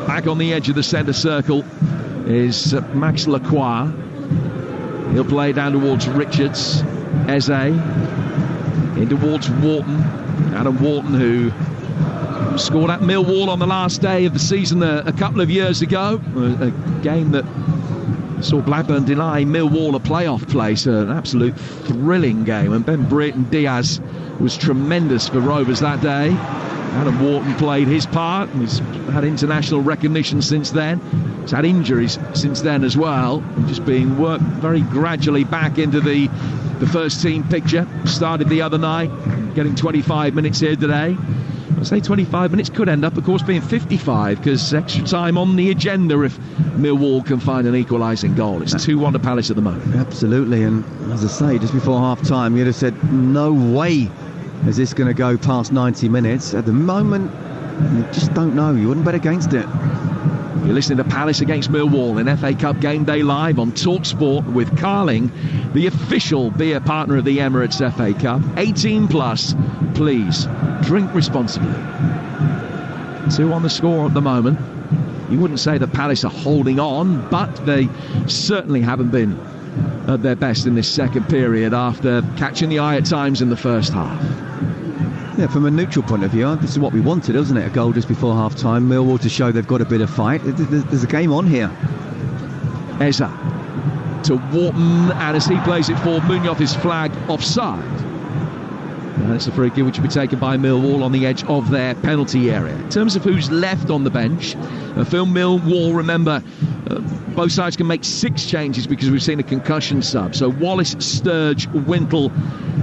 Back on the edge of the centre circle is Max Lacroix. He'll play down towards Richards. Eze in towards Wharton. Adam Wharton, who scored at Millwall on the last day of the season a couple of years ago. A game that saw Blackburn deny Millwall a playoff place. An absolute thrilling game. And Ben Brereton Diaz was tremendous for Rovers that day. Adam Wharton played his part, and he's had international recognition since then. He's had injuries since then as well, and just being worked very gradually back into the first team picture. Started the other night, getting 25 minutes here today. I say 25 minutes, could end up, of course, being 55, because extra time on the agenda if Millwall can find an equalising goal. It's 2-1 to Palace at the moment. Absolutely, and as I say, just before half-time, you'd have said, no way is this going to go past 90 minutes. At the moment, you just don't know. You wouldn't bet against it. You're listening to Palace against Millwall in FA Cup Game Day Live on Talksport with Carling, the official beer partner of the Emirates FA Cup. 18 plus, please drink responsibly. 2 on the score at the moment. You wouldn't say that Palace are holding on, but they certainly haven't been at their best in this second period after catching the eye at times in the first half. Yeah, from a neutral point of view, this is what we wanted, isn't it? A goal just before half-time. Millwall to show they've got a bit of fight. There's a game on here. Eza to Wharton, and as he plays it forward, Munoz is flagged offside. And it's a free kick which will be taken by Millwall on the edge of their penalty area. In terms of who's left on the bench, Phil Millwall, remember, both sides can make 6 changes because we've seen a concussion sub. So Wallace, Sturge, Wintle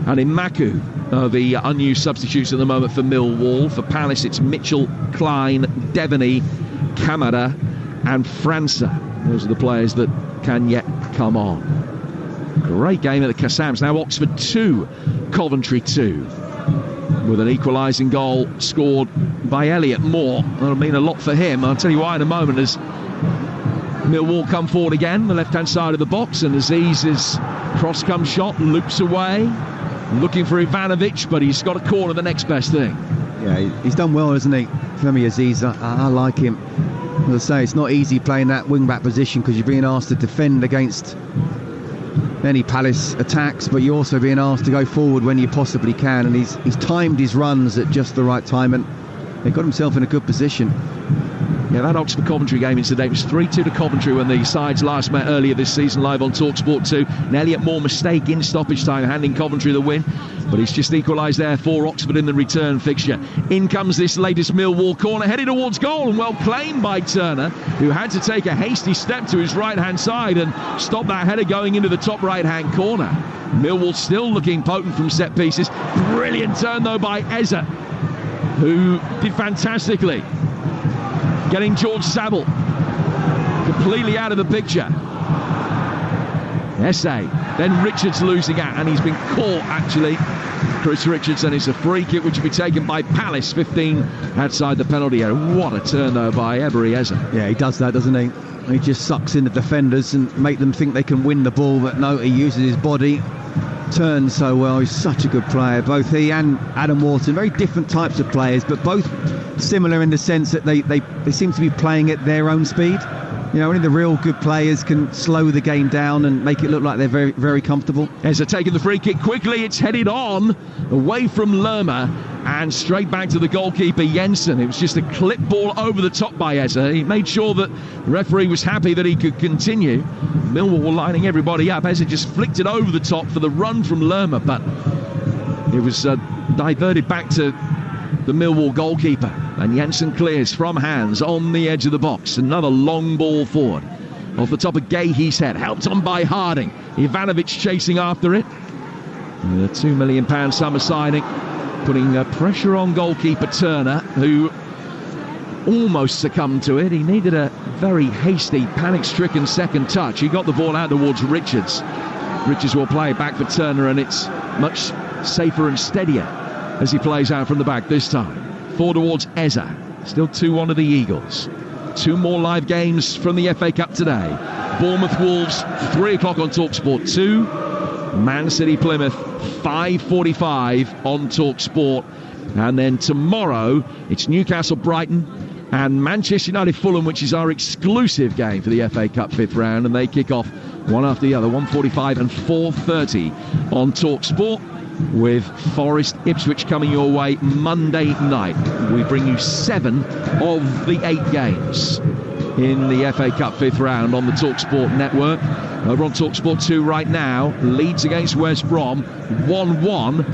and Imaku are the unused substitutes at the moment for Millwall. For Palace, it's Mitchell, Klein, Devaney, Kamada and França. Those are the players that can yet come on. Great game at the Kassams. Now Oxford 2, Coventry 2. With an equalising goal scored by Elliot Moore. That'll mean a lot for him. I'll tell you why in a moment as Millwall come forward again, the left-hand side of the box, and Aziz's cross-come shot loops away. Looking for Ivanovic, but he's got a corner, the next best thing. Yeah, he's done well, hasn't he? Femi Aziz, I like him. As I say, it's not easy playing that wing-back position because you're being asked to defend against any Palace attacks, but you're also being asked to go forward when you possibly can, and he's timed his runs at just the right time, and he got himself in a good position. Yeah, that Oxford-Coventry game incidentally was 3-2 to Coventry when the sides last met earlier this season, live on Talksport 2. An Elliot Moore mistake in stoppage time, handing Coventry the win, but he's just equalised there for Oxford in the return fixture. In comes this latest Millwall corner, headed towards goal, and well claimed by Turner, who had to take a hasty step to his right-hand side and stop that header going into the top right-hand corner. Millwall still looking potent from set pieces. Brilliant turn, though, by Eza, who did fantastically. Getting George Saville completely out of the picture. Essay, then Richards losing out, and he's been caught actually. Chris Richards, and it's a free kick which will be taken by Palace, 15 outside the penalty area. What a turn though by Ebery Eza. Yeah, he does that, doesn't he? He just sucks in the defenders and make them think they can win the ball, but no, he uses his body, turns so well. He's such a good player. Both he and Adam Wharton, very different types of players, but both similar in the sense that they seem to be playing at their own speed. You know, only the real good players can slow the game down and make it look like they're very, very comfortable. Eza taking the free kick quickly. It's headed on away from Lerma and straight back to the goalkeeper Jensen. It was just a clip ball over the top by Eza. He made sure that the referee was happy that he could continue. Millwall were lining everybody up. Eza just flicked it over the top for the run from Lerma, but it was diverted back to the Millwall goalkeeper, and Jensen clears from hands on the edge of the box. Another long ball forward off the top of Gahey's head, helped on by Harding. Ivanovic chasing after it. The £2 million summer signing putting pressure on goalkeeper Turner, who almost succumbed to it. He needed a very hasty, panic-stricken second touch. He got the ball out towards Richards. Richards will play it back for Turner, and it's much safer and steadier as he plays out from the back this time. Forward towards Eza. Still 2-1 to the Eagles. 2 more live games from the FA Cup today. Bournemouth Wolves, 3 o'clock on Talksport 2. Man City Plymouth, 5:45 on Talksport. And then tomorrow, it's Newcastle Brighton and Manchester United Fulham, which is our exclusive game for the FA Cup 5th round. And they kick off one after the other, 1:45 and 4:30 on Talksport, with Forest Ipswich coming your way Monday night. We bring you 7 of the 8 games in the FA Cup 5th round on the Talksport network. Over on Talksport 2 right now, Leeds against West Brom, 1-1,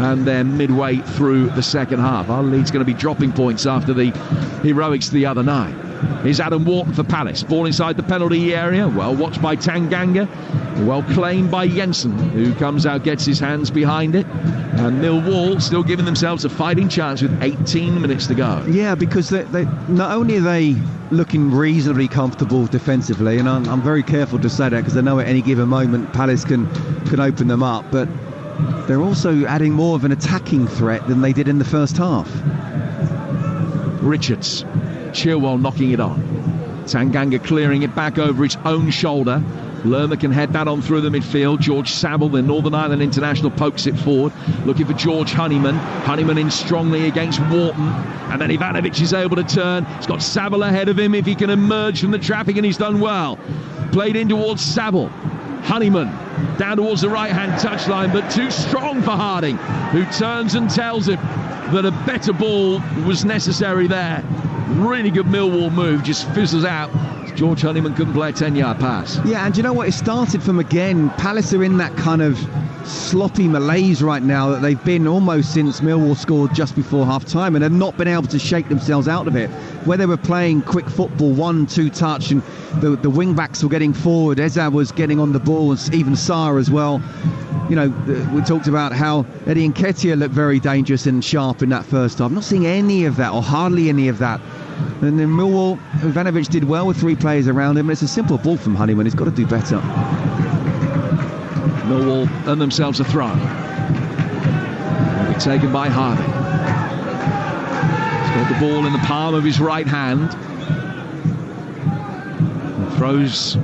and they're midway through the second half. Our Leeds going to be dropping points after the heroics the other night. Here's Adam Wharton for Palace. Ball inside the penalty area. Well watched by Tanganga. Well claimed by Jensen, who comes out, gets his hands behind it. And Millwall still giving themselves a fighting chance with 18 minutes to go. Yeah, because they not only are they looking reasonably comfortable defensively, and I'm very careful to say that because I know at any given moment Palace can open them up, but they're also adding more of an attacking threat than they did in the first half. Richards. Chilwell knocking it on. Tanganga clearing it back over its own shoulder. Lerma can head that on through the midfield. George Saville, the Northern Ireland international, pokes it forward, looking for George Honeyman. Honeyman in strongly against Wharton, and then Ivanovic is able to turn. He's got Saville ahead of him if he can emerge from the traffic, and he's done well. Played in towards Saville. Honeyman down towards the right-hand touchline, but too strong for Harding, who turns and tells him that a better ball was necessary there. Really good Millwall move, just fizzles out. George Honeyman couldn't play a 10-yard pass. Yeah, and do you know what? It started from, again, Palace are in that kind of sloppy malaise right now that they've been almost since Millwall scored just before half-time, and have not been able to shake themselves out of it. Where they were playing quick football, 1-2 touch, and the wing-backs were getting forward. Eza was getting on the ball, and even Sarr as well. You know, we talked about how Eddie Nketiah looked very dangerous and sharp in that first half. I'm not seeing any of that, or hardly any of that. And then Millwall, Ivanovic did well with 3 players around him. It's a simple ball from Honeyman. He's got to do better. Millwall earn themselves a throw. It'll be taken by Harding. He's got the ball in the palm of his right hand. And throws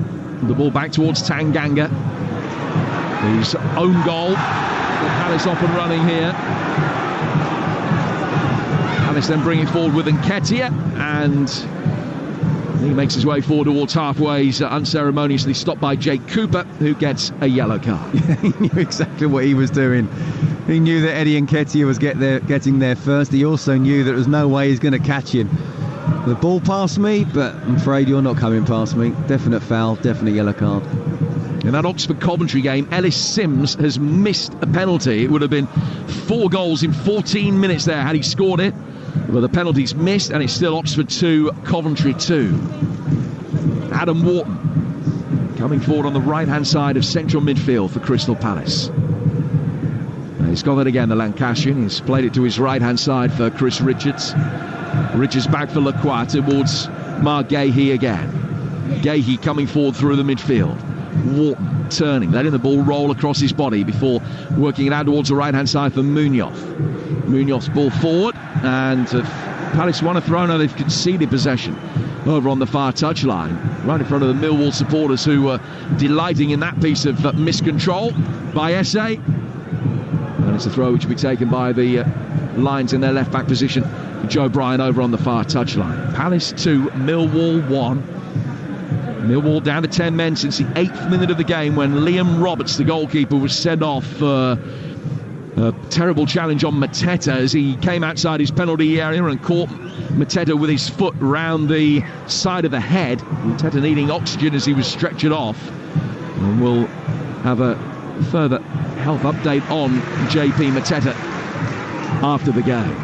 the ball back towards Tanganga. His own goal. Palace off and running here. Palace then bring it forward with Nketiah, and he makes his way forward towards halfway. He's unceremoniously stopped by Jake Cooper, who gets a yellow card. Yeah, he knew exactly what he was doing. He knew that Eddie Nketiah was getting there first. He also knew that there was no way he's going to catch him. The ball past me, but I'm afraid you're not coming past me. Definite foul, definite yellow card. In that Oxford-Coventry game, Ellis Sims has missed a penalty. It would have been 4 goals in 14 minutes there had he scored it. But the penalty's missed, and it's still Oxford 2, Coventry 2. Adam Wharton coming forward on the right-hand side of central midfield for Crystal Palace. And he's got it again, the Lancashire. He's played it to his right-hand side for Chris Richards. Richards back for Lacroix towards Mark Gahey again. Gahey coming forward through the midfield. Wharton turning, letting the ball roll across his body before working it out towards the right-hand side for Munoz. Munoz's ball forward, and Palace won a throw. Now they've conceded possession over on the far touchline, right in front of the Millwall supporters, who were delighting in that piece of miscontrol by Esse. And it's a throw which will be taken by the Lions in their left-back position. Joe Bryan over on the far touchline. Palace 2, Millwall 1. Millwall down to 10 men since the 8th minute of the game, when Liam Roberts, the goalkeeper, was sent off for a terrible challenge on Mateta as he came outside his penalty area and caught Mateta with his foot round the side of the head. Mateta needing oxygen as he was stretchered off. And we'll have a further health update on JP Mateta after the game.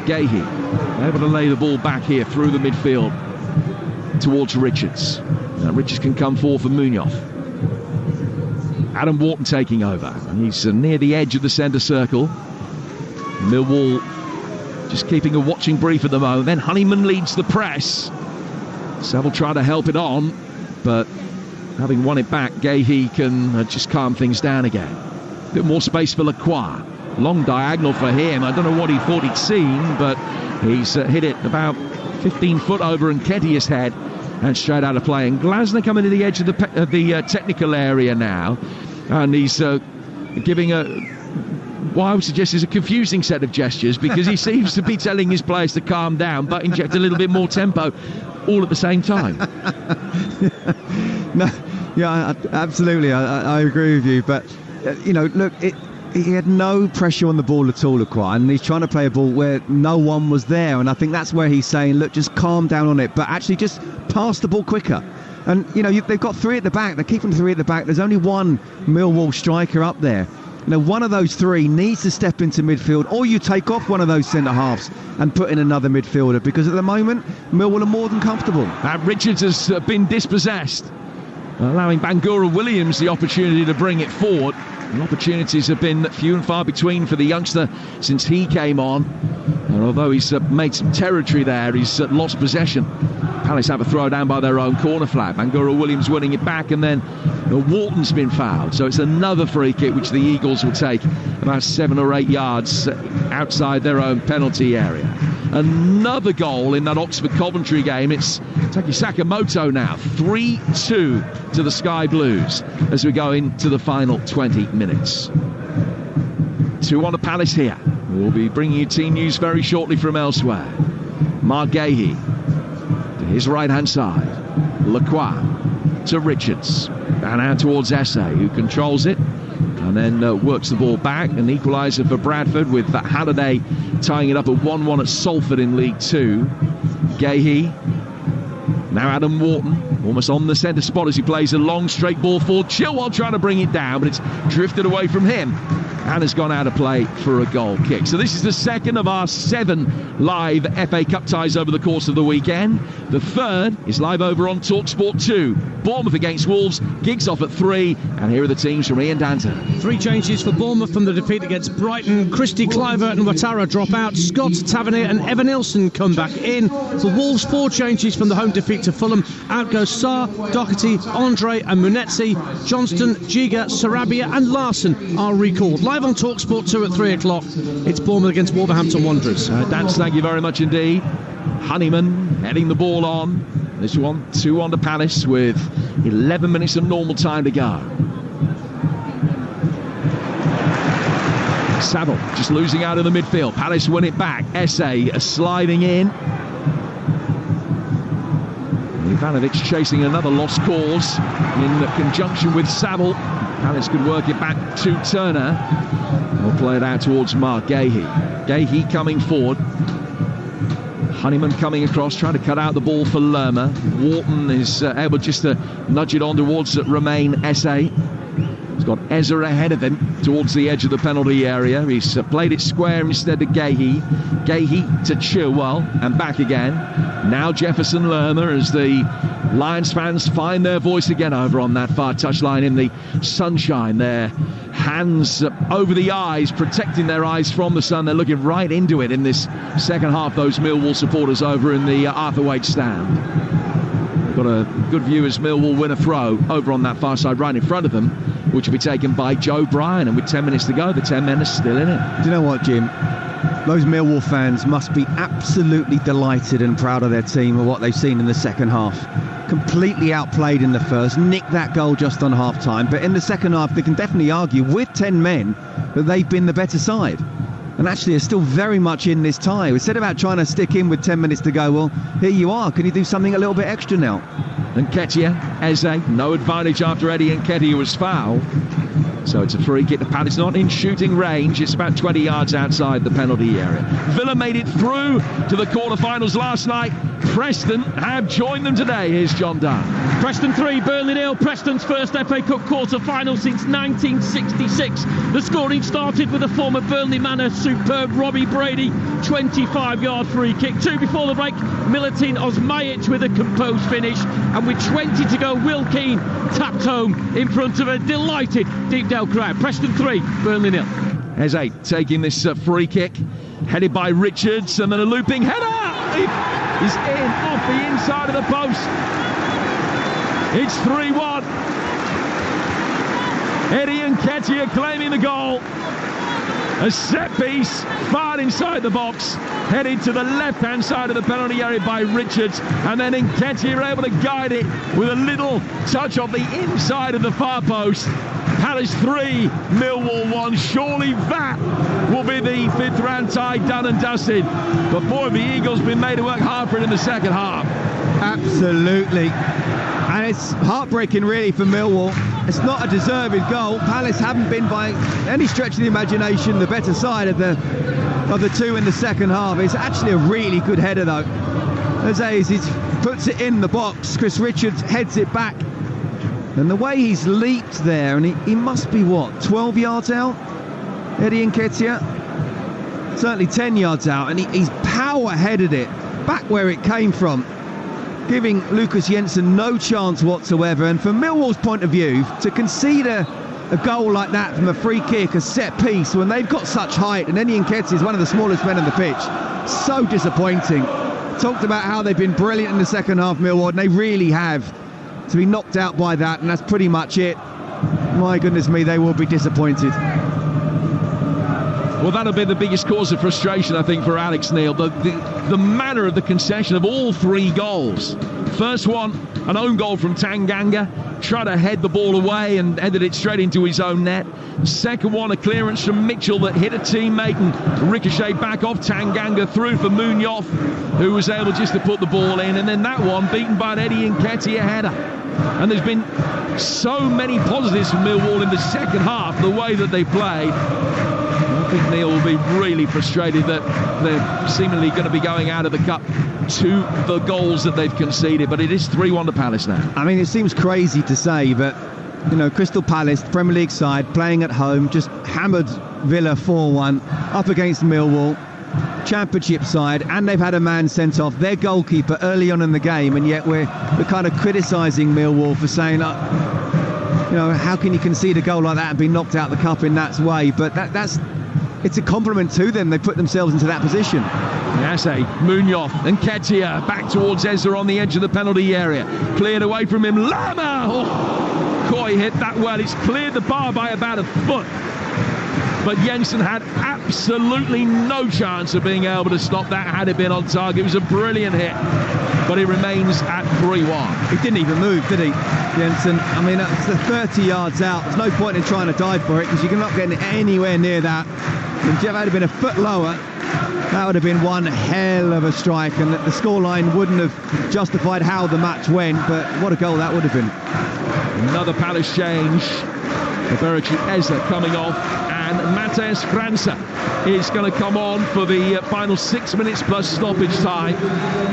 Gahey able to lay the ball back here through the midfield towards Richards. Now Richards can come forward for Munoz. Adam Wharton taking over. He's near the edge of the centre circle. Millwall just keeping a watching brief at the moment. Then Honeyman leads the press. Saville trying to help it on, but having won it back, Gahey can just calm things down again. A bit more space for Lacroix. Long diagonal for him. I don't know what he thought he'd seen, but he's hit it about 15 foot over Nketiah's head and straight out of play. And Glasner coming to the edge of the technical area now, and he's giving what I would suggest is a confusing set of gestures, because he seems to be telling his players to calm down but inject a little bit more tempo all at the same time. No, yeah, absolutely, I agree with you, but you know, look, he had no pressure on the ball at all, Lacroix, and he's trying to play a ball where no one was there, and I think that's where he's saying, look, just calm down on it, but actually just pass the ball quicker. And you know, they've got 3 at the back, they're keeping 3 at the back, there's only one Millwall striker up there. You know, one of those 3 needs to step into midfield, or you take off one of those centre halves and put in another midfielder, because at the moment Millwall are more than comfortable. Richards has been dispossessed, allowing Bangura Williams the opportunity to bring it forward. The opportunities have been few and far between for the youngster since he came on, and although he's made some territory there, he's lost possession. Palace have a throw down by their own corner flag. Bangura Williams winning it back, and then Wharton's been fouled, so it's another free kick which the Eagles will take about 7 or 8 yards outside their own penalty area. another goal in that Oxford-Coventry game. It's Taki Sakamoto now, 3-2 to the Sky Blues as we go into the final 20 minutes. 2-1 to Palace here. We'll be bringing you team news very shortly from elsewhere. Mark Gahey to his right-hand side. Lacroix to Richards. And out towards Esse, who controls it. And then works the ball back. An equaliser for Bradford with Halliday tying it up at 1-1 at Salford in League Two. Gahey. Now Adam Wharton, almost on the centre spot as he plays a long straight ball forward. Chilwell trying to bring it down, but it's drifted away from him and has gone out of play for a goal kick. So this is the second of our 7 live FA Cup ties over the course of the weekend. The third is live over on Talksport 2. Bournemouth against Wolves, Giggs off at 3, and here are the teams from Ian Danton. 3 changes for Bournemouth from the defeat against Brighton. Christie, Clivert and Ouattara drop out. Scott, Tavernier and Evan Nilsson come back in. For Wolves, 4 changes from the home defeat to Fulham. Out goes Sarr, Doherty, Andre and Munetzi. Johnston, Giga, Sarabia and Larson are recalled. Live on Talksport 2 at 3 o'clock. It's Bournemouth against Wolverhampton Wanderers. Dan, thank you very much indeed. Honeyman heading the ball on. This one, 2-1 to Palace with 11 minutes of normal time to go. Saville just losing out in the midfield. Palace win it back. Esse sliding in. Ivanovic chasing another lost cause in conjunction with Saville. Palace could work it back to Turner. We'll play it out towards Mark Gahey. Gahey coming forward. Honeyman coming across, trying to cut out the ball for Lerma. Wharton is able just to nudge it on towards Romain Esse. He's got Ezra ahead of him towards the edge of the penalty area. He's played it square instead of Gahey. Gahey to Chilwell and back again. Now Jefferson Lerma as the Lions fans find their voice again over on that far touchline in the sunshine. Their hands over the eyes, protecting their eyes from the sun. They're looking right into it in this second half, those Millwall supporters over in the Arthur Wade stand. Got a good view as Millwall win a throw over on that far side right in front of them, which will be taken by Joe Bryan, and with 10 minutes to go, the 10 men are still in it. Do you know what, Jim? Those Millwall fans must be absolutely delighted and proud of their team and what they've seen in the second half. Completely outplayed in the first, nicked that goal just on half-time, but in the second half they can definitely argue with 10 men that they've been the better side. And actually are still very much in this tie. We said about trying to stick in with 10 minutes to go. Well, here you are. Can you do something a little bit extra now? Nketiah, Eze, no advantage after Eddie Nketiah was fouled. So it's a free kick. The Palace not in shooting range. It's about 20 yards outside the penalty area. Villa made it through to the quarterfinals last night. Preston have joined them today. Here's John Dunn. Preston 3, Burnley 0. Preston's first FA Cup quarter-final since 1966. The scoring started with a former Burnley man, a superb Robbie Brady 25-yard free kick. 2 before the break, Milutin Osmajic with a composed finish. And with 20 to go, Will Keane tapped home in front of a delighted Deepdale crowd. Preston 3, Burnley 0. Eze taking this free kick, headed by Richards, and then a looping header. He's in off the inside of the post. It's 3-1. Eddie Nketiah claiming the goal. A set piece far inside the box, headed to the left-hand side of the penalty area by Richards, and then Nketiah able to guide it with a little touch of the inside of the far post. Palace 3, Millwall 1. Surely that will be the 5th round tie done and dusted. But boy, the Eagles been made to work hard for it in the second half. Absolutely. And it's heartbreaking really for Millwall. It's not a deserved goal. Palace haven't been by any stretch of the imagination the better side of the two in the second half. It's actually a really good header though. As he puts it in the box, Chris Richards heads it back. And the way he's leaped there, and he must be, what, 12 yards out? Eddie Nketiah? Certainly 10 yards out, and he's power-headed it back where it came from, giving Lucas Jensen no chance whatsoever. And from Millwall's point of view, to concede a goal like that from a free kick, a set piece, when they've got such height, and Eddie Nketiah is one of the smallest men on the pitch, so disappointing. Talked about how they've been brilliant in the second half, Millwall, and they really have. To be knocked out by that, and that's pretty much it. My goodness me, they will be disappointed. Well, that'll be the biggest cause of frustration, I think, for Alex Neil. The manner of the concession of all 3 goals. First one, an own goal from Tanganga. Tried to head the ball away and headed it straight into his own net. Second one, a clearance from Mitchell that hit a teammate and ricocheted back off Tanganga through for Munoz, who was able just to put the ball in. And then that one, beaten by an Eddie Nketiah header. And there's been so many positives from Millwall in the second half, the way that they played. I think Neil will be really frustrated that they're seemingly going to be going out of the cup to the goals that they've conceded, but it is 3-1 to Palace now. I mean, it seems crazy to say, but you know, Crystal Palace, Premier League side, playing at home, just hammered Villa 4-1 up against Millwall, Championship side, and they've had a man sent off, their goalkeeper, early on in the game, and yet we're kind of criticising Millwall for saying, you know, how can you concede a goal like that and be knocked out of the cup in that way? But it's a compliment to them. They put themselves into that position. Yase, Munoz and Nketiah back towards Ezra on the edge of the penalty area. Cleared away from him. Lama! Oh, Coy hit that well. It's cleared the bar by about a foot. But Jensen had absolutely no chance of being able to stop that had it been on target. It was a brilliant hit. But it remains at 3-1. He didn't even move, did he, Jensen? I mean, it's 30 yards out. There's no point in trying to dive for it because you're not getting anywhere near that. And if Jeff had been a foot lower, that would have been one hell of a strike, and the scoreline wouldn't have justified how the match went, but what a goal that would have been. Another Palace change. Iberici Eza coming off, and Matheus França is going to come on for the final 6 minutes plus stoppage time.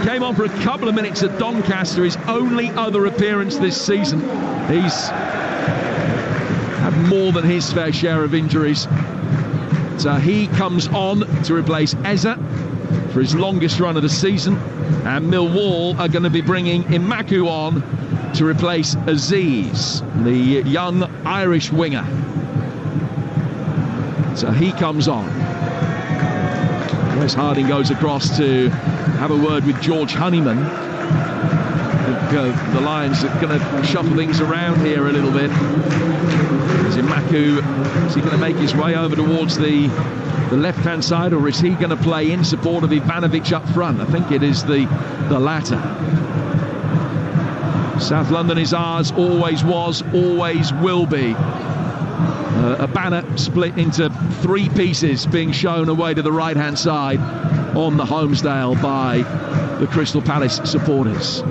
Came on for a couple of minutes at Doncaster, his only other appearance this season. He's had more than his fair share of injuries. So he comes on to replace Eza for his longest run of the season, and Millwall are going to be bringing Imaku on to replace Aziz, the young Irish winger. So he comes on. Wes Harding goes across to have a word with George Honeyman. I think the Lions are going to shuffle things around here a little bit. Is Imaku, is he going to make his way over towards the left-hand side, or is he going to play in support of Ivanovic up front? I think it is the latter. South London is ours, always was, always will be. A banner split into 3 pieces being shown away to the right-hand side on the Holmesdale by the Crystal Palace supporters.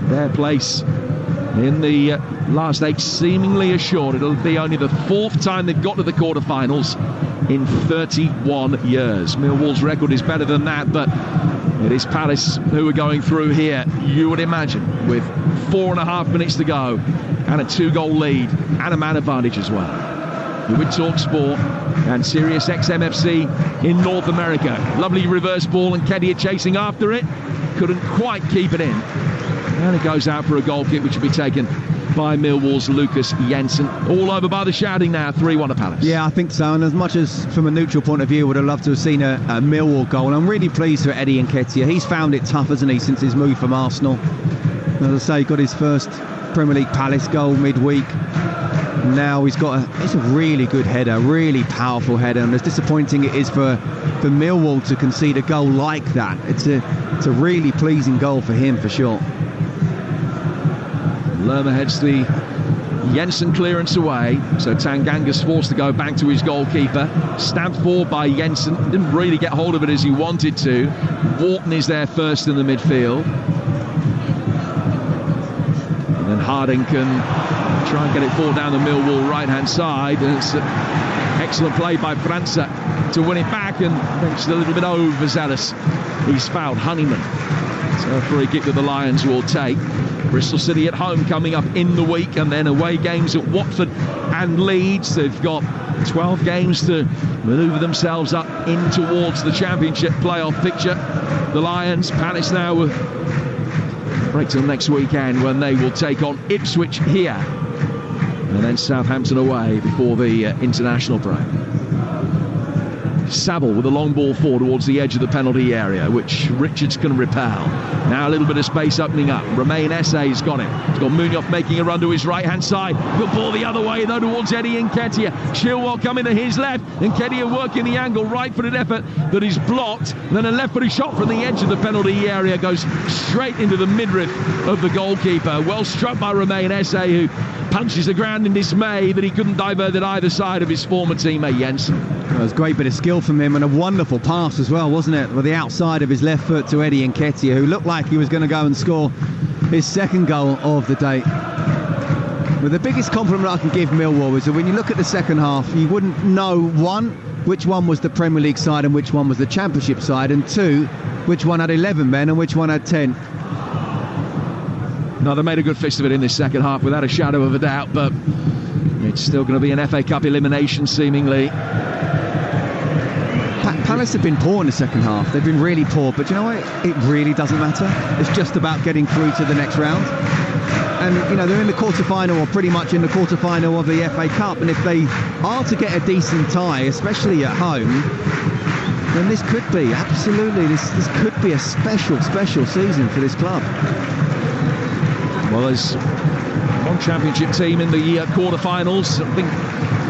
Their place in the last 8 seemingly assured. It'll be only the 4th time they've got to the quarterfinals in 31 years. Millwall's record is better than that, but it is Palace who are going through here, you would imagine, with 4.5 minutes to go and a 2-goal lead and a man advantage as well. You're with Talksport and Sirius XMFC in North America. Lovely reverse ball, and Nketiah chasing after it. Couldn't quite keep it in. And it goes out for a goal kick, which will be taken by Millwall's Lucas Jensen. All over by the shouting now, 3-1 to Palace. Yeah, I think so. And as much as from a neutral point of view, would have loved to have seen a Millwall goal. And I'm really pleased for Eddie Nketiah. He's found it tough, hasn't he, since his move from Arsenal. As I say, got his first Premier League Palace goal midweek. Now he's got it's a really good header, really powerful header, and as disappointing it is for Millwall to concede a goal like that, it's a really pleasing goal for him for sure. Lerma heads the Jensen clearance away, so Tanganga's forced to go back to his goalkeeper. Stabbed forward by Jensen, didn't really get hold of it as he wanted to. Wharton is there first in the midfield, and then Harding can try and get it forward down the Millwall right-hand side. And it's excellent play by França to win it back, and just a little bit overzealous. He's fouled Honeyman. So a free kick that the Lions will take. Bristol City at home coming up in the week, and then away games at Watford and Leeds. They've got 12 games to manoeuvre themselves up in towards the Championship playoff picture. The Lions, Palace now will break till next weekend when they will take on Ipswich here, and then Southampton away before the international break. Saville with a long ball forward towards the edge of the penalty area, which Richards can repel. Now a little bit of space opening up. Romain Esse's got him. He's got Munoz making a run to his right-hand side. Good ball the other way, though, towards Eddie Nketiah. Chilwell coming to his left. Nketiah working the angle, right-footed effort that is blocked. Then a left-footed shot from the edge of the penalty area goes straight into the midriff of the goalkeeper. Well struck by Romain Esse, who punches the ground in dismay that he couldn't divert it either side of his former teammate Jensen. It was a great bit of skill from him and a wonderful pass as well, wasn't it? With the outside of his left foot to Eddie Nketiah, who looked like he was going to go and score his second goal of the day. But the biggest compliment I can give Millwall is that when you look at the second half, you wouldn't know, one, which one was the Premier League side and which one was the Championship side, and two, which one had 11 men and which one had 10. No, they made a good fist of it in this second half without a shadow of a doubt, but it's still going to be an FA Cup elimination seemingly. Palace have been poor in the second half. They've been really poor, but you know what? It really doesn't matter. It's just about getting through to the next round. And, you know, they're in the quarter-final, or pretty much in the quarter-final of the FA Cup, and if they are to get a decent tie, especially at home, then this could be, absolutely, this could be a special season for this club. Well, there's one Championship team in the quarter-finals. I think,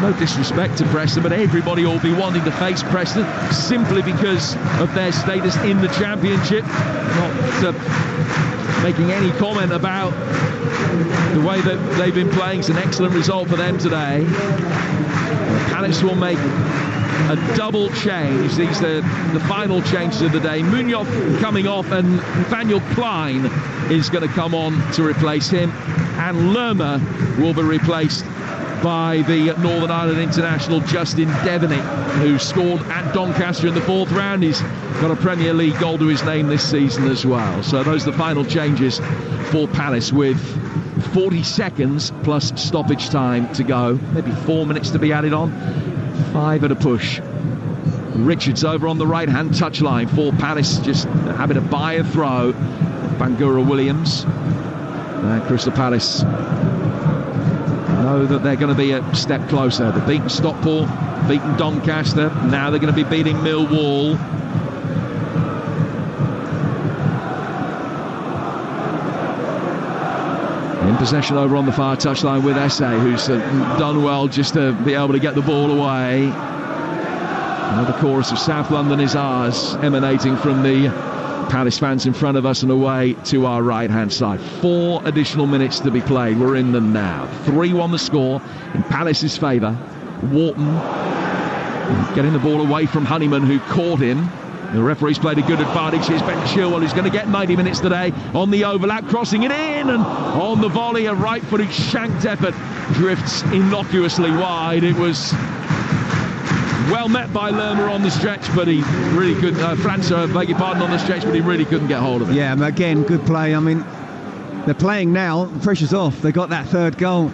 no disrespect to Preston, but everybody will be wanting to face Preston simply because of their status in the Championship. Not making any comment about the way that they've been playing. It's an excellent result for them today. Palace will make a double change. These are the final changes of the day. Munoz coming off, and Nathaniel Klein is going to come on to replace him, and Lerma will be replaced by the Northern Ireland international Justin Devaney, who scored at Doncaster in the fourth round. He's got a Premier League goal to his name this season as well. So those are the final changes for Palace, with 40 seconds plus stoppage time to go. Maybe 4 minutes to be added on. 5 at a push. Richards over on the right-hand touchline for Palace, just having to buy a throw. Bangura Williams. Crystal Palace know that they're going to be a step closer. They've beaten Stockport, beaten Doncaster. Now they're going to be beating Millwall. In possession over on the far touchline with Esse, who's done well just to be able to get the ball away. Another chorus of South London is ours, emanating from the Palace fans in front of us and away to our right-hand side. 4 additional minutes to be played. We're in them now. 3-1 the score in Palace's favour. Wharton getting the ball away from Honeyman, who caught him. The referee's played a good advantage. Here's Ben Chilwell, who's going to get 90 minutes today on the overlap, crossing it in, and on the volley, a right-footed shanked effort drifts innocuously wide. It was well met by Lerma on the stretch, but he really couldn't. França, beg your pardon, on the stretch, but he really couldn't get hold of it. Yeah, again, good play. I mean, they're playing now. The pressure's off. They got that third goal.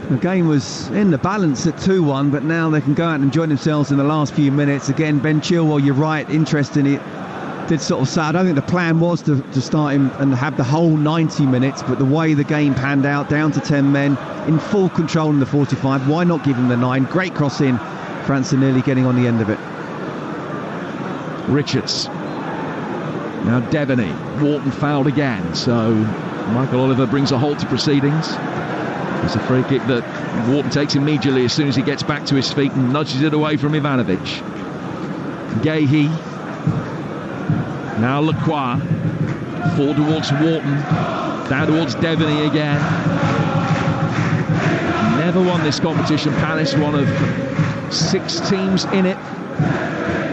The game was in the balance at 2-1, but now they can go out and enjoy themselves in the last few minutes. Again, Ben Chilwell, you're right, interesting. It did sort of say, I don't think the plan was to start him and have the whole 90 minutes, but the way the game panned out, down to 10 men, in full control in the 45, why not give him the 9? Great cross in. França nearly getting on the end of it. Richards. Now Devaney. Wharton fouled again, so Michael Oliver brings a halt to proceedings. It's a free kick that Wharton takes immediately as soon as he gets back to his feet and nudges it away from Ivanovic. Gahey. Now Lacroix. Forward towards Wharton. Down towards Devaney again. Never won this competition. Palace, one of 6 teams in it,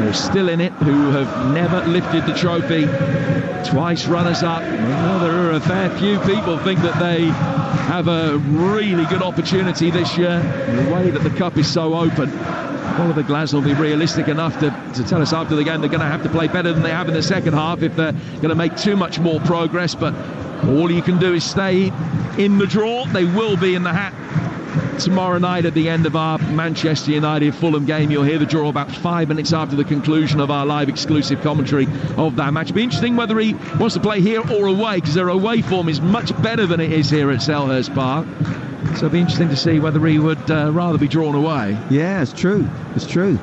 or still in it, who have never lifted the trophy. Twice runners-up. Well, there are a fair few people think that they have a really good opportunity this year. The way that the cup is so open, Oliver Glasner will be realistic enough to tell us after the game they're going to have to play better than they have in the second half if they're going to make too much more progress. But all you can do is stay in the draw. They will be in the hat tomorrow night at the end of our Manchester United-Fulham game. You'll hear the draw about 5 minutes after the conclusion of our live exclusive commentary of that match. It'll be interesting whether he wants to play here or away, because their away form is much better than it is here at Selhurst Park. So it'll be interesting to see whether he would rather be drawn away. Yeah, it's true. It's true.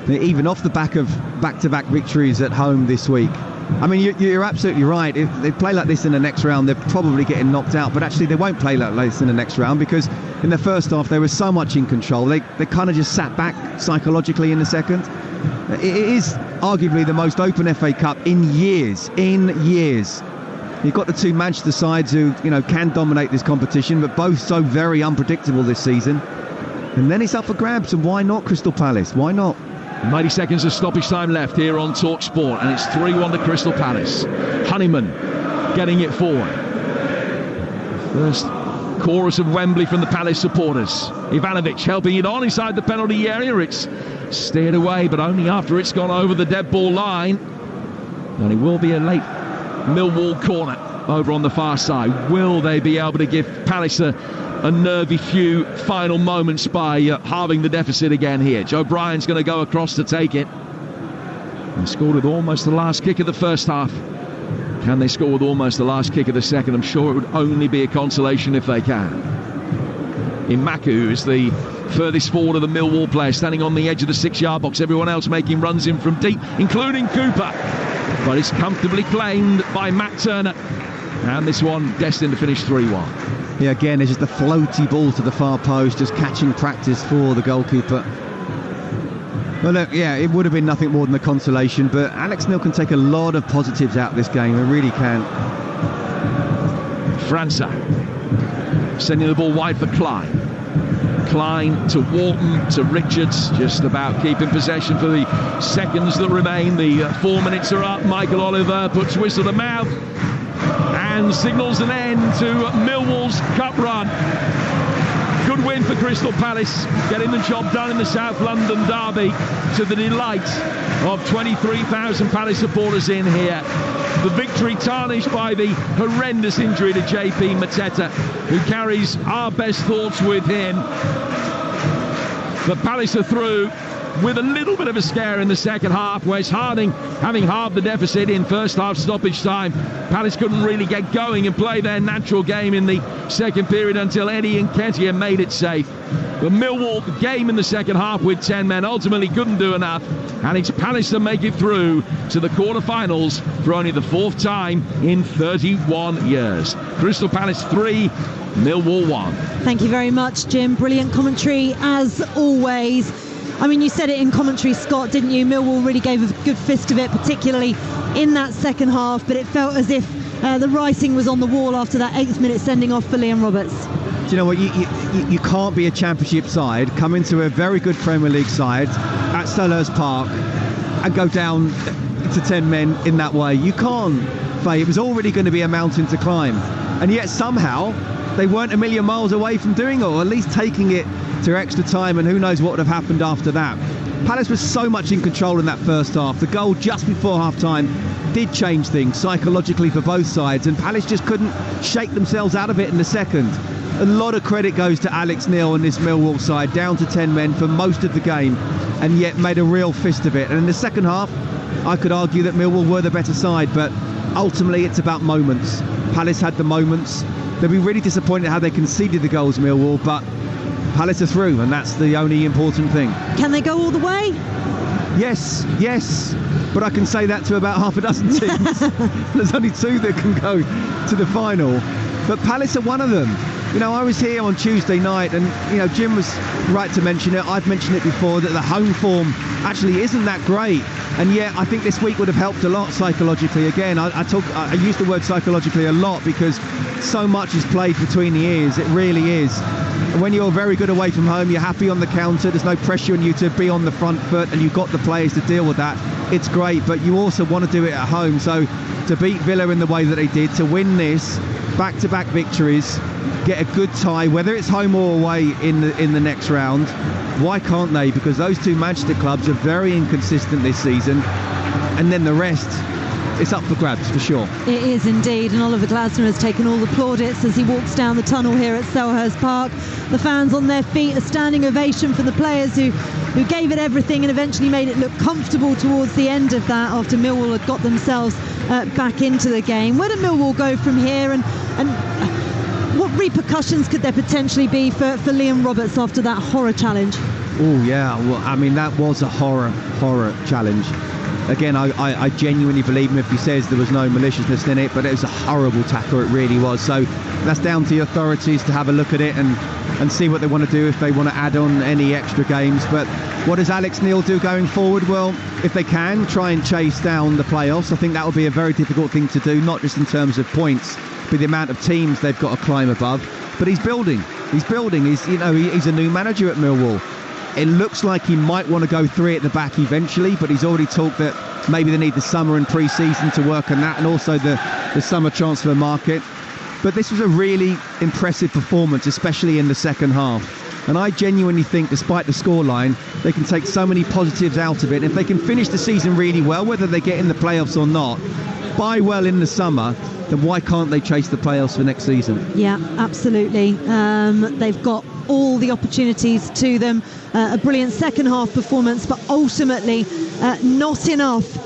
even off the back of back-to-back victories at home this week. I mean, you're absolutely right. If they play like this in the next round, they're probably getting knocked out. But actually, they won't play like this in the next round, because in the first half, they were so much in control. They kind of just sat back psychologically in the second. It is arguably the most open FA Cup in years. You've got the two Manchester sides who, can dominate this competition, but both so very unpredictable this season. And then it's up for grabs, and why not Crystal Palace? Why not? 90 seconds of stoppage time left here on Talksport, and it's 3-1 to Crystal Palace. Honeyman getting it forward. First chorus of Wembley from the Palace supporters. Ivanovic helping it on inside the penalty area. It's steered away, but only after it's gone over the dead ball line. And it will be a late Millwall corner over on the far side. Will they be able to give Palace a nervy few final moments by halving the deficit again here? Joe Bryan's going to go across to take it. And scored with almost the last kick of the first half. Can they score with almost the last kick of the second? I'm sure it would only be a consolation if they can. Imaku is the furthest forward of the Millwall players, standing on the edge of the 6-yard box. Everyone else making runs in from deep, including Cooper. But it's comfortably claimed by Matt Turner. And this one destined to finish 3-1. Yeah, again, it's just a floaty ball to the far post, just catching practice for the goalkeeper. Well, look, yeah, it would have been nothing more than a consolation, but Alex Neil can take a lot of positives out of this game. He really can. França sending the ball wide for Klein. Klein to Wharton, to Richards, just about keeping possession for the seconds that remain. The 4 minutes are up. Michael Oliver puts whistle to mouth and signals an end to Millwall's cup run. Good win for Crystal Palace, getting the job done in the South London derby, to the delight of 23,000 Palace supporters in here. The victory tarnished by the horrendous injury to JP Mateta, who carries our best thoughts with him. The Palace are through with a little bit of a scare in the second half. Wes Harding having halved the deficit in first half stoppage time. Palace couldn't really get going and play their natural game in the second period until Eddie Nketiah made it safe. The Millwall game in the second half with 10 men ultimately couldn't do enough, and it's Palace to make it through to the quarter-finals for only the fourth time in 31 years. Crystal Palace 3, Millwall 1. Thank you very much, Jim. Brilliant commentary as always. I mean, you said it in commentary, Scott, didn't you? Millwall really gave a good fist of it, particularly in that second half, but it felt as if the writing was on the wall after that 8th minute sending off for Liam Roberts. Do you know what? You can't be a championship side, come into a very good Premier League side at Selhurst Park and go down to 10 men in that way. You can't, Faye. It was already going to be a mountain to climb. And yet somehow they weren't a million miles away from doing it, or at least taking it to extra time, and who knows what would have happened after that. Palace was so much in control in that first half. The goal just before half-time did change things psychologically for both sides, and Palace just couldn't shake themselves out of it in the second. A lot of credit goes to Alex Neil and this Millwall side, down to 10 men for most of the game, and yet made a real fist of it. And in the second half, I could argue that Millwall were the better side, but ultimately it's about moments. Palace had the moments. They'll be really disappointed how they conceded the goals, Millwall, but Palace are through, and that's the only important thing. Can they go all the way? Yes, but I can say that to about half a dozen teams. There's only 2 that can go to the final, but Palace are one of them. You know, I was here on Tuesday night, and Jim was right to mention it. I've mentioned it before, that the home form actually isn't that great, and yet I think this week would have helped a lot psychologically. Again, I use the word psychologically a lot, because so much is played between the ears. It really is. And when you're very good away from home, you're happy on the counter, there's no pressure on you to be on the front foot, and you've got the players to deal with that. It's great, but you also want to do it at home. So to beat Villa in the way that they did, to win this, back-to-back victories, get a good tie, whether it's home or away in the next round, why can't they? Because those 2 Manchester clubs are very inconsistent this season, and then the rest, it's up for grabs for sure. It is indeed, and Oliver Glasner has taken all the plaudits as he walks down the tunnel here at Selhurst Park. The fans on their feet, a standing ovation for the players who gave it everything and eventually made it look comfortable towards the end of that, after Millwall had got themselves back into the game. Where did Millwall go from here, and what repercussions could there potentially be for Liam Roberts after that horror challenge? Oh yeah, well, I mean, that was a horror challenge. Again, I genuinely believe him if he says there was no maliciousness in it, but it was a horrible tackle, it really was. So that's down to the authorities to have a look at it and see what they want to do, if they want to add on any extra games. But what does Alex Neil do going forward? Well, if they can try and chase down the playoffs, I think that will be a very difficult thing to do, not just in terms of points, but the amount of teams they've got to climb above. But he's building. He's a new manager at Millwall. It looks like he might want to go 3 at the back eventually, but he's already talked that maybe they need the summer and pre-season to work on that, and also the summer transfer market. But this was a really impressive performance, especially in the second half. And I genuinely think, despite the scoreline, they can take so many positives out of it. If they can finish the season really well, whether they get in the playoffs or not, buy well in the summer, then why can't they chase the playoffs for next season? Yeah, absolutely. They've got all the opportunities to them. A brilliant second half performance, but ultimately not enough